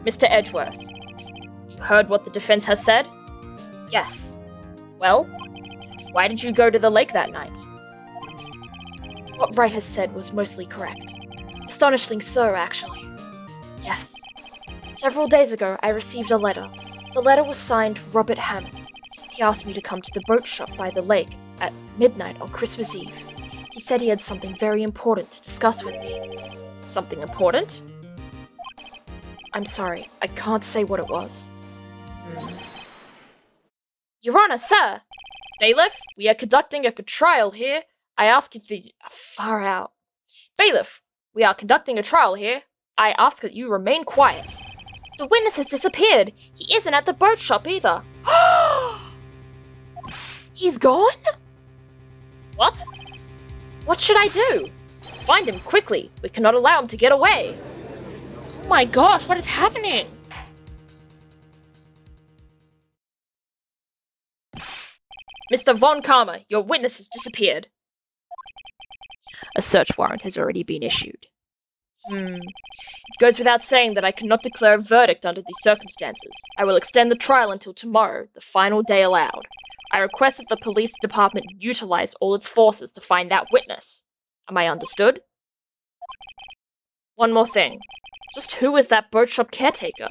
Mr. Edgeworth, you heard what the defense has said? Yes. Well, why did you go to the lake that night? What Wright has said was mostly correct. Astonishingly so, actually. Yes. Several days ago, I received a letter. The letter was signed Robert Hammond. He asked me to come to the boat shop by the lake at midnight on Christmas Eve. He said he had something very important to discuss with me. Something important? I'm sorry, I can't say what it was. Your Honor, sir! Bailiff, we are conducting a trial here. I ask you to... Far out. Bailiff, we are conducting a trial here. I ask that you remain quiet. The witness has disappeared. He isn't at the boat shop either. He's gone? What? What should I do? Find him quickly. We cannot allow him to get away. Oh my gosh, what is happening? Mr. Von Karma, your witness has disappeared. A search warrant has already been issued. It goes without saying that I cannot declare a verdict under these circumstances. I will extend the trial until tomorrow, the final day allowed. I request that the police department utilize all its forces to find that witness. Am I understood? One more thing. Just who is that boat shop caretaker?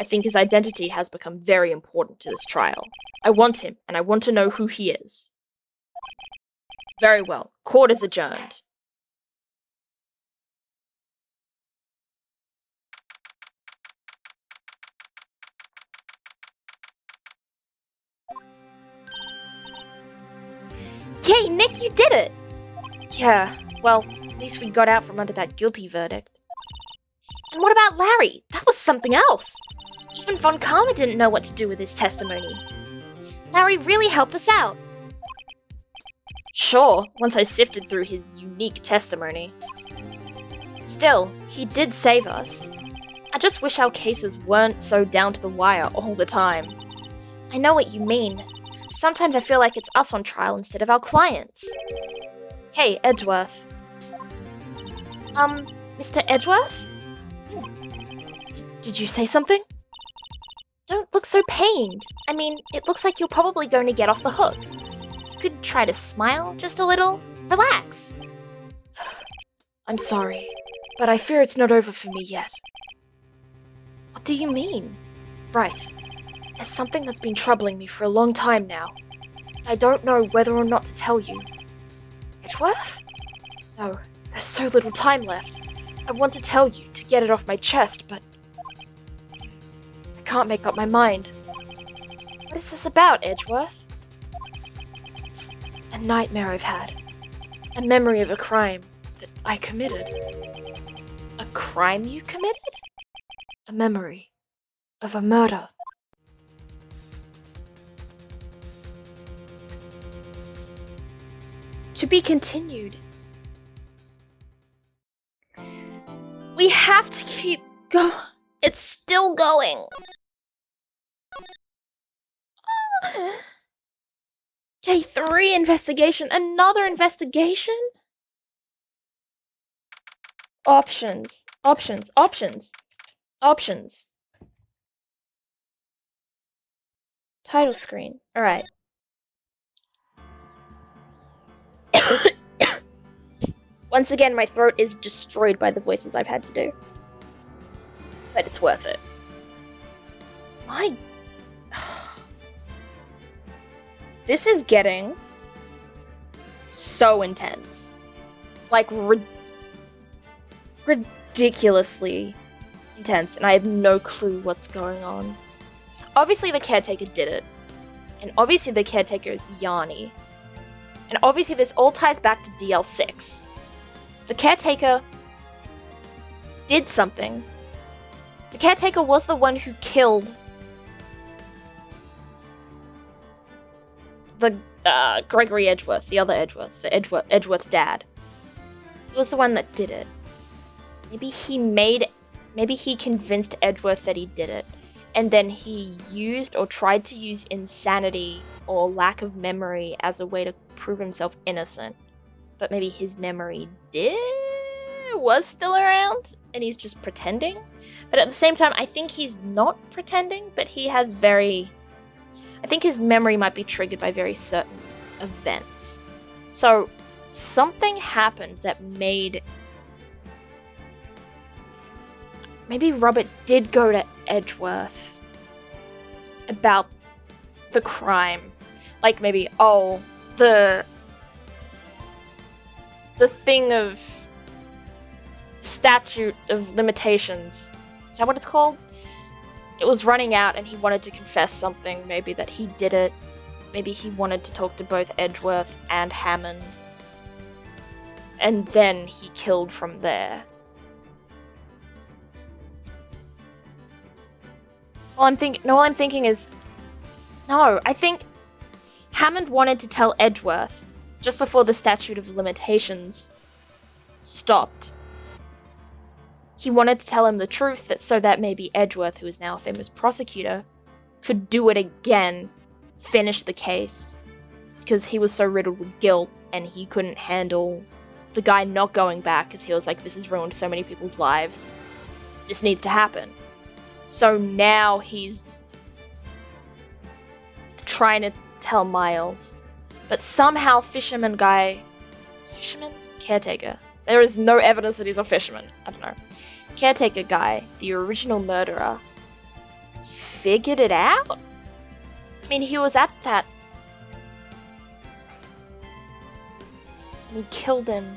I think his identity has become very important to this trial. I want him, and I want to know who he is. Very well. Court is adjourned. Yay, Nick, you did it! Yeah, well, at least we got out from under that guilty verdict. And what about Larry? That was something else. Even Von Karma didn't know what to do with his testimony. Larry really helped us out. Sure, once I sifted through his unique testimony. Still, he did save us. I just wish our cases weren't so down to the wire all the time. I know what you mean. Sometimes I feel like it's us on trial instead of our clients. Hey, Edgeworth. Mr. Edgeworth? Did you say something? Don't look so pained. I mean, it looks like you're probably going to get off the hook. You could try to smile just a little. Relax. I'm sorry, but I fear it's not over for me yet. What do you mean? Right. There's something that's been troubling me for a long time now. I don't know whether or not to tell you. Edgeworth? No, there's so little time left. I want to tell you to get it off my chest, but I can't make up my mind. What is this about, Edgeworth? It's a nightmare I've had. A memory of a crime that I committed. A crime you committed? A memory of a murder. To be continued. We have to keep going. It's still going. Day 3 investigation. Another investigation? Options. Options. Options. Options. Title screen. Alright. Once again, my throat is destroyed by the voices I've had to do. But it's worth it. This is getting so intense. Like, ridiculously intense, and I have no clue what's going on. obviously the caretaker did it. And obviously the caretaker is Yanni. And obviously this all ties back to DL6. The caretaker did something. The caretaker was the one who killed the Gregory Edgeworth, the other Edgeworth, Edgeworth's dad. He was the one that did it. Maybe he convinced Edgeworth that he did it, and then he used or tried to use insanity or lack of memory as a way to prove himself innocent. But maybe his memory was still around, and he's just pretending. But at the same time, I think he's not pretending, but he has I think his memory might be triggered by very certain events. So, something happened that made... Maybe Robert did go to Edgeworth about the crime. Like maybe, the thing of statute of limitations. Is that what it's called? It was running out and he wanted to confess something, maybe that he did it. Maybe he wanted to talk to both Edgeworth and Hammond. And then he killed from there. All I'm thinking is... No, I think Hammond wanted to tell Edgeworth just before the statute of limitations stopped. He wanted to tell him the truth so that maybe Edgeworth, who is now a famous prosecutor, could do it again, finish the case. Because he was so riddled with guilt and he couldn't handle the guy not going back because he was like, this has ruined so many people's lives. This needs to happen. So now he's trying to tell Miles. But somehow caretaker. There is no evidence that he's a fisherman. I don't know. Caretaker guy, the original murderer, figured it out? I mean, he was at that. He killed him.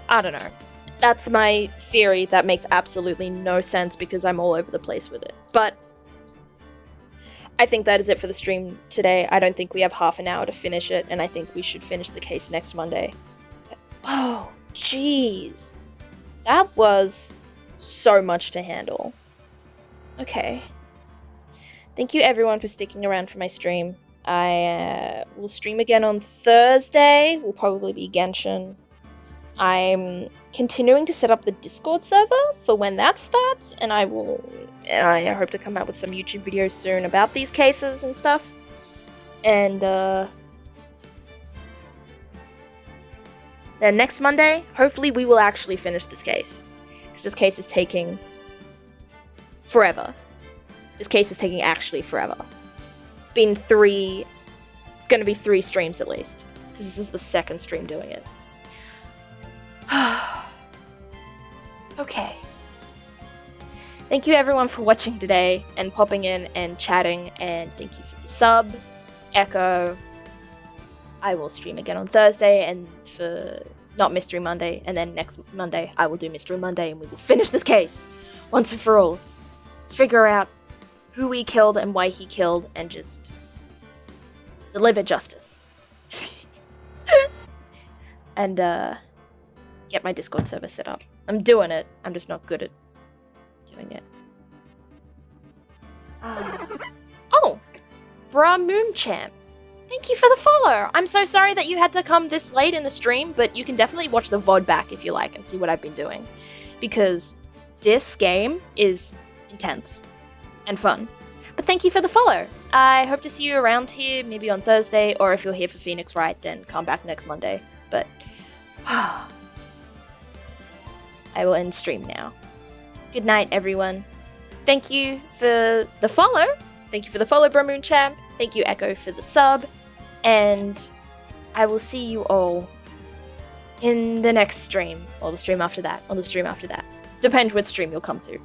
I don't know. That's my theory that makes absolutely no sense because I'm all over the place with it. But I think that is it for the stream today. I don't think we have half an hour to finish it, and I think we should finish the case next Monday. Oh, jeez. That was so much to handle. Okay. Thank you everyone for sticking around for my stream. I will stream again on Thursday. Will probably be Genshin. I'm continuing to set up the Discord server for when that starts, and I hope to come out with some YouTube videos soon about these cases and stuff. And then next Monday, hopefully we will actually finish this case. Because this case is taking forever. This case is taking actually forever. It's been gonna be 3 streams at least. Because this is the second stream doing it. Okay. Thank you everyone for watching today and popping in and chatting, and thank you for the sub, Echo. I will stream again on Thursday and for not Mystery Monday, and then next Monday I will do Mystery Monday and we will finish this case once and for all. Figure out who he killed and why he killed and just deliver justice. And get my Discord server set up. I'm doing it. I'm just not good at doing it. Oh! Bra Moonchamp. Thank you for the follow! I'm so sorry that you had to come this late in the stream, but you can definitely watch the VOD back if you like and see what I've been doing. Because this game is intense and fun. But thank you for the follow! I hope to see you around here, maybe on Thursday, or if you're here for Phoenix Wright, then come back next Monday. But... I will end stream now. Good night, everyone. Thank you for the follow. Thank you for the follow, Bro Moonchamp. Thank you, Echo, for the sub. And I will see you all in the next stream. Or the stream after that. Or the stream after that. Depends which stream you'll come to.